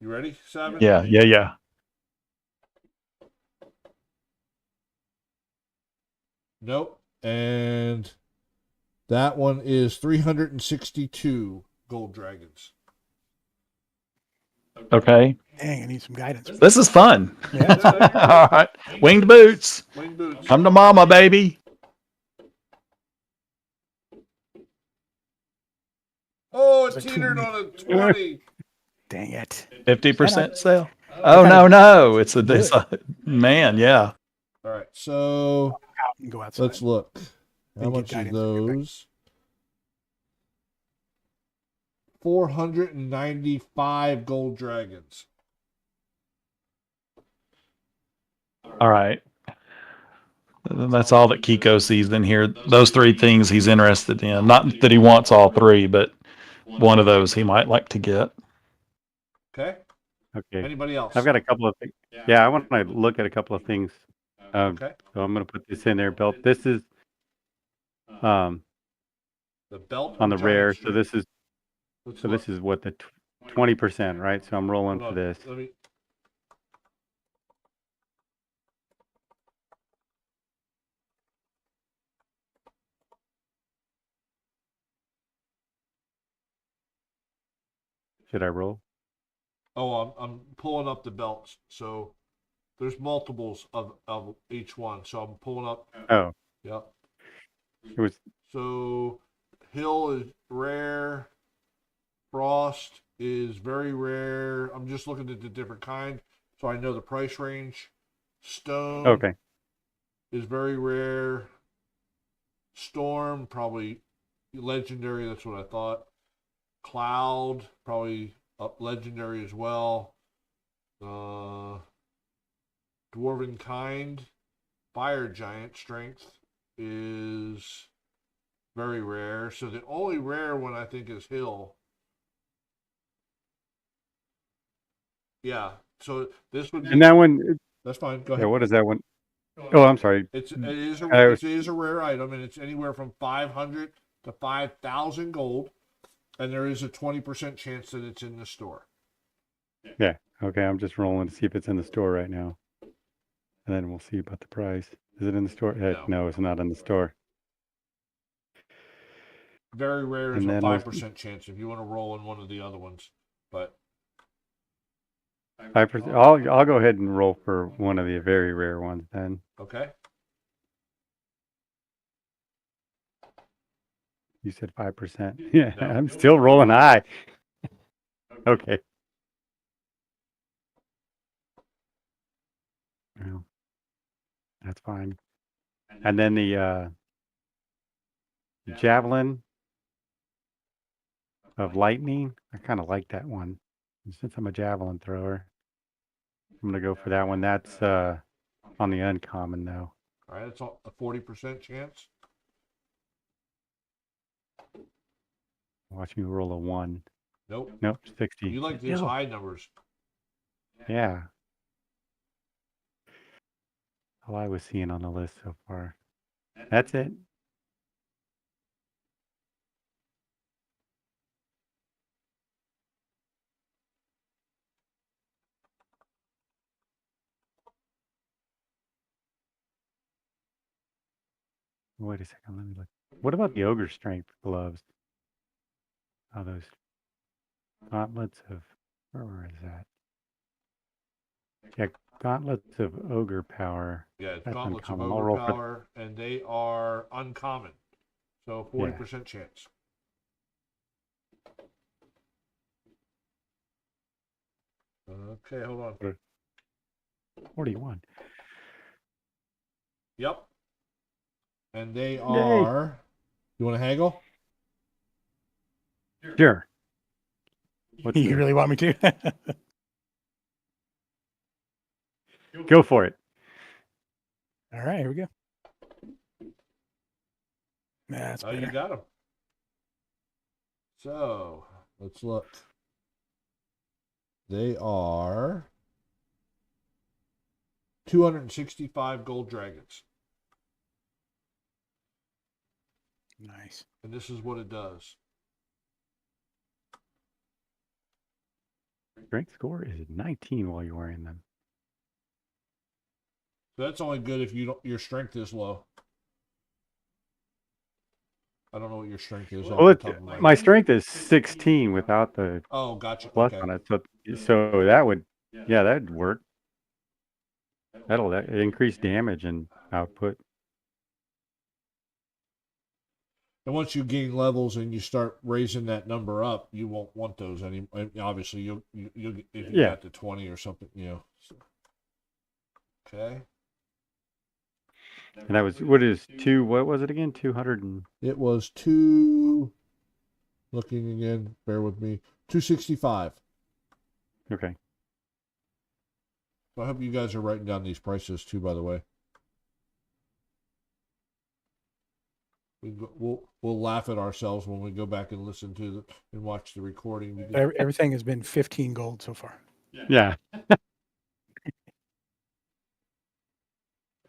You ready, Savin? Yeah. Nope. And that one is 362 gold dragons. Okay. Dang, I need some guidance. This is fun. Yeah. All right. Winged boots. Wing boots. Come to mama, baby. Oh, it teetered on a 20. Dang it. 50% sale. Oh, no. It's a man. Yeah. All right. So Out and go outside. let's look. How Then get much is guidance and get back. those? 495 gold dragons. All right. That's all that Kiko sees in here. Those 3 things he's interested in. Not that he wants all 3, but one of those he might like to get. Okay. Okay. Anybody else? I've got a couple of things. Yeah, I want to look at a couple of things. Okay. So I'm going to put this in there, belt. This is The belt on the or rare. giant So this is Let's so look. this is what the 20%, right? So I'm rolling Hold for on. this. Let me. Should I roll? Oh, I'm pulling up the belts. So there's multiples of each one. So I'm pulling up. Oh, Yep. it was So Hill is rare. Frost is very rare. I'm just looking at the different kind, so I know the price range. Stone okay. is very rare. Storm probably legendary. That's what I thought. Cloud probably up legendary as well. Dwarven kind, fire giant strength is very rare. So the only rare one I think is Hill. Yeah. So this would be. And that one, That's fine. Go yeah, ahead. what is that one? Oh, I'm sorry. It is was- it is a rare item, and it's anywhere from 500 to 5,000 gold, and there is a 20% chance that it's in the store. Yeah. Okay. I'm just rolling to see if it's in the store right now. And then we'll see about the price. Is it in the store? No. No, it's not in the store. Very rare is And a then 5% chance if you want to roll in one of the other ones. But 5%. I'll go ahead and roll for one of the very rare ones then. okay. You said 5%. Yeah, No. I'm still rolling high. Okay. Well, that's fine. And then the javelin of lightning. I kind of like that one. Since I'm a javelin thrower, I'm gonna go for that one. That's on the uncommon though. All right, it's a 40% chance. Watch me roll a 1. Nope. Nope, 60. You like these Ew. high numbers. Yeah. All I was seeing on the list so far. That's it. Wait a second, let me look. What about the ogre strength gloves? Oh, those gauntlets of, where is that? Check gauntlets of ogre power. Yeah, it's That's gauntlets of uncommon. I'll roll for- overpower, and they are uncommon. So 40% chance. Okay, hold on. 41. Yep. And they are. You want to haggle? Sure. What's You the- really want me to? Go for it. All right, here we go. That's Oh, you better. got them. So let's look. They are 265 gold dragons, Nice. and this is what it does. Strength score is 19 while you're wearing them. So that's only good if your strength is low. I don't know what your strength is. Well, off the top of my strength is 16 without the Oh, gotcha. plus Okay. on it. So that would, yeah, that'd work. That'll increase damage and output. And once you gain levels and you start raising that number up, you won't want those anymore. Obviously, you'll if you got to 20 or something, you know. Okay. And that was, what was it again? 200 and, It was two. Looking again, bear with me. 265. okay. So I hope you guys are writing down these prices too. By the way, we'll laugh at ourselves when we go back and listen to and watch the recording. because- Everything has been 15 gold so far. Yeah.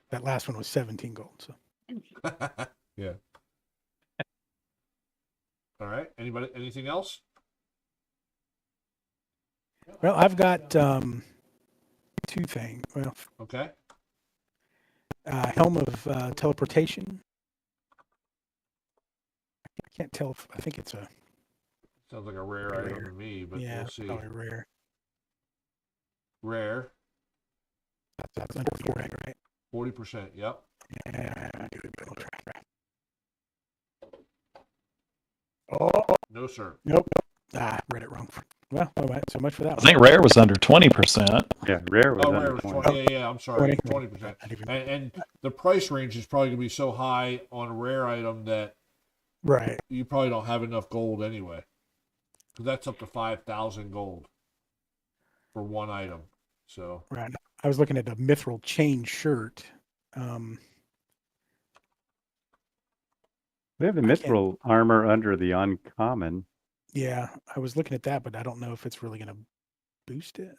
That last one was 17 gold. So Yeah. All right. Anybody? Anything else? well, I've got two things. Well, Okay. helm of teleportation. I can't tell if I think it's a Sounds like a rare item to me, but yeah, we'll it's see. probably rare. Rare. That's under 4, right? 40%. Yep. Yeah, good. Oh No, sir. nope. I read it wrong. Well, all right. So much for that. I one. think rare was under 20%. Yeah. Rare was Oh, under rare was 20. 20. Yeah, I'm sorry. 20. 20%. Not even- And the price range is probably going to be so high on a rare item that Right. you probably don't have enough gold anyway. Because that's up to 5,000 gold for one item. So, Right. I was looking at a mithril chain shirt. They have the I can't- mithril armor under the uncommon. Yeah, I was looking at that, but I don't know if it's really going to boost it.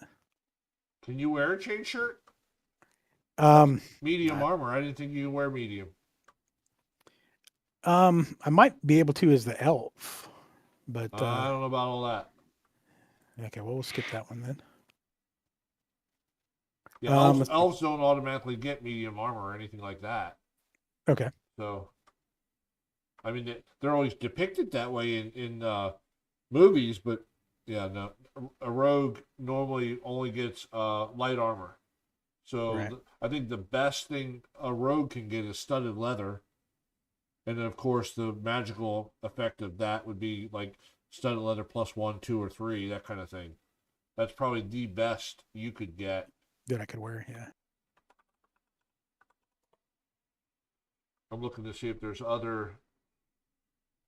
can you wear a chain shirt? Medium armor. I didn't think you could wear medium. I might be able to as the elf, but I don't know about all that. okay, well, we'll skip that one then. Yeah, let's see. elves don't automatically get medium armor or anything like that. Okay. So, I mean, they're always depicted that way in movies, but yeah, no, a rogue normally only gets light armor. So Right. I think the best thing a rogue can get is studded leather, and then of course the magical effect of that would be like studded leather plus 1, 2, or 3, that kind of thing. That's probably the best you could get. That I could wear. Yeah. I'm looking to see if there's other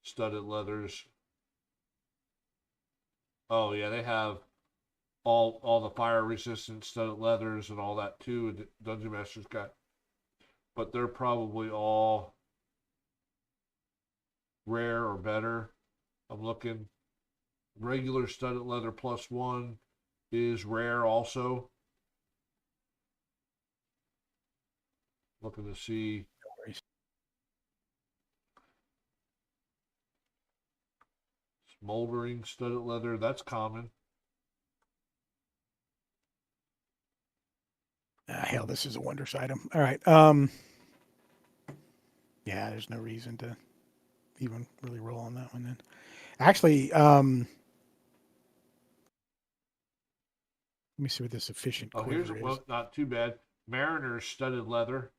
studded leathers. Oh yeah, they have all the fire resistant studded leathers and all that too. And Dungeon Master's got, but they're probably all rare or better. I'm looking. Regular studded leather plus 1 is rare also. Looking to see. No worries. Smoldering studded leather, that's common. Hell, this is a wondrous item. All right. Yeah, there's no reason to even really roll on that one then. Actually, let me see what this efficient Oh, quiver here's is. well, not too bad. Mariner's studded leather.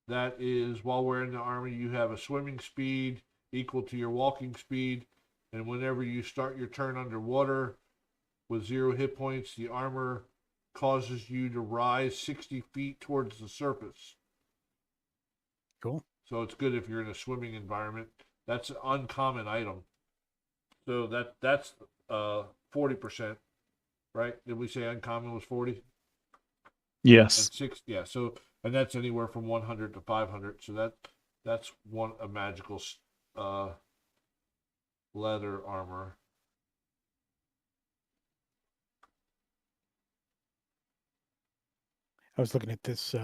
That is, while wearing the armor, you have a swimming speed equal to your walking speed, and whenever you start your turn underwater with 0 hit points, the armor causes you to rise 60 feet towards the surface. Cool. So it's good if you're in a swimming environment. That's an uncommon item. So that's 40%, right? Did we say uncommon was 40? Yes. And 6, yeah. So and that's anywhere from 100 to 500. So that's a magical leather armor. I was looking at this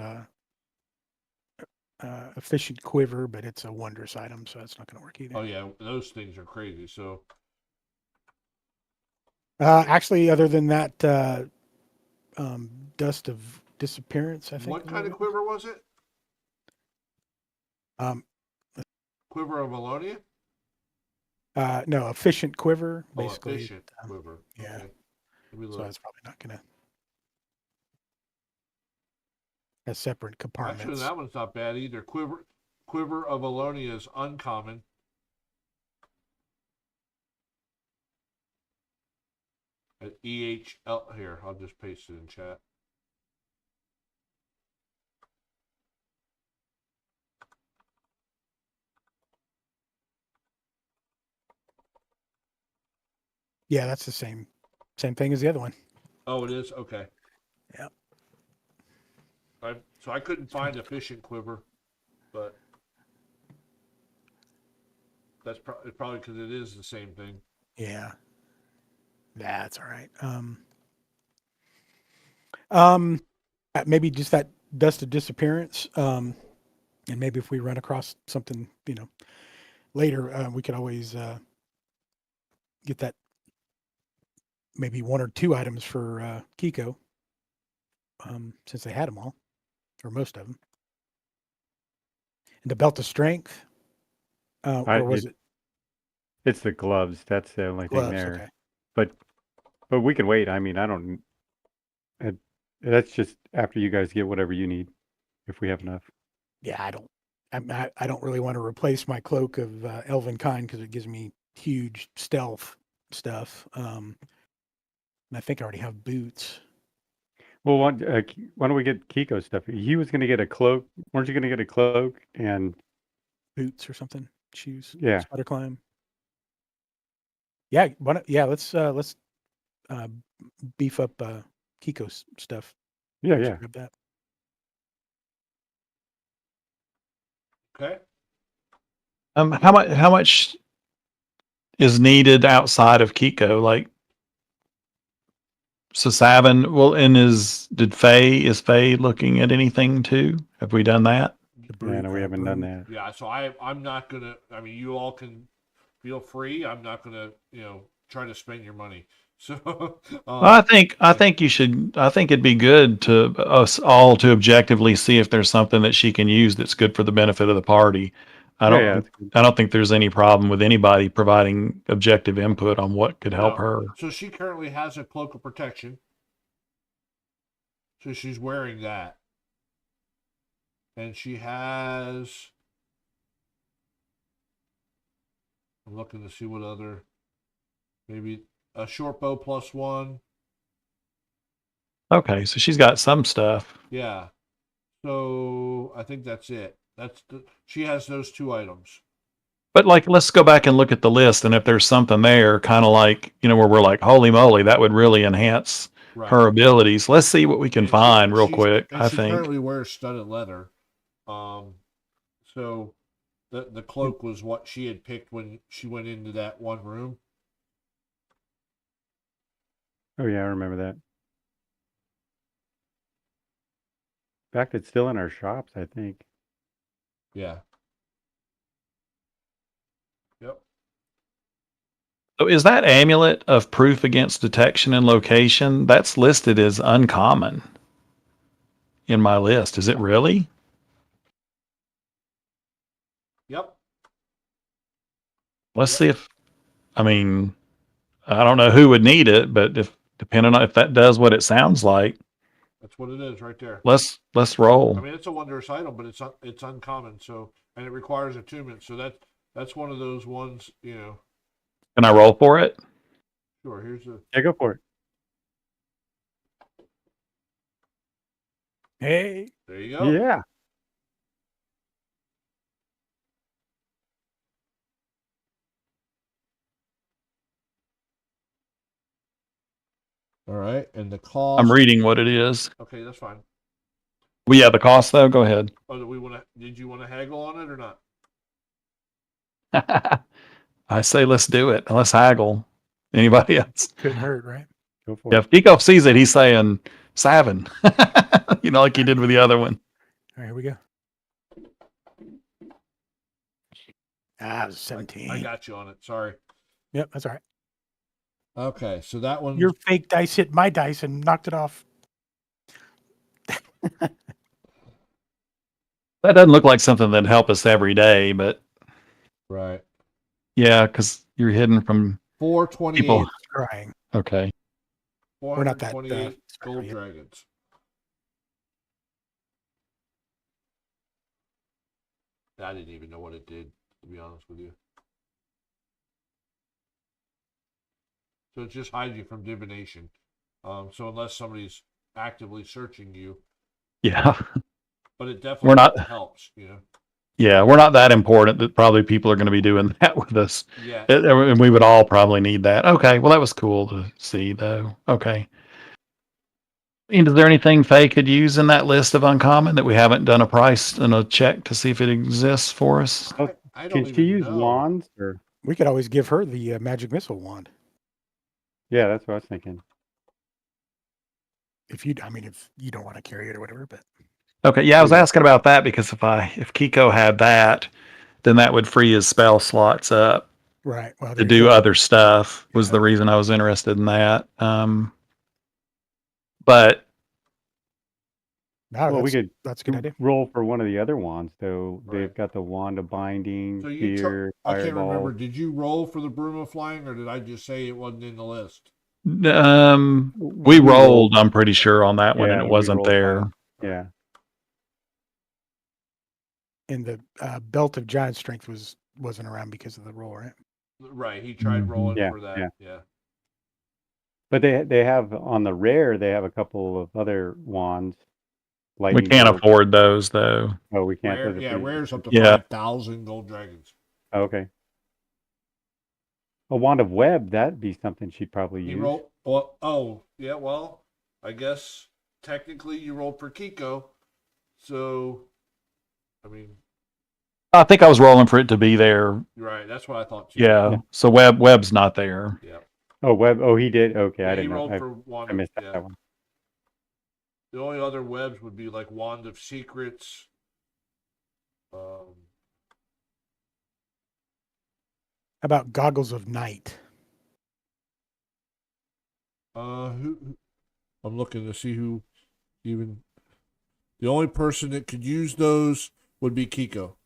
efficient quiver, but it's a wondrous item, so that's not going to work either. Oh yeah, those things are crazy. So Actually, other than that, dust of disappearance, I think. what kind of quiver was it? Um, Quiver of Alonia? no, efficient quiver, Oh, basically. efficient quiver. yeah. Okay. Let me So look. it's probably not going to. Has separate compartments. Actually, that one's not bad either. Quiver of Alonia is uncommon. At EHL here, I'll just paste it in chat. Yeah, that's the same thing as the other one. Oh, it is? Okay. Yep. So I couldn't find efficient quiver, but that's probably because it is the same thing. Yeah. That's all right. Maybe just that dust of disappearance. And maybe if we run across something, later, we could always get that. Maybe 1 or 2 items for Kiko, since they had them all, or most of them. And the belt of strength, or was it It's the gloves. That's the only thing gloves? there. Okay. But we can wait. I mean, I don't. That's just after you guys get whatever you need, if we have enough. Yeah, I don't really want to replace my cloak of elven kind because it gives me huge stealth stuff. And I think I already have boots. Well, why don't we get Kiko stuff? He was going to get a cloak. Weren't you going to get a cloak and Boots or something, shoes. Yeah. Spider climb. Yeah, let's beef up Kiko's stuff. yeah, Let's yeah. grab that. Okay. How much is needed outside of Kiko? Like, so Savin, well, is Faye looking at anything too? Have we done that? Yeah, no, we haven't done that. Yeah, so I'm not gonna. I mean, you all can feel free. I'm not gonna, try to spend your money. So I think you should. I think it'd be good to us all to objectively see if there's something that she can use that's good for the benefit of the party. I Yeah, don't, yeah, that's good. I don't think there's any problem with anybody providing objective input on what could help No. her. So she currently has a cloak of protection. So she's wearing that. And she has. I'm looking to see what other. Maybe a short bow +1. Okay, so she's got some stuff. Yeah. So I think that's it. She has those 2 items. But like, let's go back and look at the list, and if there's something there, kind of like, where we're like, holy moly, that would really enhance Right. her abilities. Let's see what we can And find real she's- quick. and I she think. currently wears studded leather. So the cloak was what she had picked when she went into that one room. Oh yeah, I remember that. In fact, it's still in our shops, I think. Yeah. Yep. So is that amulet of proof against detection and location? That's listed as uncommon in my list. Is it really? Yep. Let's see if, I don't know who would need it, but depending on if that does what it sounds like, That's what it is right there. let's I roll. mean, it's a wondrous item, but it's uncommon. So, and it requires attunement. So that's one of those ones. Can I roll for it? Sure. Here's the. Yeah, go for it. Hey, There you go. Yeah. All right, and the cost. I'm reading what it is. Okay, that's fine. Well, yeah, the cost though. Go ahead. Oh, did you want to haggle on it or not? I say let's do it. Let's haggle. Anybody else? couldn't hurt, right? Go for Yeah, it. if Kiko sees it, he's saying Savin. Like he did with the other one. All right, here we go. It was 17. I got you on it. Sorry. Yep, that's all right. Okay, so that one. Your fake dice hit my dice and knocked it off. That doesn't look like something that'd help us every day, but Right. yeah, because you're hidden from 428. people. Crying. Okay. We're not that, 428 special gold yet. dragons. I didn't even know what it did, to be honest with you. So it just hides you from divination. So unless somebody's actively searching you, Yeah. but it definitely We're not- helps. Yeah, we're not that important that probably people are going to be doing that with us. Yeah. And we would all probably need that. Okay. Well, that was cool to see, though. Okay. And is there anything Faye could use in that list of uncommon that we haven't done a price and a check to see if it exists for us? Oh, I don't Can she even use know. wands or? We could always give her the magic missile wand. Yeah, that's what I was thinking. If you don't want to carry it or whatever, but Okay. Yeah, I was asking about that because if Kiko had that, then that would free his spell slots up right. Well, to there you do go. other stuff was Yeah. the reason I was interested in that. But No, Well, we that's, could that's a good idea. roll for one of the other wands, though. Right. They've got the wand of binding, So you fear, I can't remember. fireball. Did you roll for the broom of flying, or did I just say it wasn't in the list? we rolled, I'm pretty sure, on that one, Yeah, and it we wasn't rolled there. fine. Yeah. And the belt of giant strength wasn't around because of the roll, right? Right. He tried Mhm. rolling Yeah, for that. yeah. Yeah. But they have on the rare, they have a couple of other wands. We Lightning can't bolt. afford those, though. Oh, we can't. Rare, those are yeah, pretty rare's up to Yeah. 5,000 gold dragons. Oh, okay. A wand of web, that'd be something she'd probably He use. rolled. Well, oh, yeah. Well, I guess technically you rolled for Kiko, so I mean, I think I was rolling for it to be there. you're right. That's what I thought too. Yeah. Yeah. So Webb's not there. Yeah. Oh, web. Oh, he did. Okay, Yeah, I he didn't know. rolled I, for wand. I missed Yeah. that one. The only other webs would be like wand of secrets. How about goggles of night? Who? I'm looking to see who even. The only person that could use those would be Kiko.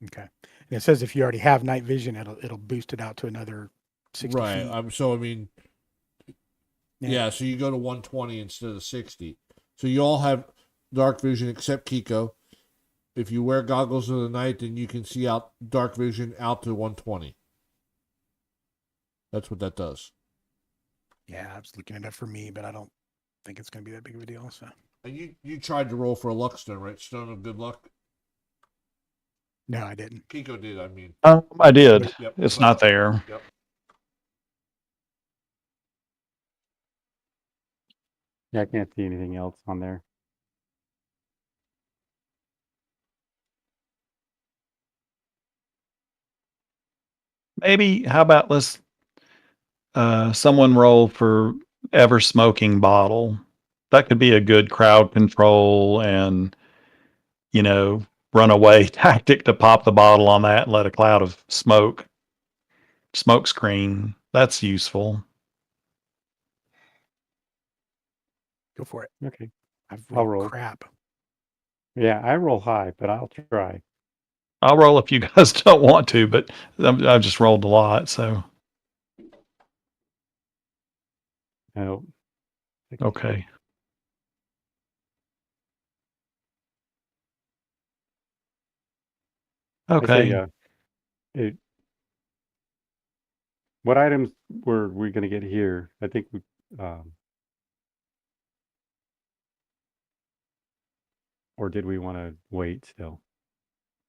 Okay. And it says if you already have night vision, it'll boost it out to another 60 Right. feet. So I mean, yeah. So you go to 120 instead of 60. So you all have dark vision except Kiko. If you wear goggles in the night, then you can see out dark vision out to 120. That's what that does. Yeah, I was looking it up for me, but I don't think it's going to be that big of a deal. So And you tried to roll for a luck stone, right? Stone of good luck. no, I didn't. Kiko did. I mean, I did. Yep. It's not there. Yep. Yeah, I can't see anything else on there. Maybe how about let's someone roll for ever smoking bottle. That could be a good crowd control and runaway tactic to pop the bottle on that and let a cloud of smoke screen. That's useful. Go for it. Okay. I've I'll rolled roll. crap. Yeah, I roll high, but I'll try. I'll roll if you guys don't want to, but I've just rolled a lot, so Oh, okay. I say, Okay. what items were we going to get here? I think we, or did we want to wait still?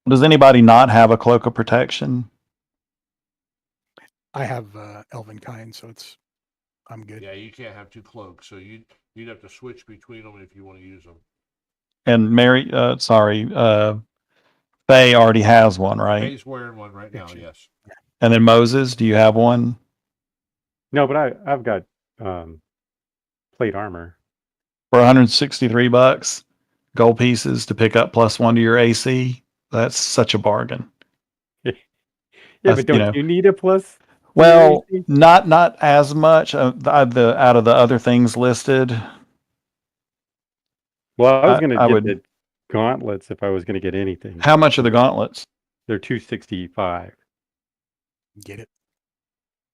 Does anybody not have a cloak of protection? I have Elven kind, so I'm good. Yeah, you can't have two cloaks, so you'd have to switch between them if you want to use them. And Mary, Faye already has one, right? Faye's wearing one right now. Yes. And then Moses, do you have one? No, but I've got plate armor. For $163, gold pieces to pick up +1 to your AC. That's such a bargain. Yeah, That's, but don't you need a plus? Well, AC? not as much. Out of the other things listed, Well, I was going to I get would. the gauntlets if I was going to get anything. How much are the gauntlets? They're 265. Get it?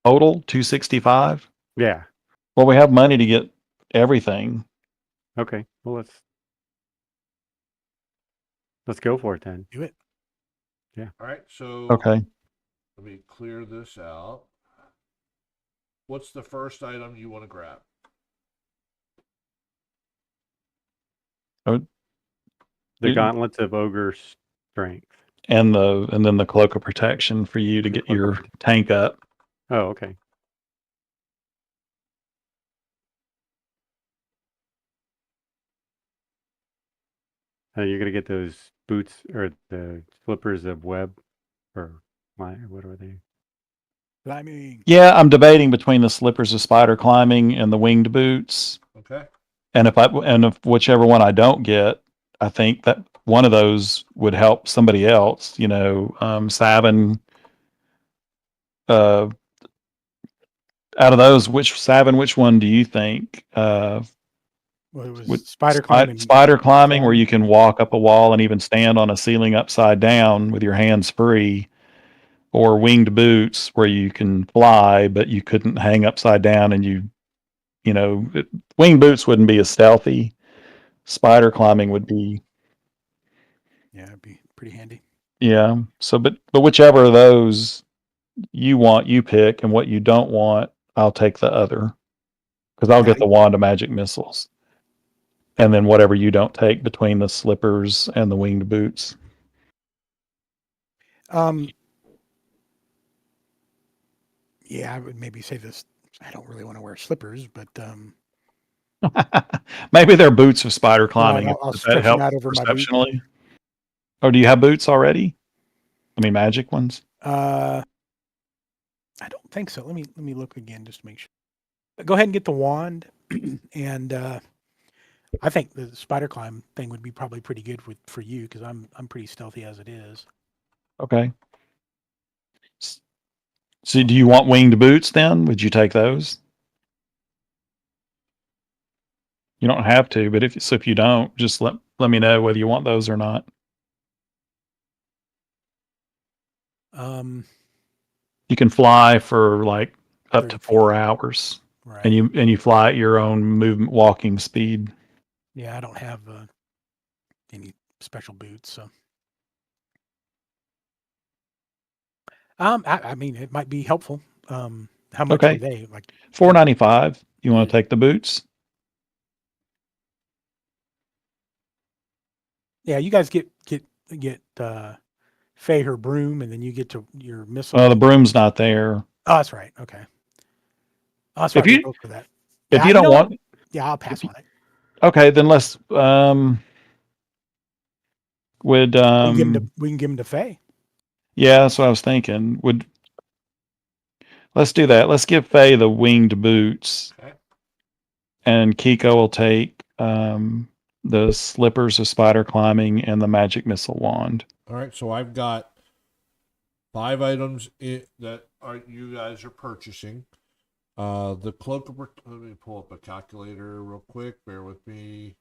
Total 265. Yeah. Well, we have money to get everything. Okay. Well, let's go for it then. Do it. Yeah. All right. So Okay. let me clear this out. What's the first item you want to grab? The gauntlets of ogre strength. And then the cloak of protection for you to get your tank up. Oh, okay. You're gonna get those boots or the slippers of web, or what are they? Climbing. Yeah, I'm debating between the slippers of spider climbing and the winged boots. Okay. And if whichever one I don't get, I think that one of those would help somebody else. Savin. Out of those, which one do you think? Well, it was spider climbing. Spider climbing, where you can walk up a wall and even stand on a ceiling upside down with your hands free, or winged boots, where you can fly but you couldn't hang upside down, and winged boots wouldn't be as stealthy. Spider climbing would be. Yeah, it'd be pretty handy. Yeah. So, but whichever of those you want, you pick, and what you don't want, I'll take the other, because I'll get the wand of magic missiles. And then whatever you don't take between the slippers and the winged boots. Yeah, I would maybe say this. I don't really want to wear slippers, but maybe they're boots of spider climbing. I'll Does stretch that help them out over my boot. perceptionally? Oh, do you have boots already? I mean, magic ones? I don't think so. Let me look again just to make sure. Go ahead and get the wand, and I think the spider climb thing would be probably pretty good for you, because I'm pretty stealthy as it is. Okay. So do you want winged boots then? Would you take those? You don't have to, but if you don't, just let me know whether you want those or not. You can fly for like up 30 to feet. 4 hours, Right. and you fly at your own movement walking speed. Yeah, I don't have any special boots, so. I mean, it might be helpful. How much Okay. were they? Like, $4.95. You want Yeah. to take the boots? yeah, you guys get Faye her broom, and then you get to your missile. The broom's not there. Oh, that's right. Okay. Oh, that's If right. We you both for that. if Yeah, you don't know what? want, Yeah, I'll pass on it. okay, then let's would We can give them to Faye. yeah, that's what I was thinking. Let's do that. Let's give Faye the winged boots, Okay. and Kiko will take the slippers of spider climbing and the magic missile wand. All right, so I've got 5 items that you guys are purchasing. The cloak of let me pull up a calculator real quick. Bear with me.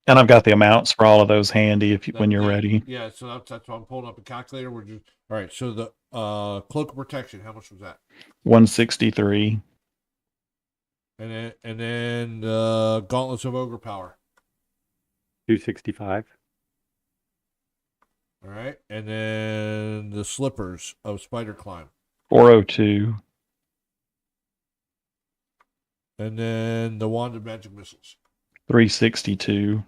And I've got the amounts for all of those handy when you're ready. Yeah, so that's why I'm pulling up a calculator. We're just all right. So the cloak of protection, how much was that? 163. And then gauntlets of ogre power. 265. All right, and then the slippers of spider climb. 402. And then the wand of magic missiles. 362.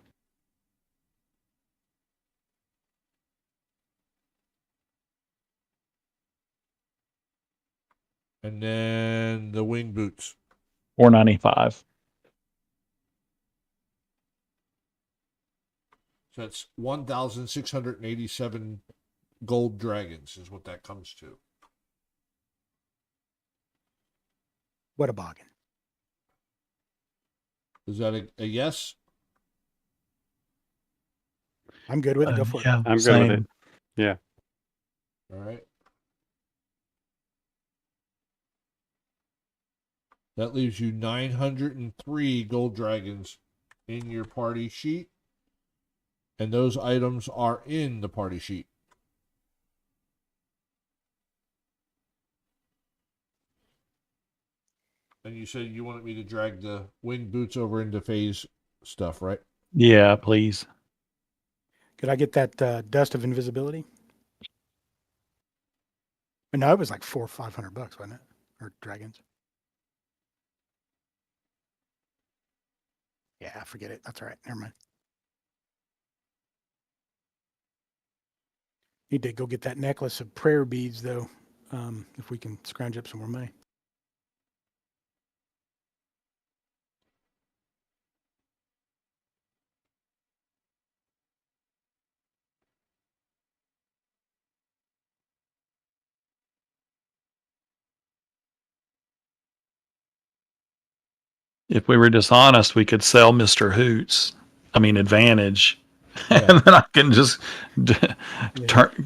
And then the wing boots. 495. So that's 1,687 gold dragons is what that comes to. What a boggin. Is that a yes? I'm good with it. Go for it. Yeah, I'm same. good with it. Yeah. All right. That leaves you 903 gold dragons in your party sheet. And those items are in the party sheet. And you said you wanted me to drag the wing boots over into Faye's stuff, right? Yeah, please. Could I get that dust of invisibility? No, it was like $400 or $500, wasn't it? Or dragons. Yeah, forget it. That's all right. Never mind. Need to go get that necklace of prayer beads, though, if we can scrounge up some more money. If we were dishonest, we could sell Mr. Hoots. I mean, Advantage. Yeah. And then I can just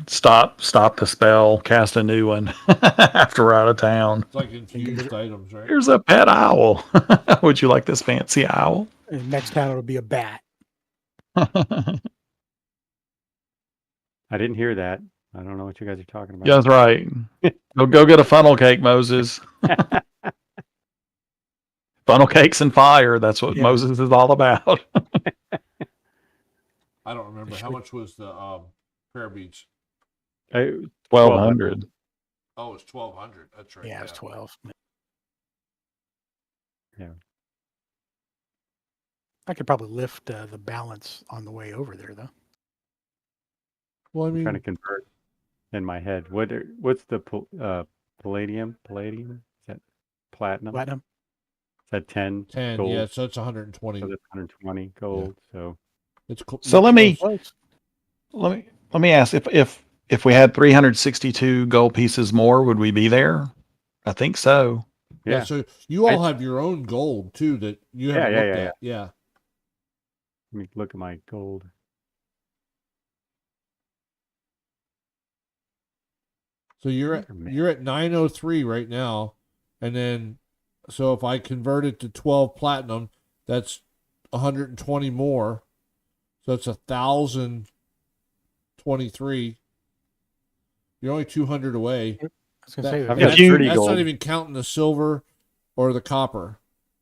stop the spell, cast a new one after we're out of town. It's like infused items, right? Here's a pet owl. Would you like this fancy owl? And next time it'll be a bat. I didn't hear that. I don't know what you guys are talking about. Yeah, that's right. Go get a funnel cake, Moses. Funnel cakes and fire. That's what Moses is all about. I don't remember. How much was the prayer beads? 1,200. Oh, it's 1,200. That's right. Yeah, it's 12. Yeah. I could probably lift the balance on the way over there, though. Well, I I'm trying to mean, convert in my head. What's the palladium? Palladium? Is that platinum? Platinum. Is that 10? 10. gold? Yeah, so it's 120. So that's 120 gold. So It's cool. So let me Close. let me ask if we had 362 gold pieces more, would we be there? I think so. Yeah. yeah. So you all have your own gold too that you haven't Yeah, looked yeah, at. Yeah. Let me look at my gold. So you're at 903 right now, and then so if I convert it to 12 platinum, that's 120 more. So it's 1,020 123. You're only 200 away. I was gonna say, I've yeah, got If you- 30 That's gold. not even counting the silver or the copper.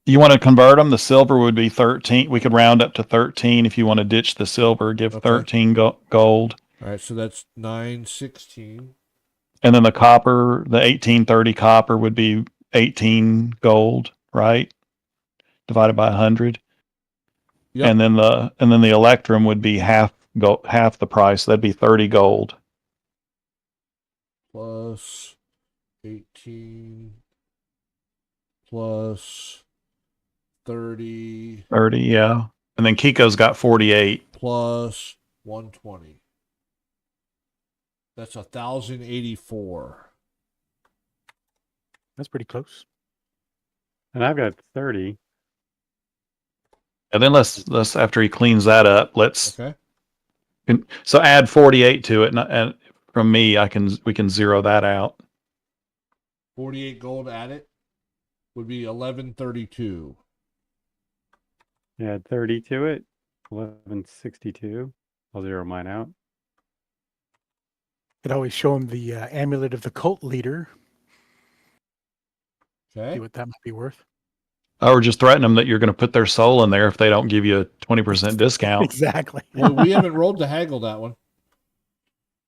You want to convert them? The silver would be 13. We could round up to 13 if you want to ditch the silver, give Okay. 13 gold. All right, so that's 916. And then the copper, the 1830 copper would be 18 gold, right? Divided by 100. Yep. And then the electrum would be half the price. That'd be 30 gold. Plus 18 plus 30 30, yeah. And then Kiko's got 48. plus 120. That's 1,084. that's pretty close. And I've got 30. And then let's after he cleans that up, let's Okay. so add 48 to it, and from me, we can zero that out. 48 gold at it would be 1132. Add 30 to it. 1162. I'll zero mine out. Could always show him the amulet of the cult leader. See Okay. what that might be worth. Or just threaten them that you're going to put their soul in there if they don't give you a 20% discount. Exactly. Well, we haven't rolled to haggle that one.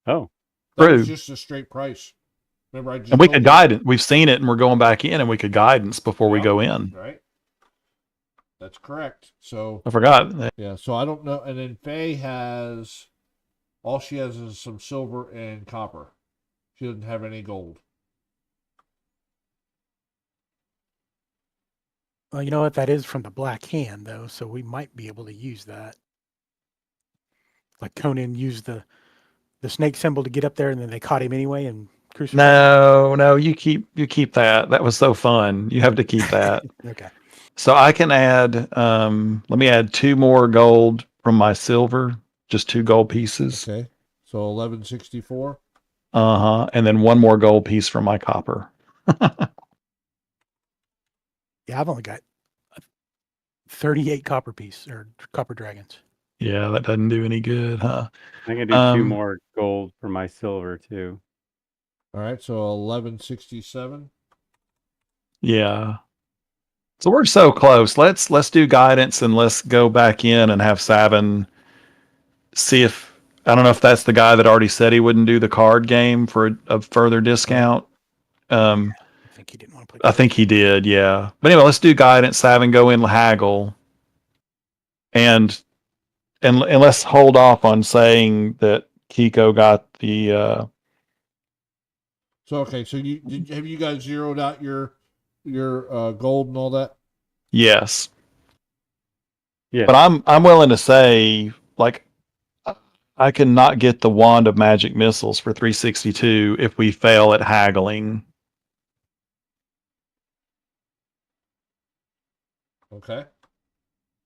Oh, That was True. just a straight price. Remember, I just And we told could you, guide it. We've seen it, and we're going back in, and we could guidance before we Yeah. go in. Right? That's correct. So, I forgot. yeah, so I don't know. And then Faye has, all she has is some silver and copper. She doesn't have any gold. Well, you know what? That is from the Black Hand, though, so we might be able to use that. Like Conan used the snake symbol to get up there, and then they caught him anyway and crucified No, you keep that. That was so fun. You have to keep that. him. Okay. So I can add. Let me add 2 more gold from my silver. Just 2 gold pieces. Okay. So 1164. And then 1 more gold piece from my copper. Yeah, I've only got 38 copper piece or copper dragons. Yeah, that doesn't do any good, huh? I can do 2 Um, more gold for my silver too. All right. So 1167. Yeah. So we're so close. Let's do guidance and let's go back in and have Savin see if I don't know if that's the guy that already said he wouldn't do the card game for a further discount. I think he didn't want to play. I think he did, yeah. But anyway, let's do guidance, Savin, go in haggle. And let's hold off on saying that Kiko got the So, okay. So have you guys zeroed out your gold and all that? yes. Yeah. But I'm willing to say, like, I cannot get the Wand of Magic Missiles for 362 if we fail at haggling. Okay.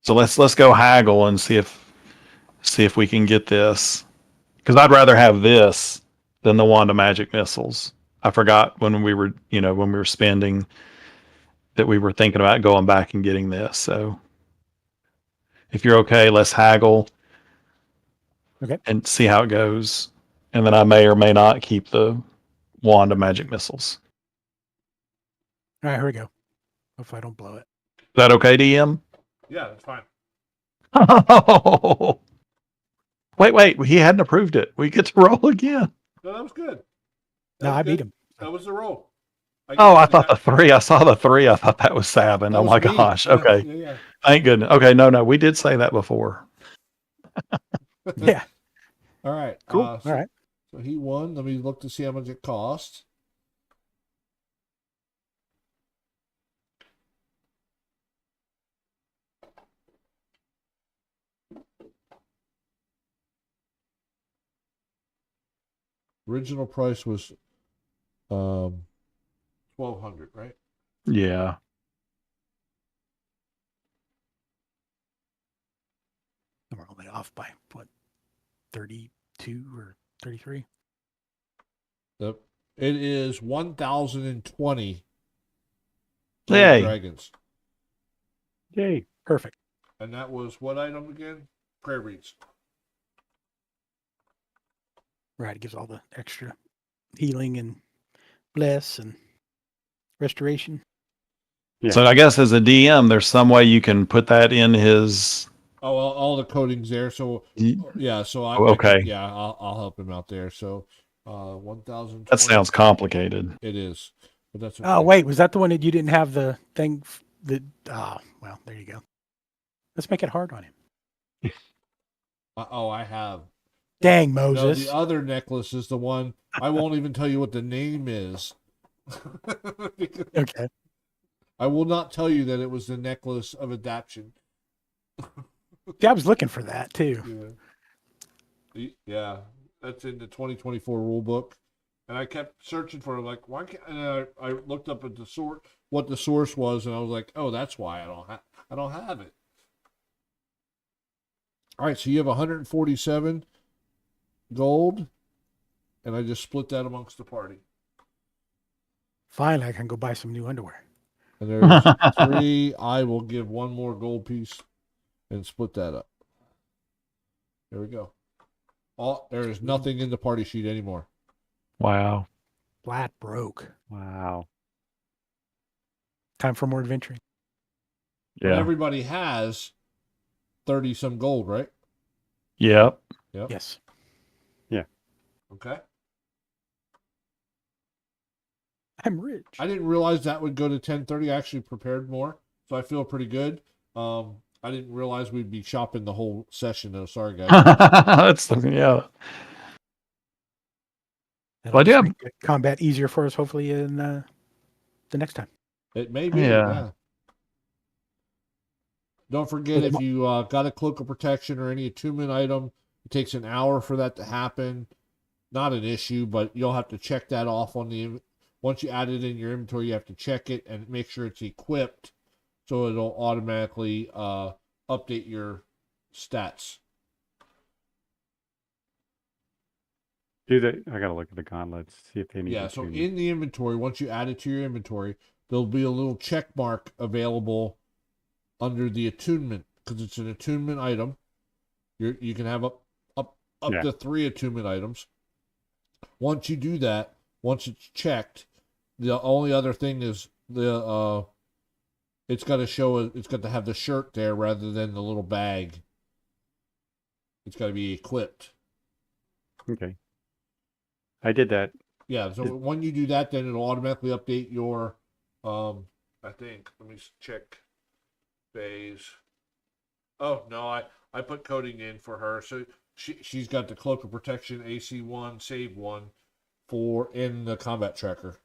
So let's go haggle and see if we can get this. Because I'd rather have this than the Wand of Magic Missiles. I forgot when we were spending that we were thinking about going back and getting this. So if you're okay, let's haggle. Okay. And see how it goes. And then I may or may not keep the Wand of Magic Missiles. All right, here we go. Hopefully I don't blow it. Is that okay, DM? Yeah, that's fine. Oh, wait, he hadn't approved it. We get to roll again. No, that was good. That No, was I beat good. him. That was the roll. Oh, I thought the 3. I saw the 3. I thought that was Savin. That Oh was my me. gosh. Yeah, Okay. Yeah. Thank goodness. Okay, no, we did say that before. Yeah. All right. Cool. So, All right. So he won. Let me look to see how much it cost. Original price was 1,200, right? Yeah. And we're only off by what, 32 or 33? It is 1,020 Yay. dragons. Yay. Perfect. And that was what item again? Prayer reeds. Right. It gives all the extra healing and bless and restoration. Yeah. So I guess as a DM, there's some way you can put that in his. Oh, all the coding's there. So yeah, so I Okay. yeah, I'll help him out there. So 1,000. That sounds complicated. It is, but that's okay. Oh, wait. Was that the one that you didn't have the thing? Well, there you go. Let's make it hard on him. I have. Dang, No, Moses. the other necklace is the one. I won't even tell you what the name is. Okay. I will not tell you that it was the necklace of adaption. See, I was looking for that too. Yeah, that's in the 2024 rule book, and I kept searching for it, like why can't? And I looked up at what the source was, and I was like, oh, that's why I don't have it. All right, so you have 147 gold, and I just split that amongst the party. Finally, I can go buy some new underwear. And there's 3. I will give 1 more gold piece and split that up. There we go. There is nothing in the party sheet anymore. Wow. Flat broke. Wow. Time for more adventuring. But Yeah. everybody has 30 some gold, right? Yep. Yes. Okay. I'm rich. I didn't realize that would go to 1030. I actually prepared more, so I feel pretty good. I didn't realize we'd be shopping the whole session though. Sorry, guys. That's yeah. That'll Well, I do just have- make the combat easier for us, hopefully, in the next time. It may be. Yeah. Yeah. Don't forget, if you got a cloak of protection or any attunement item, it takes an hour for that to happen. Not an issue, but you'll have to check that off on the. Once you add it in your inventory, you have to check it and make sure it's equipped, so it'll automatically update your stats. I gotta look at the gauntlets, see if they need. Yeah, so attunement. in the inventory, once you add it to your inventory, there'll be a little check mark available under the attunement, because it's an attunement item. You can have up Yeah. to 3 attunement items. Once you do that, once it's checked, the only other thing is it's got to have the shirt there rather than the little bag. It's got to be equipped. Okay. I did that. Yeah, so when you do that, then it'll automatically update your, I think, let me check phase. Oh, no, I put coding in for her. So she's got the Cloak of Protection, AC1, Save 1 in the combat tracker.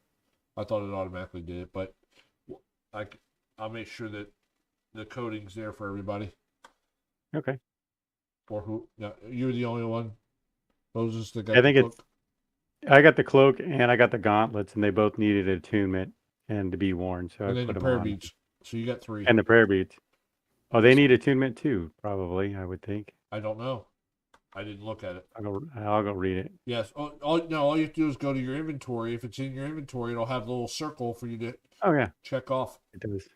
I thought it automatically did it, but I'll make sure that the coding's there for everybody. Okay. Or who? No, you're the only one, Moses, that got I think the cloak? I got the cloak and I got the gauntlets, and they both needed attunement and to be worn, so And I then put the them prayer on. beads. So you got 3. And the prayer beads. Oh, they need attunement too, probably. I would think. I don't know. I didn't look at it. I'll go read it. Yes. All you have to do is go to your inventory. If it's in your inventory, it'll have a little circle for you to Oh yeah, check off. it does.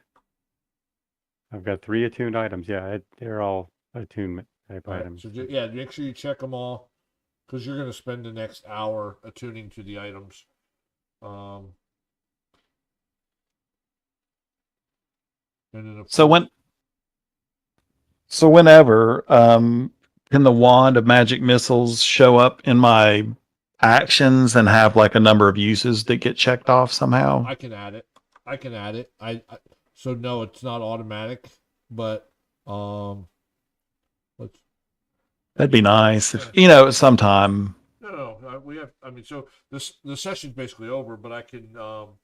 I've got 3 attuned items. Yeah, they're all attunement type All right, items. so yeah, make sure you check them all, because you're going to spend the next hour attuning to the items. And then whenever can the wand of magic missiles show up in my actions and have like a number of uses that get checked off somehow? I can add it. So no, it's not automatic, but let's. That'd be nice if sometime. No, we have. I mean, so the session's basically over, but I can. So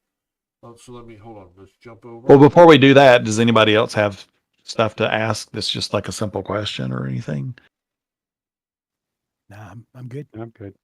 let me hold on. Let's jump over. Well, before we do that, does anybody else have stuff to ask? That's just like a simple question or anything. Nah, I'm good. I'm good.